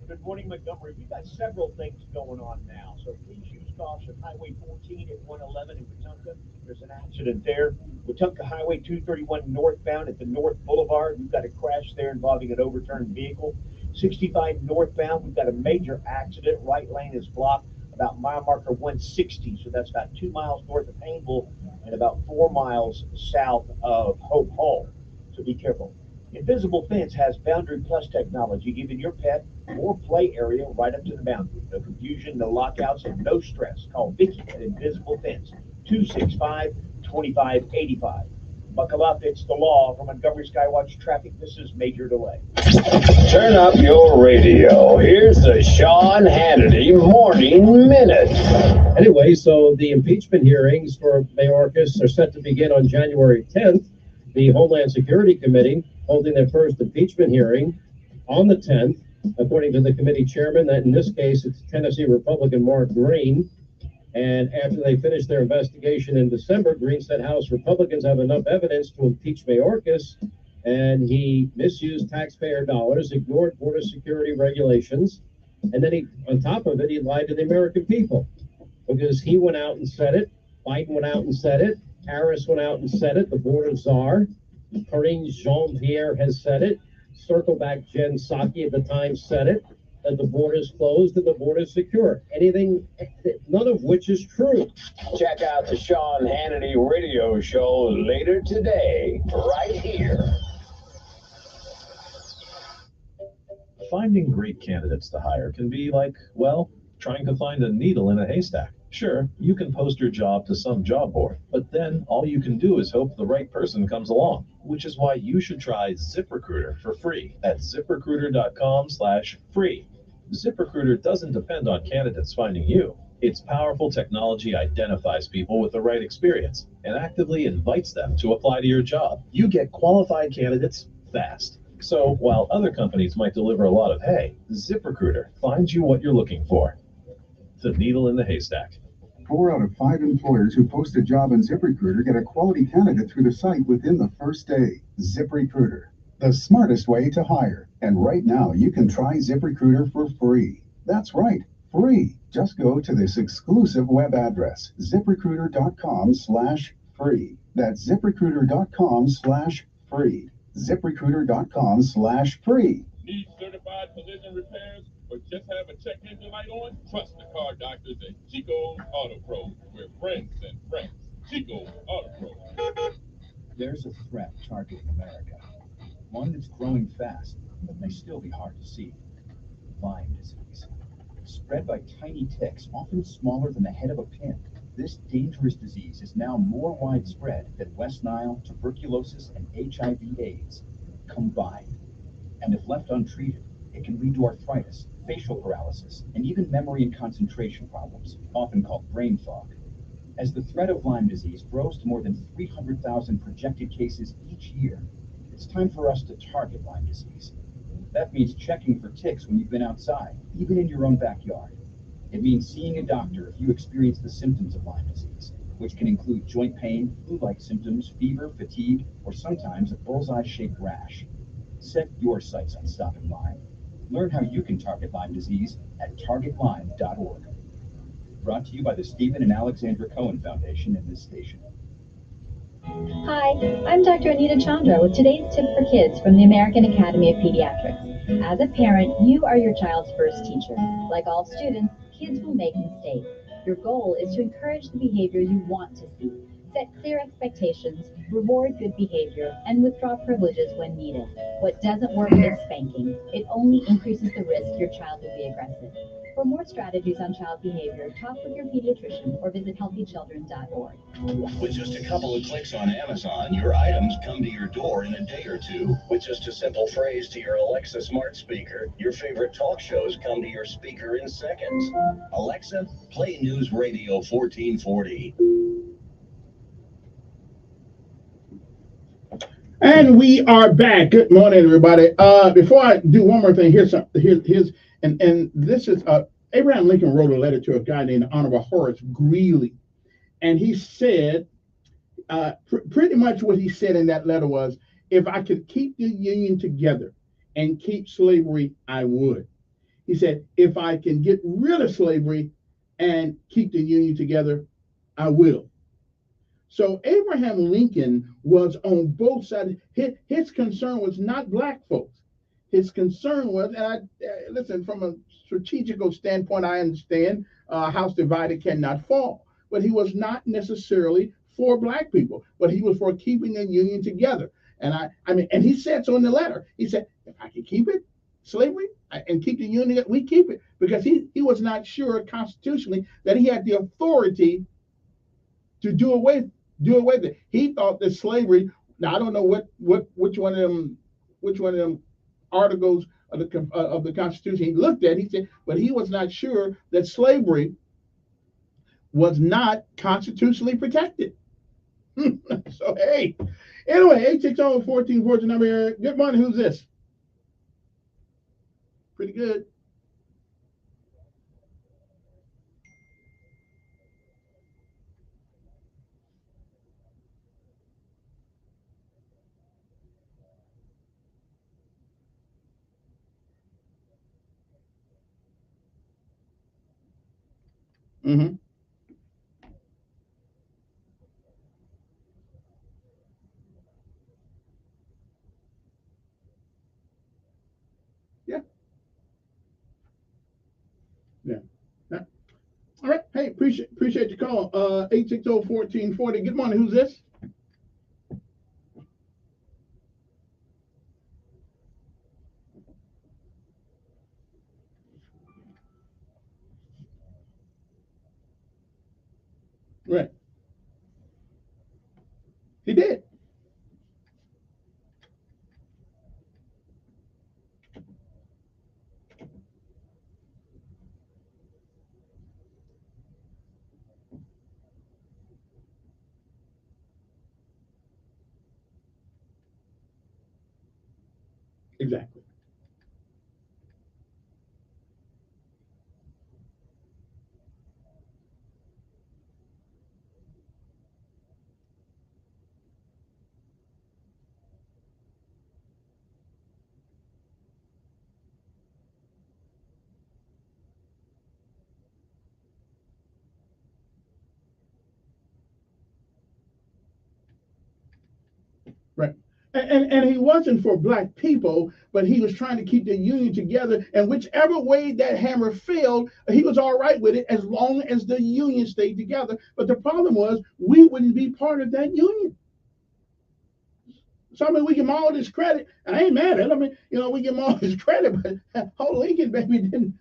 Good morning, Montgomery. We've got several things going on now, so please use caution. Highway 14 at 111 in Wetumpka. There's an accident there. Wetumpka Highway 231 northbound at the North Boulevard. We've got a crash there involving an overturned vehicle. 65 northbound, we've got a major accident. Right lane is blocked about mile marker 160, so that's about 2 miles north of Painville and about 4 miles south of Hope Hall. So be careful. Invisible Fence has Boundary Plus technology, giving your pet more play area right up to the boundary. No confusion, no lockouts, and no stress. Call Vicky at Invisible Fence, 265-2585. Buckle up, it's the law. From Montgomery Skywatch Traffic, this is Major Delay. Turn up your radio. Here's the Sean Hannity Morning Minute. Anyway, so the impeachment hearings for Mayorkas are set to begin on January 10th. The Homeland Security Committee holding their first impeachment hearing on the 10th, according to the committee chairman, that in this case it's Tennessee Republican Mark Green. And after they finished their investigation in December, Green said House Republicans have enough evidence to impeach Mayorkas, and he misused taxpayer dollars, ignored border security regulations, and then he, on top of it, he lied to the American people, because he went out and said it, Biden went out and said it, Harris went out and said it, the border czar, Karine Jean-Pierre has said it, Circle Back Jen Psaki at the time said it, that the border's closed and the border's secure. Anything, none of which is true. Check out the Sean Hannity radio show later today, right here. Finding great candidates to hire can be like, well, trying to find a needle in a haystack. Sure, you can post your job to some job board, but then all you can do is hope the right person comes along, which is why you should try ZipRecruiter for free at ZipRecruiter.com/free. ZipRecruiter doesn't depend on candidates finding you. Its powerful technology identifies people with the right experience and actively invites them to apply to your job. You get qualified candidates fast. So while other companies might deliver a lot of hay, ZipRecruiter finds you what you're looking for. The needle in the haystack. 4 out of 5 employers who post a job on ZipRecruiter get a quality candidate through the site within the first day. ZipRecruiter, the smartest way to hire. And right now, you can try ZipRecruiter for free. That's right, for free. Just go to this exclusive web address, ziprecruiter.com/free. That's ziprecruiter.com/free. ziprecruiter.com/free. Need certified collision repairs or just have a check engine light on? Trust the car doctors at Chico's Auto Pro, where friends and friends. Chico's Auto Pro. There's a threat targeting America, one that's growing fast, but may still be hard to see. Lyme disease. Spread by tiny ticks, often smaller than the head of a pin. This dangerous disease is now more widespread than West Nile, tuberculosis, and HIV/AIDS combined. And if left untreated, it can lead to arthritis, facial paralysis, and even memory and concentration problems, often called brain fog. As the threat of Lyme disease grows to more than 300,000 projected cases each year, it's time for us to target Lyme disease. That means checking for ticks when you've been outside, even in your own backyard. It means seeing a doctor if you experience the symptoms of Lyme disease, which can include joint pain, flu-like symptoms, fever, fatigue, or sometimes a bullseye-shaped rash. Set your sights on stopping Lyme. Learn how you can target Lyme disease at targetlyme.org. Brought to you by the Stephen and Alexandra Cohen Foundation and this station. Hi, I'm Dr. Anita Chandra with today's tip for kids from the American Academy of Pediatrics. As a parent, you are your child's first teacher. Like all students, kids will make mistakes. Your goal is to encourage the behavior you want to see. Set clear expectations, reward good behavior, and withdraw privileges when needed. What doesn't work is spanking. It only increases the risk your child will be aggressive. For more strategies on child behavior, talk with your pediatrician or visit healthychildren.org. With just a couple of clicks on Amazon, your items come to your door in a day or two. With just a simple phrase to your Alexa smart speaker, your favorite talk shows come to your speaker in seconds. Alexa, play News Radio 1440. And we are back. Good morning, everybody. Before I do one more thing, here's this is Abraham Lincoln wrote a letter to a guy named Honorable Horace Greeley, and he said pretty much what he said in that letter was, if I could keep the Union together and keep slavery, I would. He said, if I can get rid of slavery and keep the Union together, I will. So Abraham Lincoln was on both sides. His concern was not black folks. His concern was, and listen, from a strategical standpoint, I understand a house divided cannot fall. But he was not necessarily for black people, but he was for keeping the Union together. And I mean, and he said so in the letter. He said, if I can keep it, slavery, and keep the Union, we keep it, because he was not sure constitutionally that he had the authority to do away with it. He thought that slavery. Now I don't know which one of them articles of the Constitution he looked at. He said, but he was not sure that slavery was not constitutionally protected. So hey, anyway, 860-1440 number here. Good morning. Who's this? Pretty good. Mm-hmm. Yeah. Yeah. Yeah. All right. Hey, appreciate your call. 860-1440. Good morning. Who's this? Right. He did. Exactly. Right. And he wasn't for black people, but he was trying to keep the union together. And whichever way that hammer fell, he was all right with it as long as the union stayed together. But the problem was we wouldn't be part of that union. So I mean, we give him all this credit. I ain't mad at him. I mean, we give him all this credit, but whole Lincoln baby didn't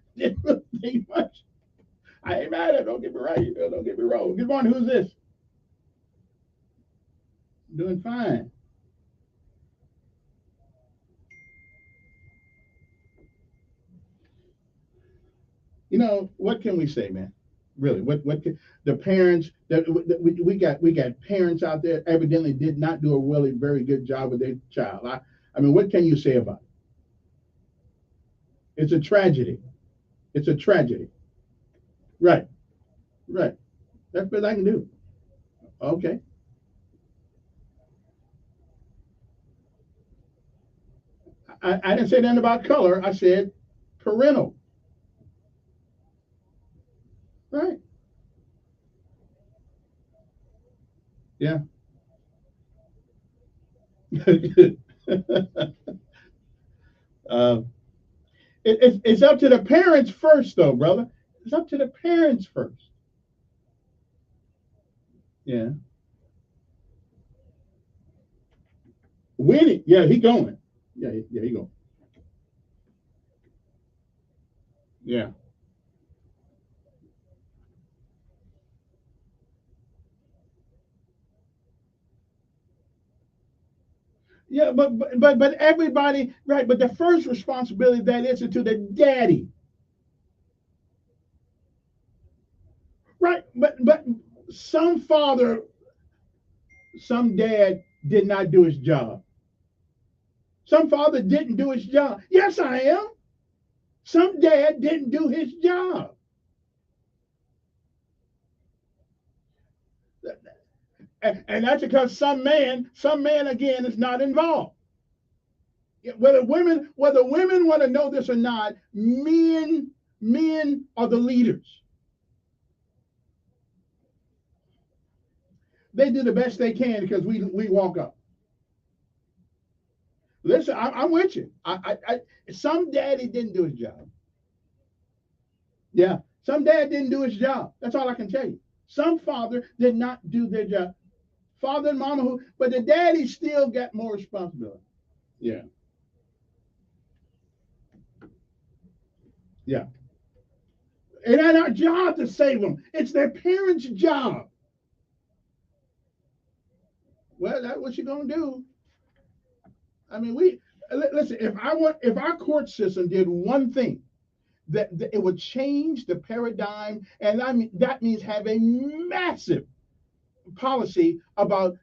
think much. I ain't mad at him. Don't get me right. Don't get me wrong. Good morning. Who's this? Doing fine. What can we say, man? Really, what can, the parents that we got parents out there evidently did not do a really very good job with their child. I mean, what can you say about it? It's a tragedy. It's a tragedy. Right, right. That's what I can do. Okay. I didn't say nothing about color. I said parental. Right. Yeah. uh, it's up to the parents first, though, brother. It's up to the parents first. Yeah. Winning. Yeah, he going. Yeah, he going. Yeah. Yeah, but everybody, right? But the first responsibility that is to the daddy, right? But some father, some dad did not do his job. Some father didn't do his job. Yes, I am. Some dad didn't do his job. And that's because some man again is not involved. Whether women want to know this or not, men are the leaders. They do the best they can because we walk up. Listen, I'm with you. Some daddy didn't do his job. Yeah, some dad didn't do his job. That's all I can tell you. Some father did not do their job. Father and mama but the daddy still got more responsibility. Yeah. Yeah. It ain't our job to save them. It's their parents' job. Well, that's what you're gonna do. I mean, listen. If our court system did one thing, that it would change the paradigm, and I mean that means have a massive policy about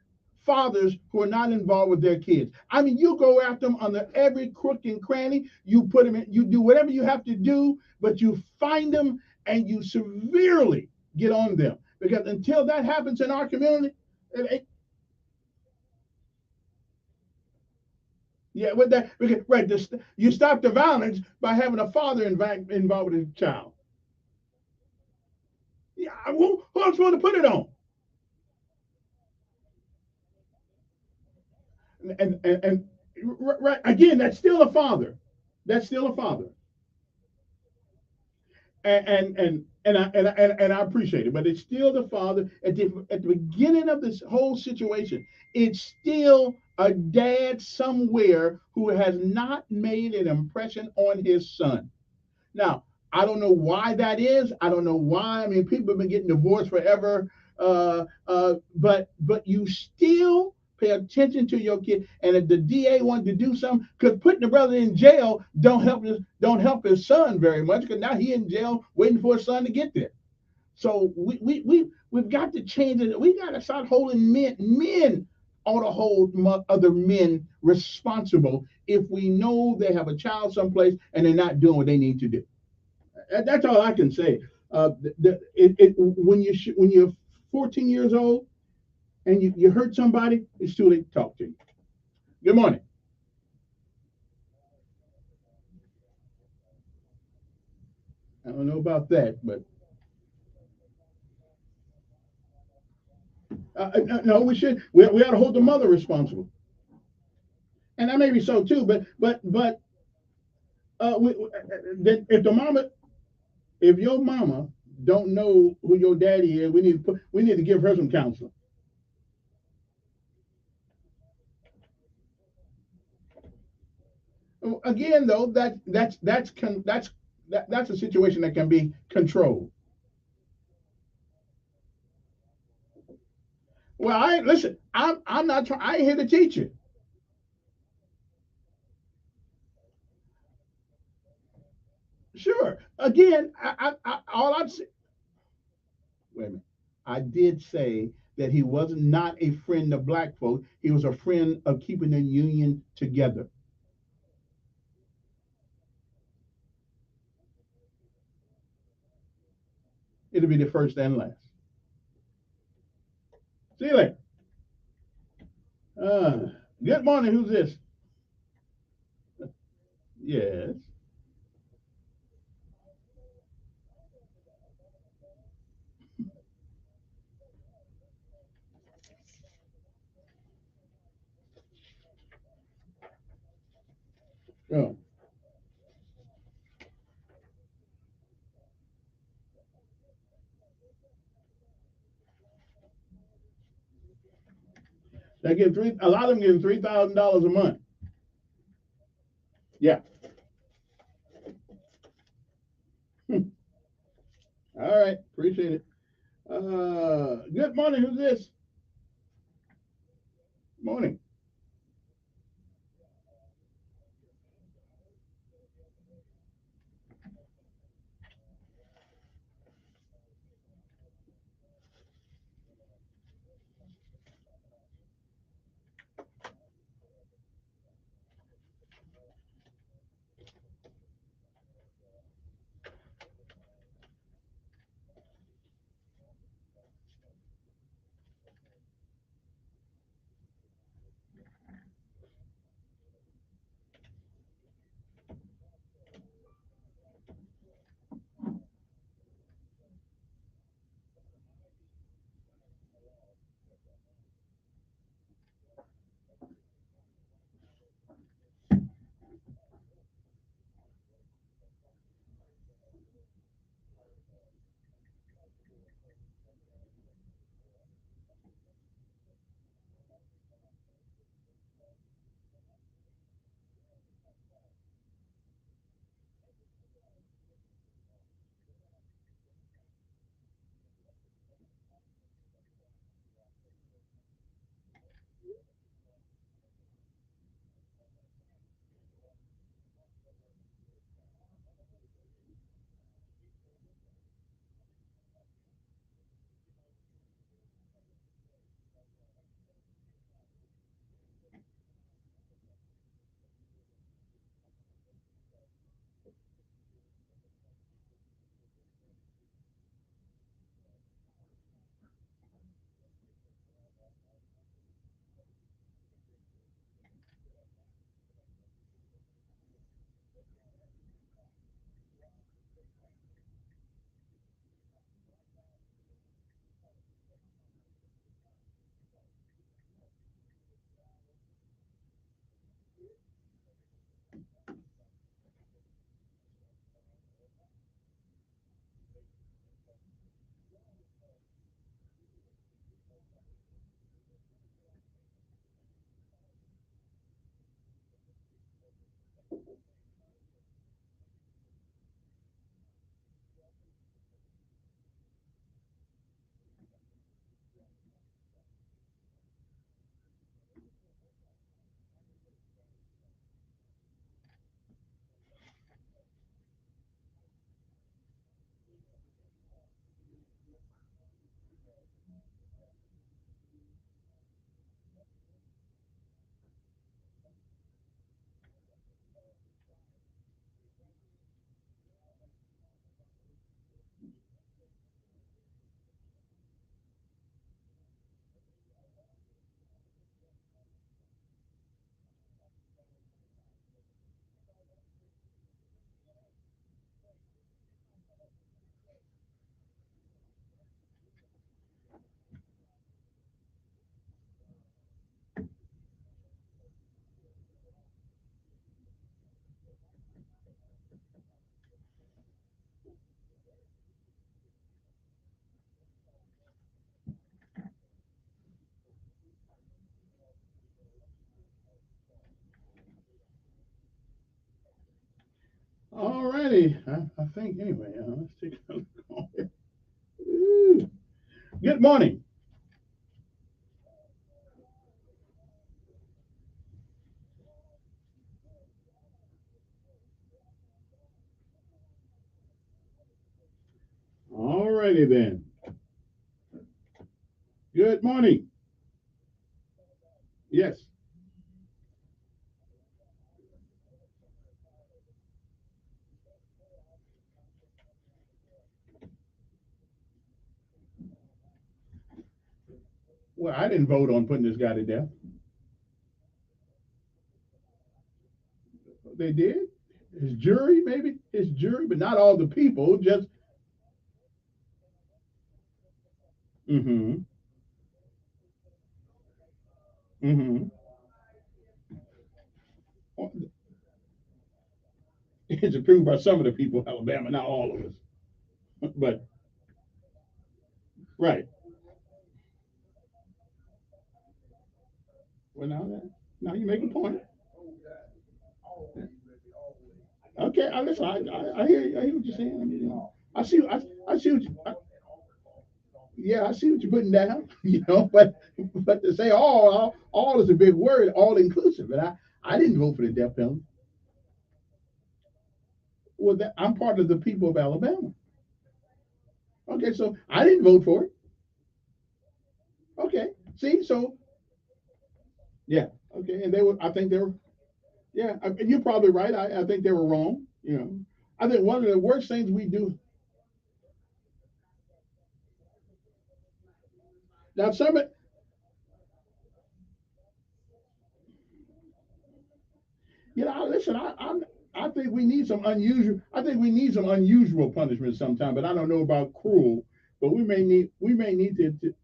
fathers who are not involved with their kids. I mean, you go after them under every crook and cranny. You put them in. You do whatever you have to do, but you find them and you severely get on them, because until that happens in our community, yeah, with that, right? You stop the violence by having a father involved with his child. Yeah, who else want to put it on? And right again, that's still a father. That's still a father. And I appreciate it, but it's still the father at the beginning of this whole situation. It's still a dad somewhere who has not made an impression on his son. Now, I don't know why that is. I don't know why. I mean, people have been getting divorced forever, but you still pay attention to your kid. And if the DA wanted to do something, because putting the brother in jail don't help his son very much, because now he in jail waiting for his son to get there. So we've got to change it. We got to start holding men ought to hold other men responsible if we know they have a child someplace and they're not doing what they need to do. That's all I can say. When you're 14 years old and you hurt somebody, it's too late to talk to you. Good morning. I don't know about that, but no, we ought to hold the mother responsible. and that may be so too. But if the mama, if your mama don't know who your daddy is, we need to give her some counseling. Again, though, that's a situation that can be controlled. Well, I ain't listen. I'm not trying. I ain't here to teach you. Sure. Again, all I'm saying. Wait a minute. I did say that he was not a friend of black folk. He was a friend of keeping the union together. It'll be the first and last. See you later. Uh, Good morning. Who's this? Yes. Oh. They get a lot of them getting $3,000 a month. Yeah. All right. Appreciate it. Good morning. Who's this? Morning. righty. I think anyway. Let's take a call here. Ooh. Good morning. All righty then. Good morning. Yes. Well, I didn't vote on putting this guy to death. They did. His jury, maybe his jury, but not all the people. Just mm-hmm, mm-hmm. It's approved by some of the people of Alabama, not all of us. But right. Well, now you make a point. Okay, I listen. I hear you. I hear what you're saying. I mean, I see what yeah, I see what you're putting down. But to say all is a big word, all inclusive. And I didn't vote for the death penalty. Well, I'm part of the people of Alabama. Okay, so I didn't vote for it. Okay, see, so yeah, okay, and they were. I think they were. Yeah, and you're probably right. I think they were wrong. I think one of the worst things we do now. Listen. I think we need some unusual. I think we need some unusual punishment sometime. But I don't know about cruel. But we may need to.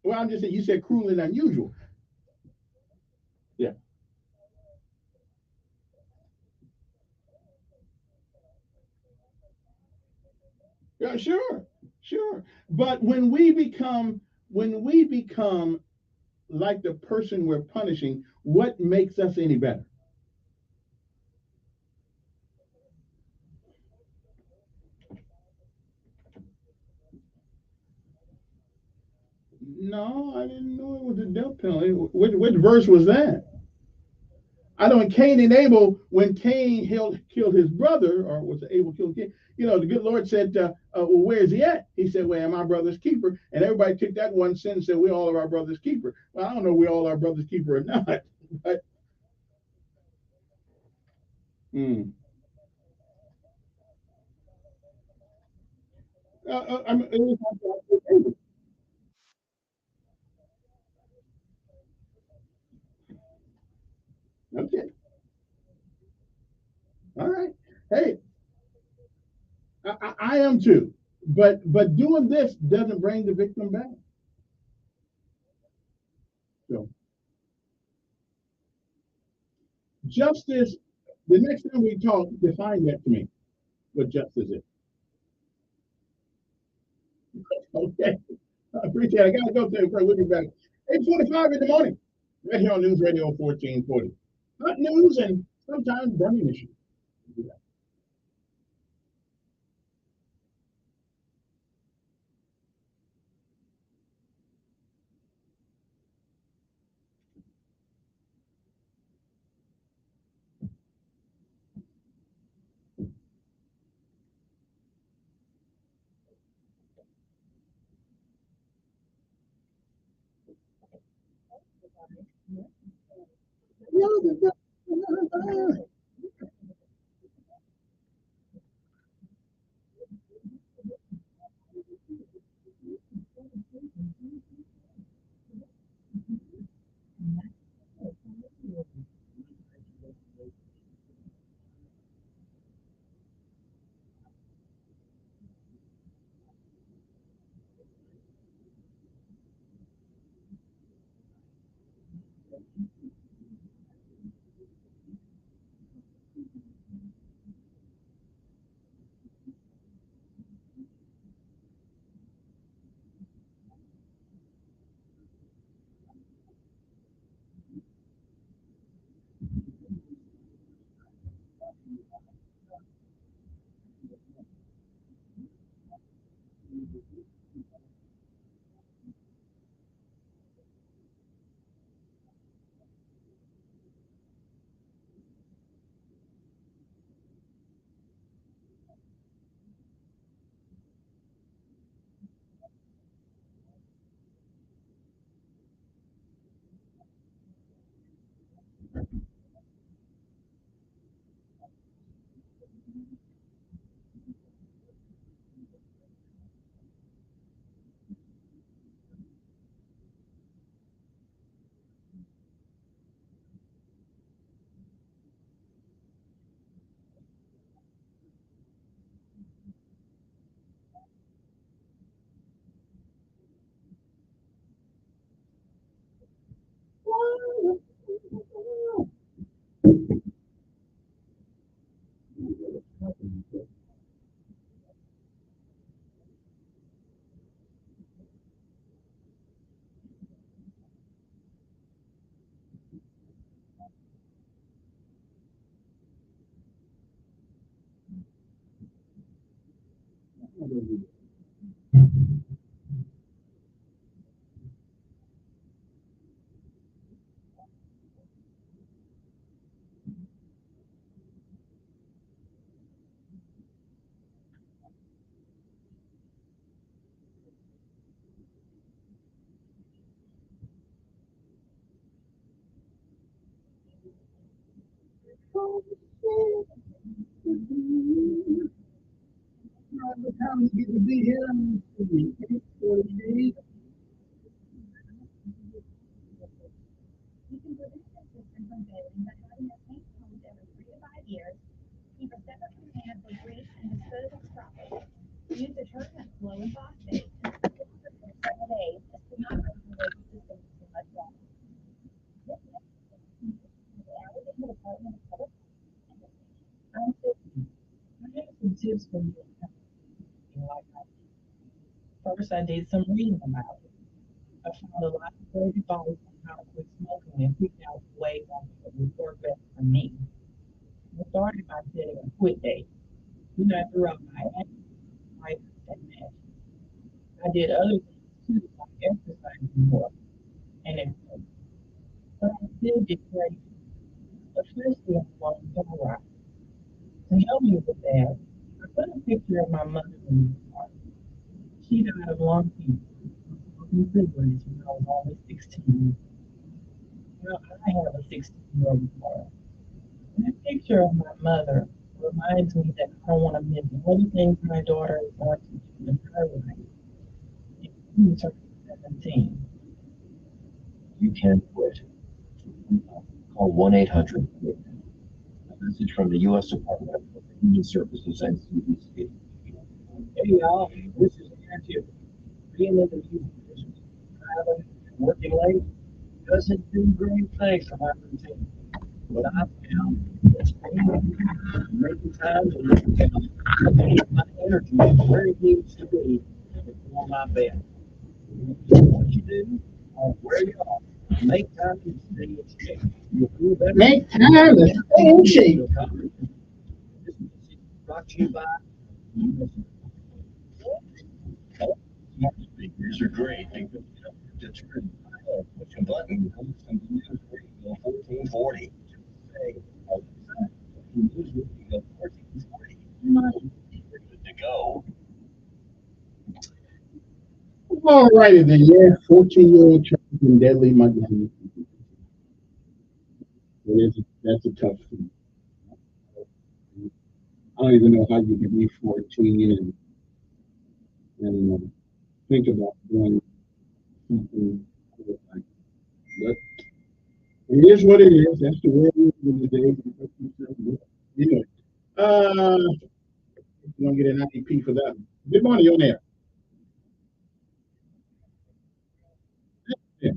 Well, I'm just saying. You said cruel and unusual. Yeah. Yeah. Sure. Sure. But when we become like the person we're punishing, what makes us any better? No, I didn't know it was a death penalty. Which verse was that? I know in Cain and Abel, when Cain killed his brother, or was it Abel killed Cain? The good Lord said, well, where is he at? He said, well, am I brother's keeper? And everybody took that one sin and said, we all are our brother's keeper. Well, I don't know if we all are brother's keeper or not. But mm, I mean, okay, all right. Hey, I am too. But doing this doesn't bring the victim back. So justice. The next time we talk, define that to me. What justice is? Okay. I appreciate it. I gotta go to the We'll be back. 8:45 in the morning. Right here on News Radio 1440. Hot news and sometimes burning issues. You can prevent the system from failing by having it paint homes every 3 to 5 years, keep a separate container for grease and dispose of properly. Use detergent, flow, and phosphate. For 7 days, this will not overload the system with too much water. This method is added in the Department of Public Health. I have some tips for you. First, I did some reading about it. I found a lot of great advice on how to quit smoking and picked out the way that would work best for me. I started by setting a quit date. Then I threw out my life and match. I did other things too, like exercising more and everything. But I still get crazy, especially on long drives. To help me with that, I put a picture of my mother in the car. She died of lung cancer from cigarettes when I was only 16. Well, I have a 16-year-old daughter. And that picture of my mother reminds me that I don't want to miss all the things my daughter is going to do in her life. She turned 17. You can quit. Call 1-800-QUIT. A message from the U.S. Department of Human Services and CDC. Hey y'all, this is Andrew. Being in the music business, traveling and working late doesn't do great things for my routine. What I found is making time to look down and keep my energy where it needs to be before my bed. What you do, or where you are, make time to stay in shape. You'll feel better. Make time to stay in shape. This is brought to you by Smart speakers are great because you don't have to turn push a button and listen to news radio 1440. Say, all the time, news radio 1440. You're good to go. All righty then, yeah. 14-year-old child in deadly mugging. That's a tough thing. I don't even know how you can be 14 and think about doing something like that. But it is what it is. That's the way it is in the days. Anyway, you're gonna get an IEP for that. Good morning, you're on there. Yeah.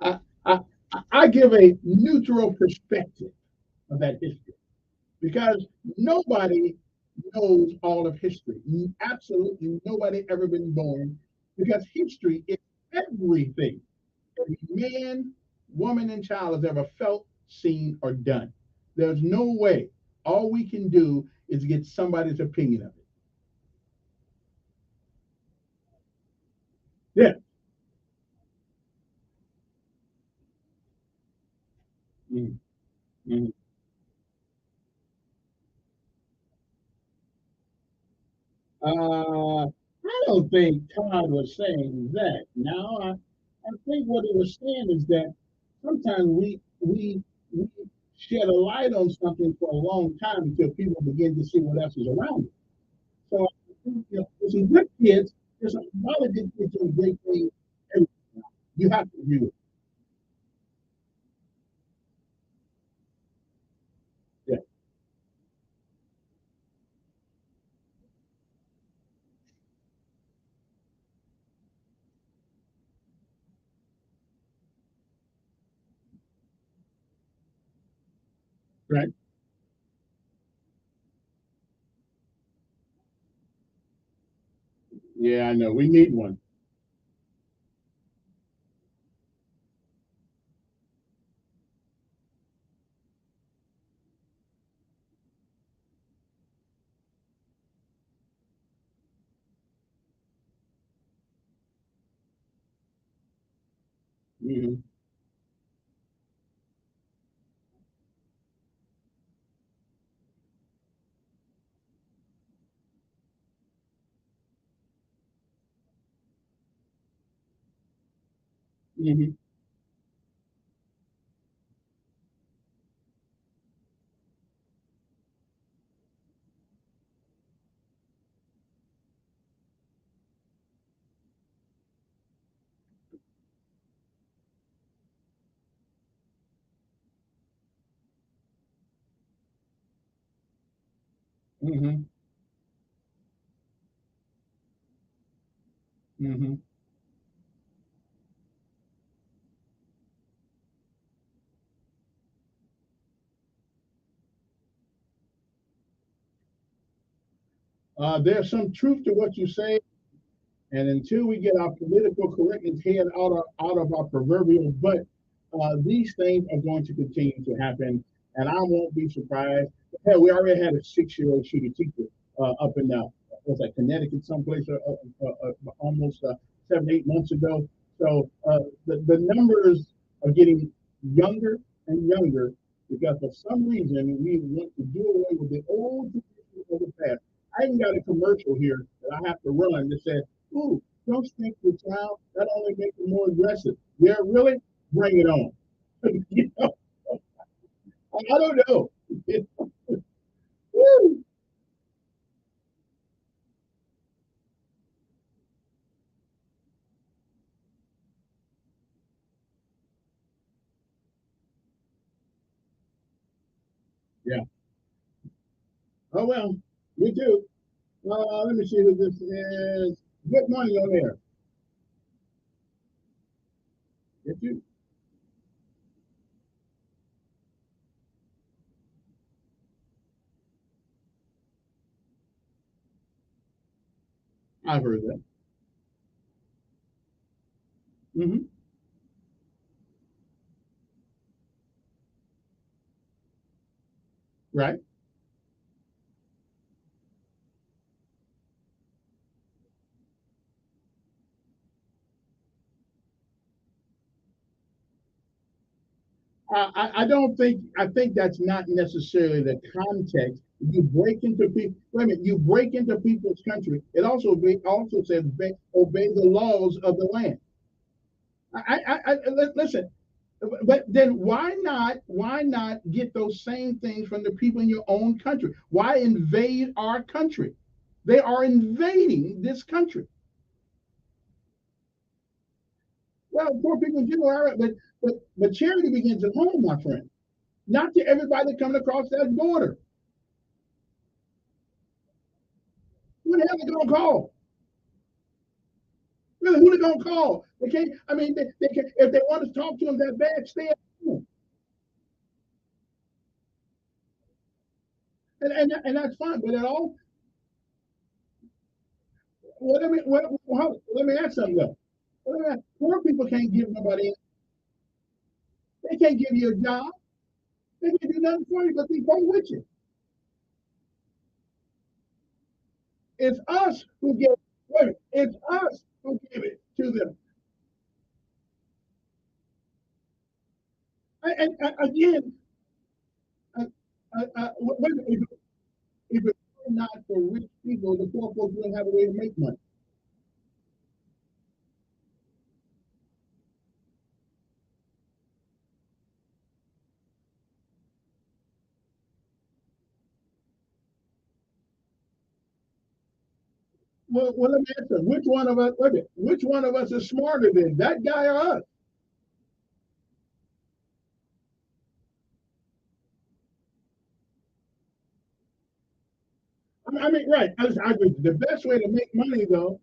I, I, I give a neutral perspective of that history because nobody knows all of history. Absolutely nobody ever been born because history is everything every man, woman, and child has ever felt, seen, or done. There's no way. All we can do is get somebody's opinion of it. Yeah. Mhm. Mhm. I don't think Todd was saying that. Now, I think what he was saying is that sometimes we shed a light on something for a long time until people begin to see what else is around it. So, there's some good kids. There's a lot of good kids doing great things. You have to agree with it. Yeah. Right. Yeah, I know. We need one. Hmm. Hmm. Hmm. Hmm. There's some truth to what you say, and until we get our political correctness head out of our proverbial butt, these things are going to continue to happen, and I won't be surprised. Hell, we already had a 6-year-old shoot a teacher up in what's that, Connecticut, someplace, almost 7, 8 months ago. So the numbers are getting younger and younger because for some reason we want to do away with the old traditions of the past. I even got a commercial here that I have to run that says, "Ooh, don't spank your child. That only makes them more aggressive." Yeah, really? Bring it on. You know, I don't know. Woo. Yeah. Oh well. Me too. Let me see who this is. Good morning on there. Yes, you. I've heard that. Hmm. Right. I don't think. I think that's not necessarily the context. You break into people. Wait a minute. You break into people's country. It also says obey the laws of the land. Listen. But then why not get those same things from the people in your own country? Why invade our country? They are invading this country. Well, poor people in general, all right, but charity begins at home, my friend. Not to everybody coming across that border. Who the hell are they gonna call? Really, who they gonna call? They can't. I mean, they can if they want to talk to them that bad, stay at home, and that's fine. But at all, well, let me ask something though. Poor people can't give nobody. They can't give you a job. They can't do nothing for you but be poor with you. It's us who give. Wait, it's us who give it to them. And again, wait, if it's not for rich people, the poor folks don't have a way to make money. Well, let me ask you, which one of us, wait a minute, which one of us is smarter than that guy or us? I mean, right. I agree. The best way to make money, though,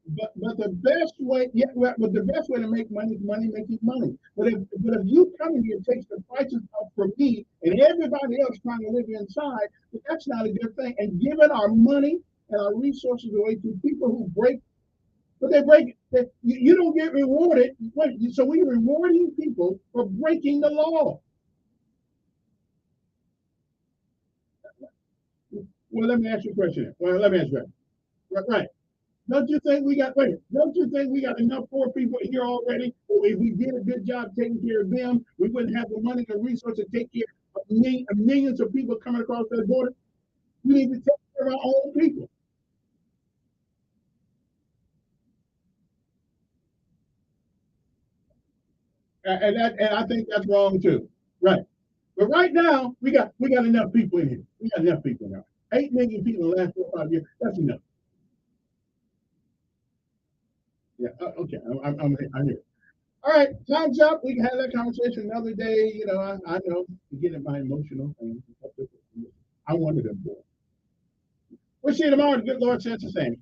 but the best way, yeah, but the best way to make money is money making money. But if you come in here and takes the prices up from me and everybody else trying to live inside, that's not a good thing. And giving our money and our resources away to people who break, but they break. You don't get rewarded. So we're rewarding people for breaking the law. Well, let me ask you a question. Well, let me ask you. Right. Don't you think we got wait? Don't you think we got enough poor people here already? If we did a good job taking care of them, we wouldn't have the money and resources to take care of millions of people coming across that border. We need to take care of our own people. And I think that's wrong too. Right. But right now, we got enough people in here. We got enough people now. 8 million people in the last 4 or 5 years. That's enough. Yeah. Okay. I'm here. All right, time's up. We can have that conversation another day. You know, I know you get in my emotional thing. I wanted them more. We'll see you tomorrow. The good Lord says the same.